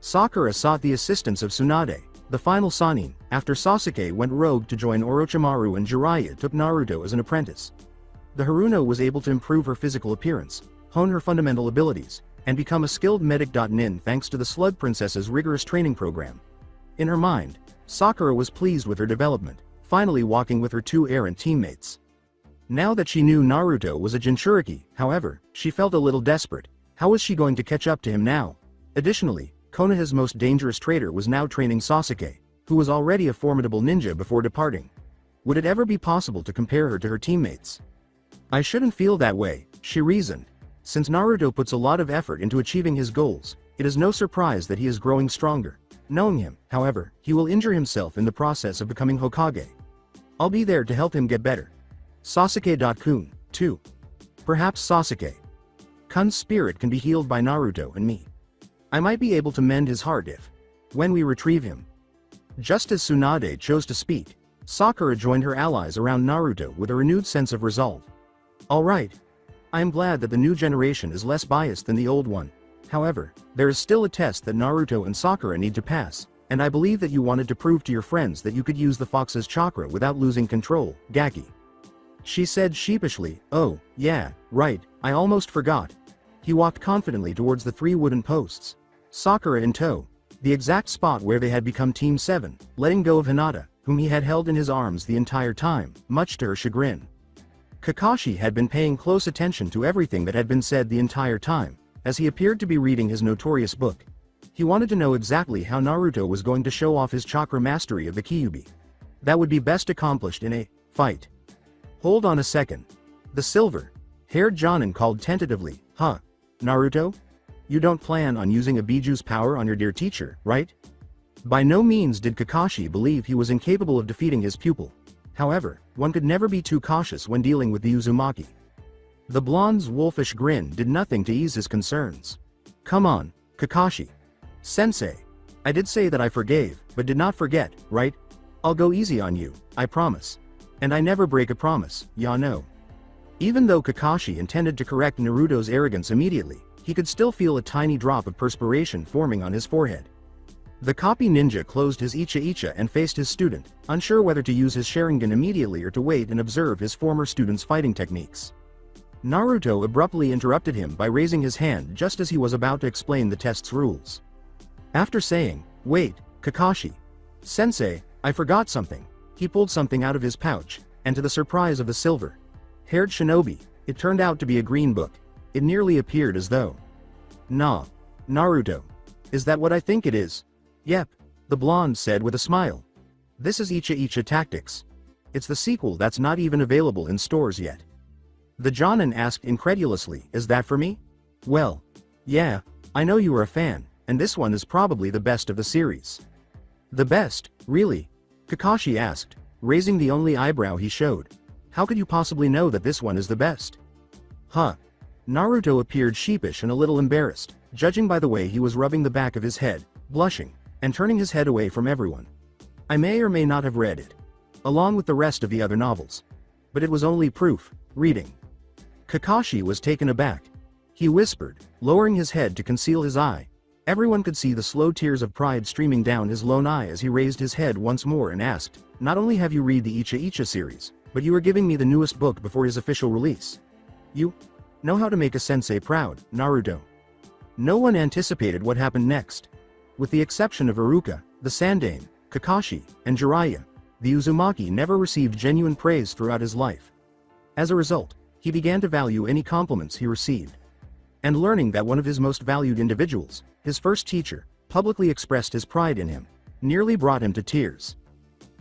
Sakura sought the assistance of Tsunade, the final Sannin, after Sasuke went rogue to join Orochimaru and Jiraiya took Naruto as an apprentice. The Haruno was able to improve her physical appearance, hone her fundamental abilities, and become a skilled medic. Nin thanks to the Slug Princess's rigorous training program. In her mind, Sakura was pleased with her development, finally walking with her 2 errant teammates. Now that she knew Naruto was a Jinchuriki, however, she felt a little desperate. How was she going to catch up to him now? Additionally, Konoha's most dangerous traitor was now training Sasuke, who was already a formidable ninja before departing. Would it ever be possible to compare her to her teammates? I shouldn't feel that way, she reasoned. Since Naruto puts a lot of effort into achieving his goals, it is no surprise that he is growing stronger. Knowing him, however, he will injure himself in the process of becoming Hokage. I'll be there to help him get better. Sasuke-kun, too. Perhaps Sasuke-kun's spirit can be healed by Naruto and me. I might be able to mend his heart if, when we retrieve him. Just as Tsunade chose to speak, Sakura joined her allies around Naruto with a renewed sense of resolve. Alright. I am glad that the new generation is less biased than the old one. However, there is still a test that Naruto and Sakura need to pass, and I believe that you wanted to prove to your friends that you could use the fox's chakra without losing control, Gaki. She said sheepishly, oh, yeah, right, I almost forgot. He walked confidently towards the 3 wooden posts. Sakura in tow, the exact spot where they had become Team 7, letting go of Hinata, whom he had held in his arms the entire time, much to her chagrin. Kakashi had been paying close attention to everything that had been said the entire time, as he appeared to be reading his notorious book. He wanted to know exactly how Naruto was going to show off his chakra mastery of the Kyuubi. That would be best accomplished in a fight. Hold on a second. The silver-haired Jonin called tentatively, huh? Naruto? You don't plan on using a Bijuu's power on your dear teacher, right? By no means did Kakashi believe he was incapable of defeating his pupil. However, one could never be too cautious when dealing with the Uzumaki. The blonde's wolfish grin did nothing to ease his concerns. Come on, Kakashi. Sensei. I did say that I forgave, but did not forget, right? I'll go easy on you, I promise. And I never break a promise, ya know. Even though Kakashi intended to correct Naruto's arrogance immediately, he could still feel a tiny drop of perspiration forming on his forehead. The copy ninja closed his Icha and faced his student, unsure whether to use his Sharingan immediately or to wait and observe his former student's fighting techniques. Naruto abruptly interrupted him by raising his hand just as he was about to explain the test's rules. After saying, "Wait, Kakashi. Sensei, I forgot something," he pulled something out of his pouch, and to the surprise of the silver-haired shinobi, it turned out to be a green book. It nearly appeared as though. Nah. Naruto. Is that what I think it is? Yep, the blonde said with a smile. This is Icha Tactics. It's the sequel that's not even available in stores yet. The Jonin asked incredulously, is that for me? Well, yeah, I know you are a fan, and this one is probably the best of the series. The best, really? Kakashi asked, raising the only eyebrow he showed. How could you possibly know that this one is the best? Huh. Naruto appeared sheepish and a little embarrassed, judging by the way he was rubbing the back of his head, blushing, and turning his head away from everyone. I may or may not have read it, along with the rest of the other novels. But it was only proof reading. Kakashi was taken aback. He whispered, lowering his head to conceal his eye. Everyone could see the slow tears of pride streaming down his lone eye as he raised his head once more and asked, not only have you read the Icha series, but you are giving me the newest book before his official release. You know how to make a sensei proud, Naruto. No one anticipated what happened next. With the exception of Iruka, the Sandaime, Kakashi, and Jiraiya, the Uzumaki never received genuine praise throughout his life. As a result, he began to value any compliments he received. And learning that one of his most valued individuals, his first teacher, publicly expressed his pride in him, nearly brought him to tears.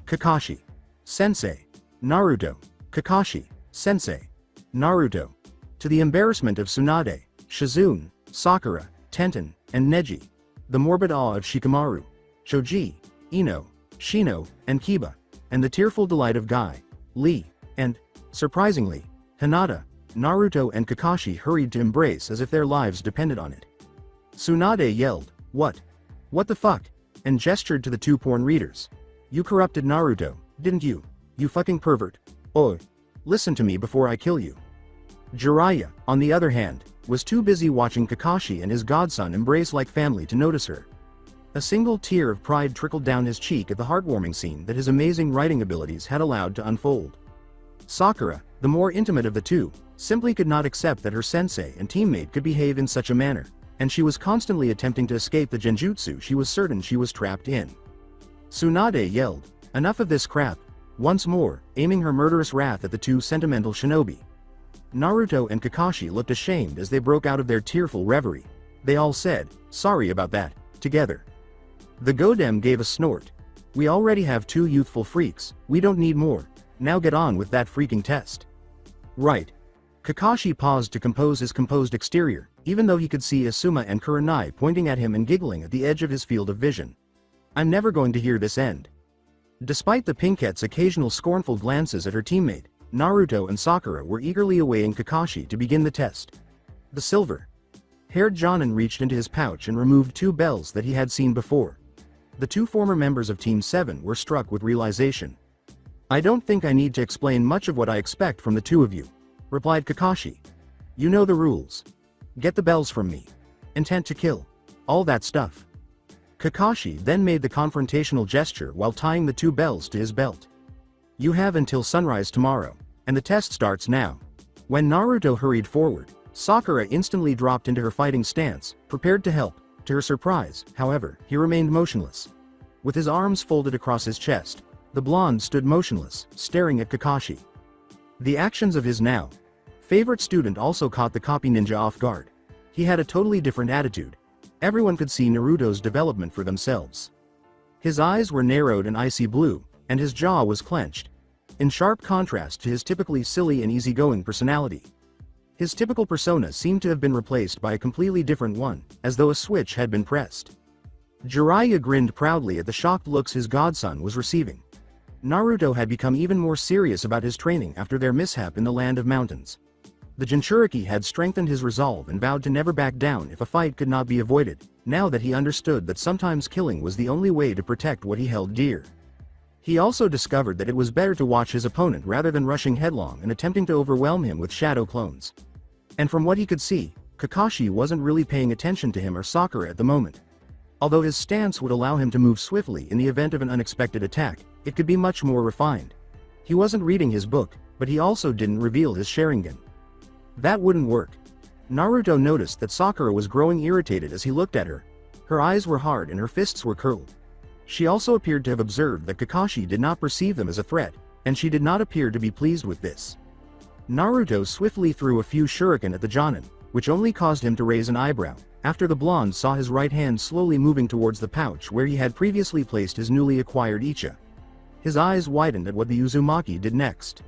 Kakashi. Sensei. Naruto. Kakashi. Sensei. Naruto. To the embarrassment of Tsunade, Shizune, Sakura, Tenten, and Neji, the morbid awe of Shikamaru, Choji, Ino, Shino, and Kiba, and the tearful delight of Guy, Lee, and, surprisingly, Hinata, Naruto and Kakashi hurried to embrace as if their lives depended on it. Tsunade yelled, "What? What the fuck?" and gestured to the two porn readers. "You corrupted Naruto, didn't you? You fucking pervert. Oh, listen to me before I kill you." Jiraiya, on the other hand, was too busy watching Kakashi and his godson embrace like family to notice her. A single tear of pride trickled down his cheek at the heartwarming scene that his amazing writing abilities had allowed to unfold. Sakura, the more intimate of the two, simply could not accept that her sensei and teammate could behave in such a manner, and she was constantly attempting to escape the genjutsu she was certain she was trapped in. Tsunade yelled, "Enough of this crap," once more, aiming her murderous wrath at the two sentimental shinobi. Naruto and Kakashi looked ashamed as they broke out of their tearful reverie. They all said, "Sorry about that," together. The Godem gave a snort. "We already have two youthful freaks, we don't need more. Now get on with that freaking test." Right. Kakashi paused to compose his composed exterior, even though he could see Asuma and Kurenai pointing at him and giggling at the edge of his field of vision. "I'm never going to hear this end." Despite the Pinkette's occasional scornful glances at her teammate, Naruto and Sakura were eagerly awaiting Kakashi to begin the test. The silver-haired Jonin reached into his pouch and removed two bells that he had seen before. The two former members of Team 7 were struck with realization. "I don't think I need to explain much of what I expect from the two of you," replied Kakashi. "You know the rules. Get the bells from me. Intent to kill. All that stuff." Kakashi then made the confrontational gesture while tying the two bells to his belt. "You have until sunrise tomorrow, and the test starts now." When Naruto hurried forward, Sakura instantly dropped into her fighting stance, prepared to help. To her surprise, however, he remained motionless. With his arms folded across his chest, the blonde stood motionless, staring at Kakashi. The actions of his now favorite student also caught the copy ninja off guard. He had a totally different attitude. Everyone could see Naruto's development for themselves. His eyes were narrowed and icy blue, and his jaw was clenched, in sharp contrast to his typically silly and easygoing personality. His typical persona seemed to have been replaced by a completely different one, as though a switch had been pressed. Jiraiya grinned proudly at the shocked looks his godson was receiving. Naruto had become even more serious about his training after their mishap in the Land of Mountains. The Jinchuriki had strengthened his resolve and vowed to never back down if a fight could not be avoided, now that he understood that sometimes killing was the only way to protect what he held dear. He also discovered that it was better to watch his opponent rather than rushing headlong and attempting to overwhelm him with shadow clones. And from what he could see, Kakashi wasn't really paying attention to him or Sakura at the moment. Although his stance would allow him to move swiftly in the event of an unexpected attack, it could be much more refined. He wasn't reading his book, but he also didn't reveal his Sharingan. That wouldn't work. Naruto noticed that Sakura was growing irritated as he looked at her. Her eyes were hard and her fists were curled. She also appeared to have observed that Kakashi did not perceive them as a threat, and she did not appear to be pleased with this. Naruto swiftly threw a few shuriken at the Jonin, which only caused him to raise an eyebrow, after the blonde saw his right hand slowly moving towards the pouch where he had previously placed his newly acquired Icha. His eyes widened at what the Uzumaki did next.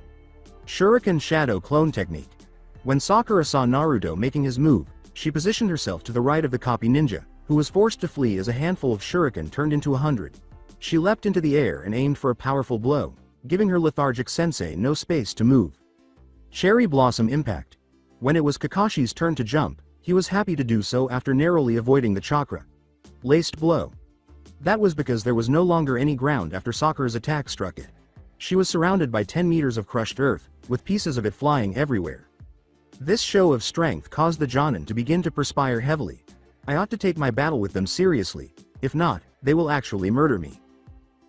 Shuriken Shadow Clone Technique. When Sakura saw Naruto making his move, she positioned herself to the right of the copy ninja, who was forced to flee as a handful of shuriken turned into 100. She leapt into the air and aimed for a powerful blow, giving her lethargic sensei no space to move. Cherry Blossom Impact. When it was Kakashi's turn to jump, he was happy to do so after narrowly avoiding the chakra. Laced Blow. That was because there was no longer any ground after Sakura's attack struck it. She was surrounded by 10 meters of crushed earth, with pieces of it flying everywhere. This show of strength caused the Jonin to begin to perspire heavily. I ought to take my battle with them seriously, if not, they will actually murder me.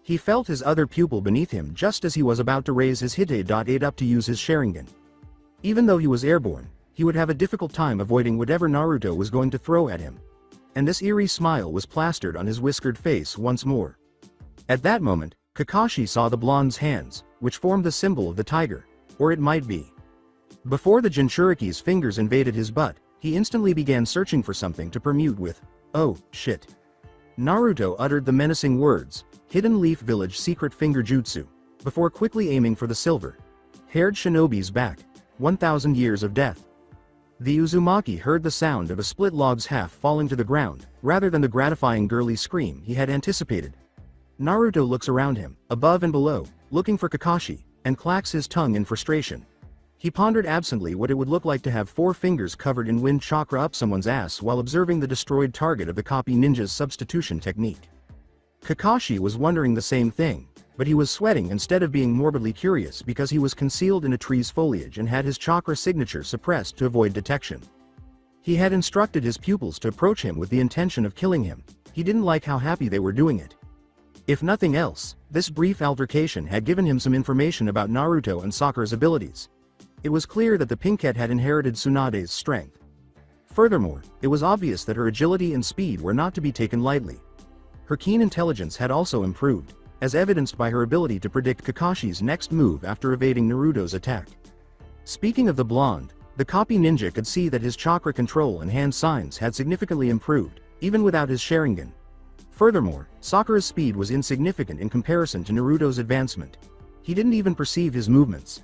He felt his other pupil beneath him just as he was about to raise his Hite-8 up to use his Sharingan. Even though he was airborne, he would have a difficult time avoiding whatever Naruto was going to throw at him. And this eerie smile was plastered on his whiskered face once more. At that moment, Kakashi saw the blonde's hands, which formed the symbol of the tiger, or it might be. Before the Jinchuriki's fingers invaded his butt, he instantly began searching for something to permute with. Oh, shit. Naruto uttered the menacing words, Hidden Leaf Village Secret Finger Jutsu, before quickly aiming for the silver-haired shinobi's back. 1,000 years of death. The Uzumaki heard the sound of a split log's half falling to the ground, rather than the gratifying girly scream he had anticipated. Naruto looks around him, above and below, looking for Kakashi, and clacks his tongue in frustration. He pondered absently what it would look like to have 4 fingers covered in wind chakra up someone's ass while observing the destroyed target of the copy ninja's substitution technique. Kakashi was wondering the same thing, but he was sweating instead of being morbidly curious because he was concealed in a tree's foliage and had his chakra signature suppressed to avoid detection. He had instructed his pupils to approach him with the intention of killing him. He didn't like how happy they were doing it. If nothing else, this brief altercation had given him some information about Naruto and Sakura's abilities. It was clear that the Pinkette had inherited Tsunade's strength. Furthermore, it was obvious that her agility and speed were not to be taken lightly. Her keen intelligence had also improved, as evidenced by her ability to predict Kakashi's next move after evading Naruto's attack. Speaking of the blonde, the copy ninja could see that his chakra control and hand signs had significantly improved, even without his Sharingan. Furthermore, Sakura's speed was insignificant in comparison to Naruto's advancement. He didn't even perceive his movements.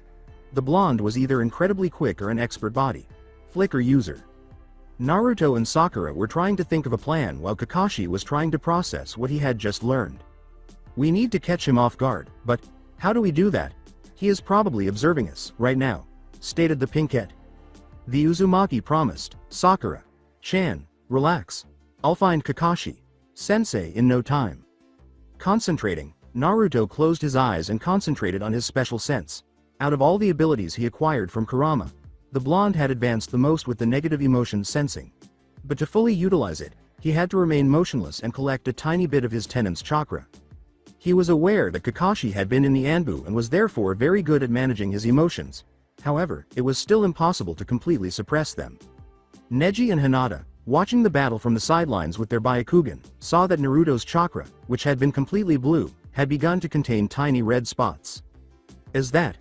The blonde was either incredibly quick or an expert body flicker user. Naruto and Sakura were trying to think of a plan while Kakashi was trying to process what he had just learned. We need to catch him off guard, but how do we do that? He is probably observing us right now, stated the Pinkette. The Uzumaki promised. Sakura-chan, relax. I'll find Kakashi-sensei in no time. Concentrating, Naruto closed his eyes and concentrated on his special sense. Out of all the abilities he acquired from Kurama, the blonde had advanced the most with the negative emotion sensing. But to fully utilize it, he had to remain motionless and collect a tiny bit of his tenant's chakra. He was aware that Kakashi had been in the Anbu and was therefore very good at managing his emotions. However, it was still impossible to completely suppress them. Neji and Hinata, watching the battle from the sidelines with their Byakugan, saw that Naruto's chakra, which had been completely blue, had begun to contain tiny red spots. As that,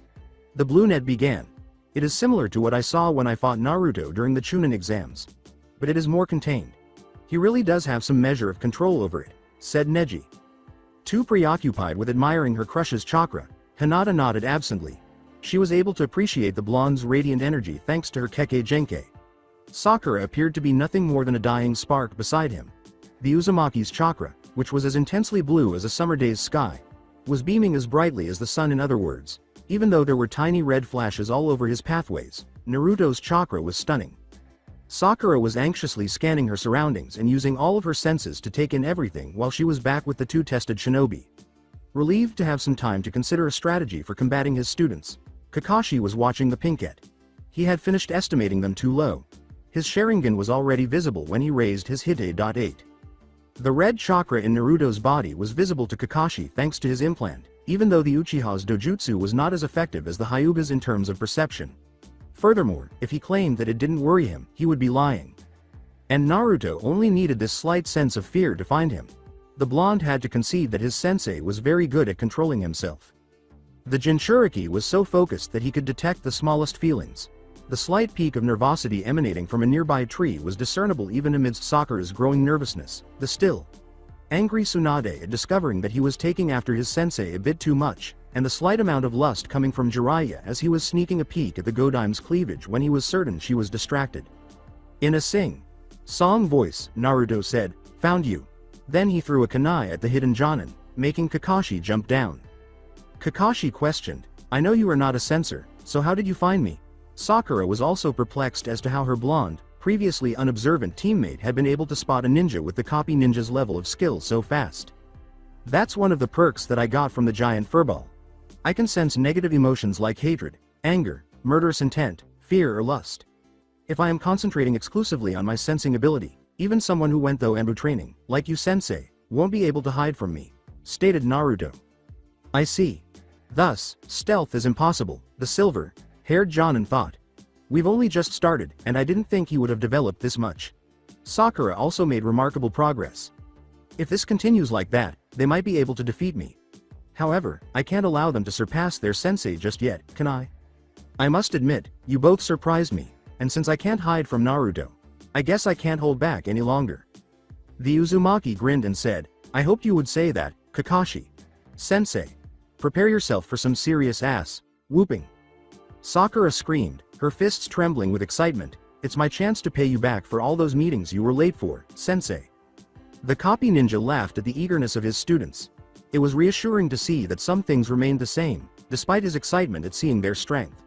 the blue net began. It is similar to what I saw when I fought Naruto during the Chunin exams. But it is more contained. He really does have some measure of control over it, said Neji. Too preoccupied with admiring her crush's chakra, Hinata nodded absently. She was able to appreciate the blonde's radiant energy thanks to her Kekkei Genkai. Sakura appeared to be nothing more than a dying spark beside him. The Uzumaki's chakra, which was as intensely blue as a summer day's sky, was beaming as brightly as the sun. In other words, even though there were tiny red flashes all over his pathways, Naruto's chakra was stunning. Sakura was anxiously scanning her surroundings and using all of her senses to take in everything while she was back with the two tested shinobi. Relieved to have some time to consider a strategy for combating his students, Kakashi was watching the Pinkette. He had finished estimating them too low. His Sharingan was already visible when he raised his Hite.8. The red chakra in Naruto's body was visible to Kakashi thanks to his implant, even though the Uchiha's dojutsu was not as effective as the Hyuga's in terms of perception. Furthermore, if he claimed that it didn't worry him, he would be lying. And Naruto only needed this slight sense of fear to find him. The blonde had to concede that his sensei was very good at controlling himself. The Jinchuriki was so focused that he could detect the smallest feelings. The slight peak of nervosity emanating from a nearby tree was discernible even amidst Sakura's growing nervousness. The still angry Tsunade at discovering that he was taking after his sensei a bit too much, and the slight amount of lust coming from Jiraiya as he was sneaking a peek at the Godime's cleavage when he was certain she was distracted. In a sing-song voice, Naruto said, "Found you." Then he threw a kunai at the hidden Jonin, making Kakashi jump down. Kakashi questioned, "I know you are not a censor, so how did you find me?" Sakura was also perplexed as to how her blonde, previously unobservant teammate had been able to spot a ninja with the copy ninja's level of skill so fast. "That's one of the perks that I got from the giant furball. I can sense negative emotions like hatred, anger, murderous intent, fear or lust. If I am concentrating exclusively on my sensing ability, even someone who went though Anbu training, like you sensei, won't be able to hide from me," stated Naruto. "I see. Thus, stealth is impossible," the silver-haired Jonin thought. "We've only just started, and I didn't think he would have developed this much." Sakura also made remarkable progress. "If this continues like that, they might be able to defeat me. However, I can't allow them to surpass their sensei just yet, can I? I must admit, you both surprised me, and since I can't hide from Naruto, I guess I can't hold back any longer." The Uzumaki grinned and said, "I hoped you would say that, Kakashi. Sensei. Prepare yourself for some serious ass-whooping." Sakura screamed, her fists trembling with excitement, "It's my chance to pay you back for all those meetings you were late for, sensei." The copy ninja laughed at the eagerness of his students. It was reassuring to see that some things remained the same, despite his excitement at seeing their strength.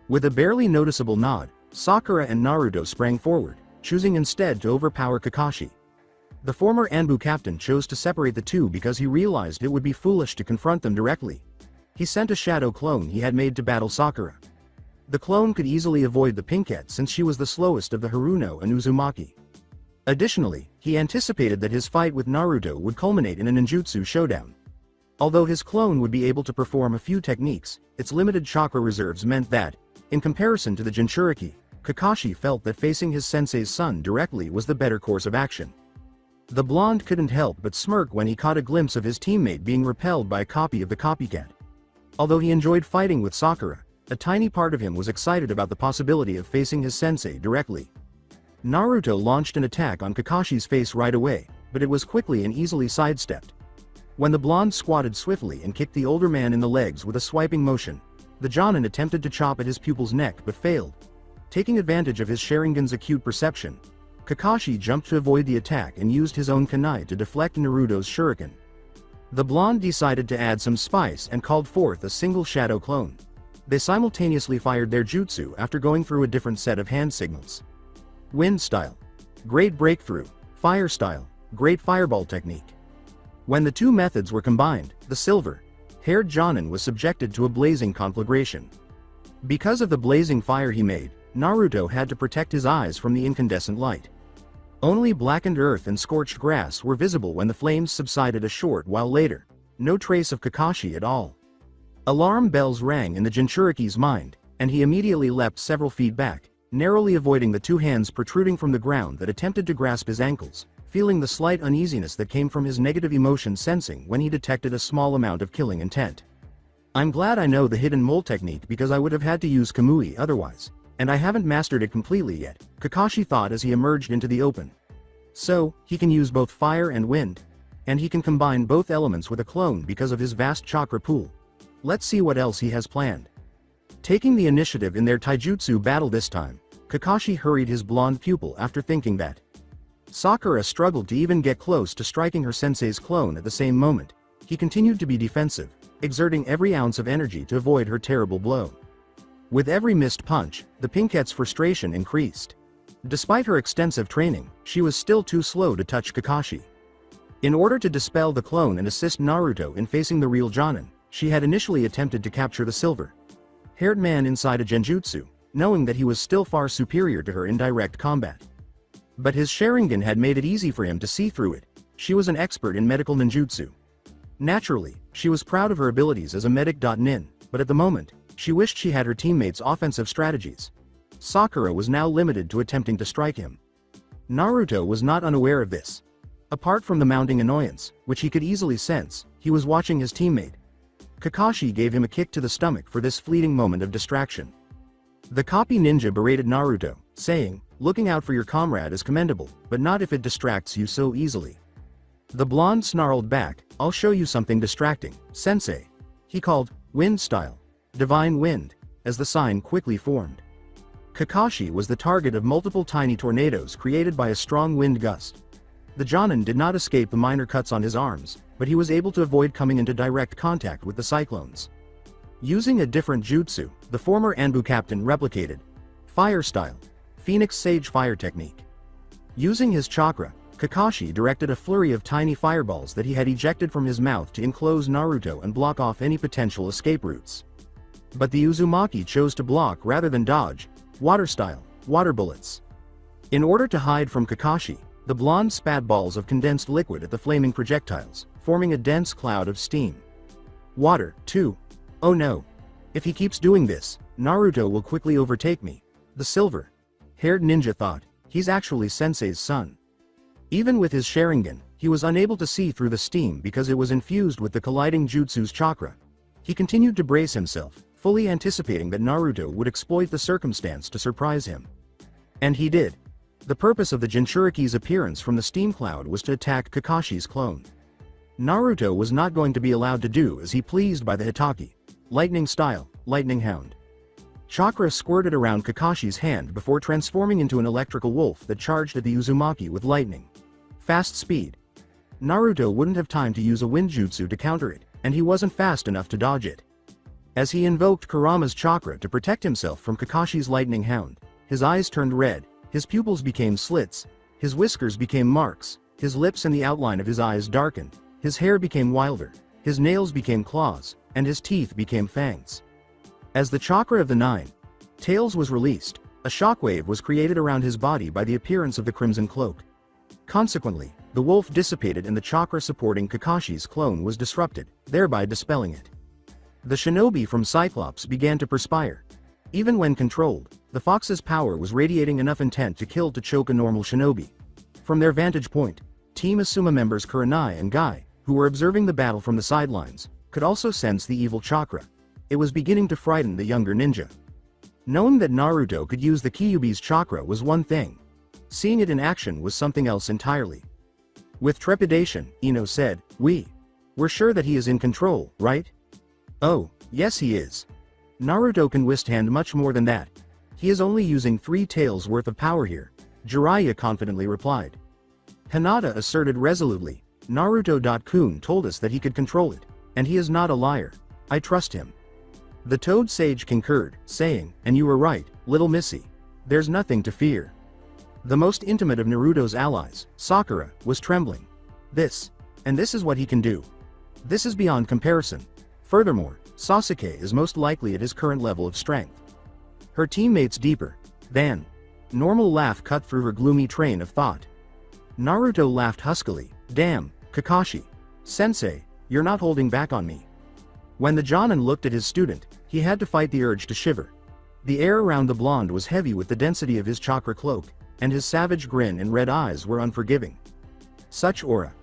With a barely noticeable nod, Sakura and Naruto sprang forward, choosing instead to overpower Kakashi. The former Anbu captain chose to separate the two because he realized it would be foolish to confront them directly. He sent a shadow clone he had made to battle Sakura. The clone could easily avoid the Pinkette since she was the slowest of the Haruno and Uzumaki. Additionally, he anticipated that his fight with Naruto would culminate in a ninjutsu showdown. Although his clone would be able to perform a few techniques, its limited chakra reserves meant that, in comparison to the Jinchuriki, Kakashi felt that facing his sensei's son directly was the better course of action. The blonde couldn't help but smirk when he caught a glimpse of his teammate being repelled by a copy of the copycat. Although he enjoyed fighting with Sakura, a tiny part of him was excited about the possibility of facing his sensei directly. Naruto launched an attack on Kakashi's face right away, but it was quickly and easily sidestepped. When the blonde squatted swiftly and kicked the older man in the legs with a swiping motion, the Jonin attempted to chop at his pupil's neck but failed. Taking advantage of his Sharingan's acute perception, Kakashi jumped to avoid the attack and used his own kunai to deflect Naruto's shuriken. The blonde decided to add some spice and called forth a single shadow clone. They simultaneously fired their jutsu after going through a different set of hand signals. Wind style. Great breakthrough. Fire style. Great fireball technique. When the two methods were combined, the silver-haired Jonin was subjected to a blazing conflagration. Because of the blazing fire he made, Naruto had to protect his eyes from the incandescent light. Only blackened earth and scorched grass were visible when the flames subsided a short while later. No trace of Kakashi at all. Alarm bells rang in the Jinchuriki's mind, and he immediately leapt several feet back, narrowly avoiding the two hands protruding from the ground that attempted to grasp his ankles, feeling the slight uneasiness that came from his negative emotion sensing when he detected a small amount of killing intent. "I'm glad I know the hidden mole technique because I would have had to use Kamui otherwise, and I haven't mastered it completely yet," Kakashi thought as he emerged into the open. So, he can use both fire and wind, and he can combine both elements with a clone because of his vast chakra pool. Let's see what else he has planned. Taking the initiative in their taijutsu battle this time, Kakashi hurried his blonde pupil after thinking that Sakura struggled to even get close to striking her sensei's clone at the same moment. He continued to be defensive, exerting every ounce of energy to avoid her terrible blow. With every missed punch, the Pinkette's frustration increased. Despite her extensive training, she was still too slow to touch Kakashi. In order to dispel the clone and assist Naruto in facing the real Jonin, she had initially attempted to capture the silver-haired man inside a genjutsu, knowing that he was still far superior to her in direct combat. But his Sharingan had made it easy for him to see through it. She was an expert in medical ninjutsu. Naturally, she was proud of her abilities as a medic.nin, but at the moment, she wished she had her teammates' offensive strategies. Sakura was now limited to attempting to strike him. Naruto was not unaware of this. Apart from the mounting annoyance, which he could easily sense, he was watching his teammate. Kakashi gave him a kick to the stomach for this fleeting moment of distraction. The copy ninja berated Naruto, saying, "Looking out for your comrade is commendable, but not if it distracts you so easily." The blonde snarled back, "I'll show you something distracting, sensei." He called, "Wind style. Divine wind," as the sign quickly formed. Kakashi was the target of multiple tiny tornadoes created by a strong wind gust. The Jonin did not escape the minor cuts on his arms, but he was able to avoid coming into direct contact with the cyclones. Using a different jutsu, the former Anbu captain replicated fire style, Phoenix Sage fire technique. Using his chakra, Kakashi directed a flurry of tiny fireballs that he had ejected from his mouth to enclose Naruto and block off any potential escape routes. But the Uzumaki chose to block rather than dodge, water style, water bullets. In order to hide from Kakashi, the blonde spat balls of condensed liquid at the flaming projectiles, forming a dense cloud of steam. Water, too. Oh no. If he keeps doing this, Naruto will quickly overtake me. The silver-haired ninja thought, he's actually Sensei's son. Even with his Sharingan, he was unable to see through the steam because it was infused with the colliding jutsu's chakra. He continued to brace himself, fully anticipating that Naruto would exploit the circumstance to surprise him. And he did. The purpose of the Jinchuriki's appearance from the steam cloud was to attack Kakashi's clone. Naruto was not going to be allowed to do as he pleased by the Hitaki. Lightning style, lightning hound. Chakra squirted around Kakashi's hand before transforming into an electrical wolf that charged at the Uzumaki with lightning. Fast speed. Naruto wouldn't have time to use a wind jutsu to counter it, and he wasn't fast enough to dodge it. As he invoked Kurama's chakra to protect himself from Kakashi's lightning hound, his eyes turned red, his pupils became slits, his whiskers became marks, his lips and the outline of his eyes darkened, his hair became wilder, his nails became claws, and his teeth became fangs. As the chakra of the nine tails was released, a shockwave was created around his body by the appearance of the crimson cloak. Consequently, the wolf dissipated and the chakra supporting Kakashi's clone was disrupted, thereby dispelling it. The shinobi from Cyclops began to perspire. Even when controlled, the fox's power was radiating enough intent to kill to choke a normal shinobi. From their vantage point, Team Asuma members Kurenai and Guy, who were observing the battle from the sidelines, could also sense the evil chakra. It was beginning to frighten the younger ninja. Knowing that Naruto could use the Kyuubi's chakra was one thing. Seeing it in action was something else entirely. With trepidation, Ino said, "We're sure that he is in control, right?" "Oh, yes he is. Naruto can withstand much more than that. He is only using 3 tails worth of power here," Jiraiya confidently replied. Hinata asserted resolutely, "Naruto-kun told us that he could control it, and he is not a liar. I trust him." The Toad Sage concurred, saying, "And you were right, little missy. There's nothing to fear." The most intimate of Naruto's allies, Sakura, was trembling. This is what he can do. This is beyond comparison. Furthermore, Sasuke is most likely at his current level of strength. Her teammates deeper than normal laugh cut through her gloomy train of thought. Naruto laughed huskily, "Damn, Kakashi. Sensei, you're not holding back on me." When the Jonin looked at his student, he had to fight the urge to shiver. The air around the blonde was heavy with the density of his chakra cloak, and his savage grin and red eyes were unforgiving. Such aura.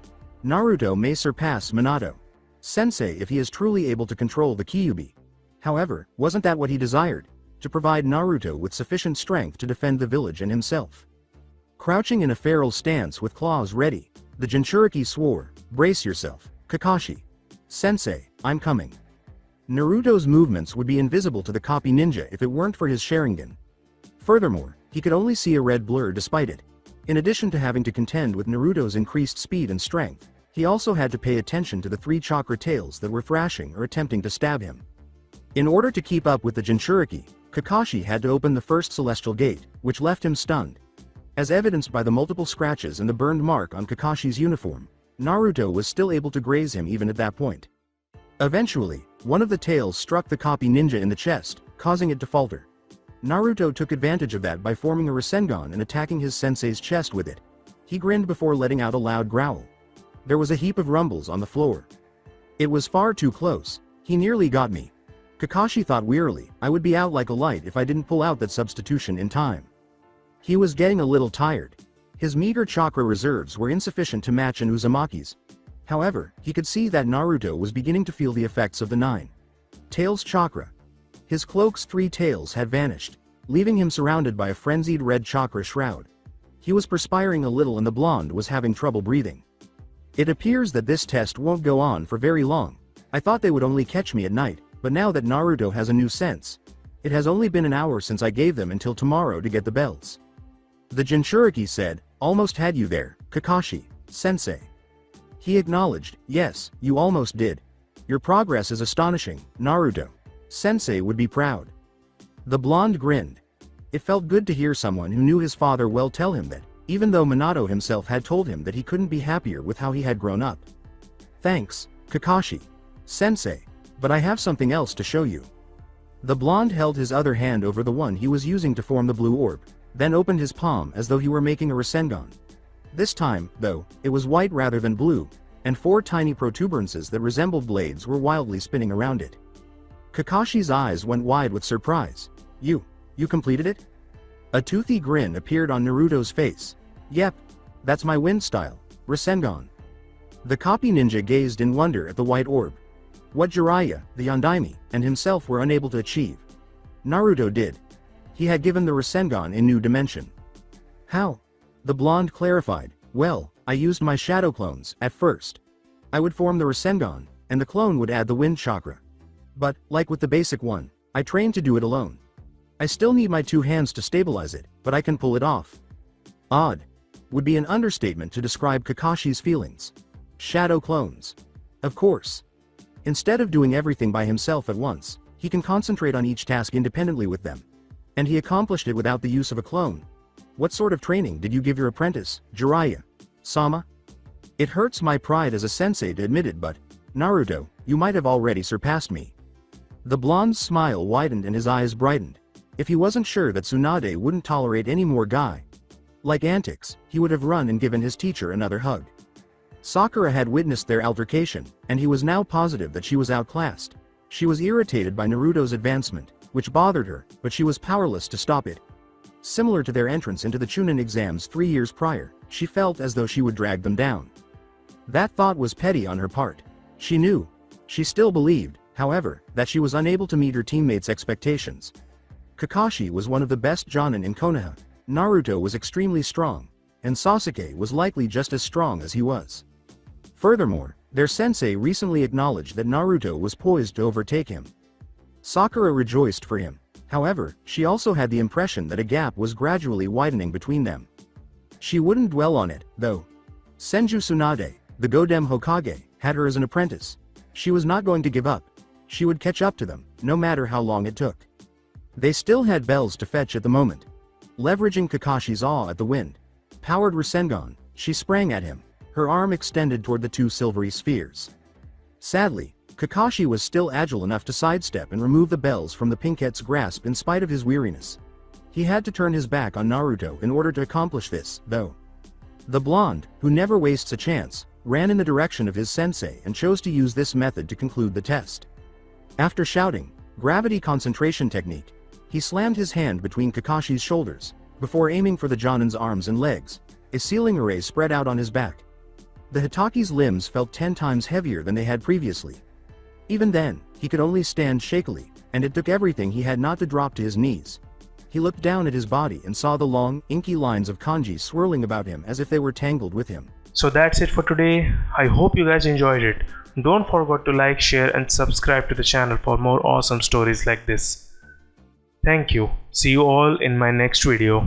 Naruto may surpass Minato Sensei if he is truly able to control the Kyuubi. However, wasn't that what he desired? To provide Naruto with sufficient strength to defend the village and himself. Crouching in a feral stance with claws ready, the Jinchuriki swore, "Brace yourself, Kakashi. Sensei, I'm coming." Naruto's movements would be invisible to the copy ninja if it weren't for his Sharingan. Furthermore, he could only see a red blur despite it. In addition to having to contend with Naruto's increased speed and strength, he also had to pay attention to the 3 chakra tails that were thrashing or attempting to stab him. In order to keep up with the Jinchuriki, Kakashi had to open the first celestial gate, which left him stunned. As evidenced by the multiple scratches and the burned mark on Kakashi's uniform, Naruto was still able to graze him even at that point. Eventually, one of the tails struck the copy ninja in the chest, causing it to falter. Naruto took advantage of that by forming a Rasengan and attacking his sensei's chest with it. He grinned before letting out a loud growl. There was a heap of rumbles on the floor. It was far too close. He nearly got me. Kakashi thought wearily, I would be out like a light if I didn't pull out that substitution in time. He was getting a little tired. His meager chakra reserves were insufficient to match an Uzumaki's. However, he could see that Naruto was beginning to feel the effects of the 9 tails chakra. His cloak's 3 tails had vanished, leaving him surrounded by a frenzied red chakra shroud. He was perspiring a little and the blonde was having trouble breathing. It appears that this test won't go on for very long. I thought they would only catch me at night, but now that Naruto has a new sense. It has only been an hour since I gave them until tomorrow to get the bells. The Jinchuriki said, almost had you there, Kakashi, sensei. He acknowledged, yes, you almost did. Your progress is astonishing, Naruto. Sensei would be proud. The blonde grinned. It felt good to hear someone who knew his father well tell him that, even though Minato himself had told him that he couldn't be happier with how he had grown up. Thanks, Kakashi. Sensei, but I have something else to show you. The blonde held his other hand over the one he was using to form the blue orb, then opened his palm as though he were making a Rasengan. This time, though, it was white rather than blue, and 4 tiny protuberances that resembled blades were wildly spinning around it. Kakashi's eyes went wide with surprise. You completed it? A toothy grin appeared on Naruto's face. Yep, that's my wind style, Rasengan. The copy ninja gazed in wonder at the white orb. What Jiraiya, the Yondaime, and himself were unable to achieve, Naruto did. He had given the Rasengan a new dimension. How? The blonde clarified, well, I used my shadow clones, at first. I would form the Rasengan, and the clone would add the wind chakra. But, like with the basic one, I trained to do it alone. I still need my 2 hands to stabilize it, but I can pull it off. Odd would be an understatement to describe Kakashi's feelings. Shadow clones. Of course. Instead of doing everything by himself at once, he can concentrate on each task independently with them. And he accomplished it without the use of a clone. What sort of training did you give your apprentice, Jiraiya? Sama? It hurts my pride as a sensei to admit it, but, Naruto, you might have already surpassed me. The blonde's smile widened and his eyes brightened. If he wasn't sure that Tsunade wouldn't tolerate any more guy-like antics, he would have run and given his teacher another hug. Sakura had witnessed their altercation, and he was now positive that she was outclassed. She was irritated by Naruto's advancement, which bothered her, but she was powerless to stop it. Similar to their entrance into the Chunin exams 3 years prior, she felt as though she would drag them down. That thought was petty on her part. She knew. She still believed, however, that she was unable to meet her teammates' expectations. Kakashi was one of the best Jonin in Konoha, Naruto was extremely strong, and Sasuke was likely just as strong as he was. Furthermore, their sensei recently acknowledged that Naruto was poised to overtake him. Sakura rejoiced for him. However, she also had the impression that a gap was gradually widening between them. She wouldn't dwell on it, though. Senju Tsunade, the Godem Hokage, had her as an apprentice. She was not going to give up. She would catch up to them, no matter how long it took. They still had bells to fetch at the moment. Leveraging Kakashi's awe at the wind powered Rasengan, she sprang at him, her arm extended toward the 2 silvery spheres. Sadly, Kakashi was still agile enough to sidestep and remove the bells from the Pinkette's grasp in spite of his weariness. He had to turn his back on Naruto in order to accomplish this, though. The blonde, who never wastes a chance, ran in the direction of his sensei and chose to use this method to conclude the test. After shouting, "Gravity concentration technique," he slammed his hand between Kakashi's shoulders, before aiming for the Jonin's arms and legs. A ceiling array spread out on his back. The Hitaki's limbs felt 10 times heavier than they had previously. Even then, he could only stand shakily, and it took everything he had not to drop to his knees. He looked down at his body and saw the long, inky lines of kanji swirling about him as if they were tangled with him. So that's it for today. I hope you guys enjoyed it. Don't forget to like, share and subscribe to the channel for more awesome stories like this. Thank you. See you all in my next video.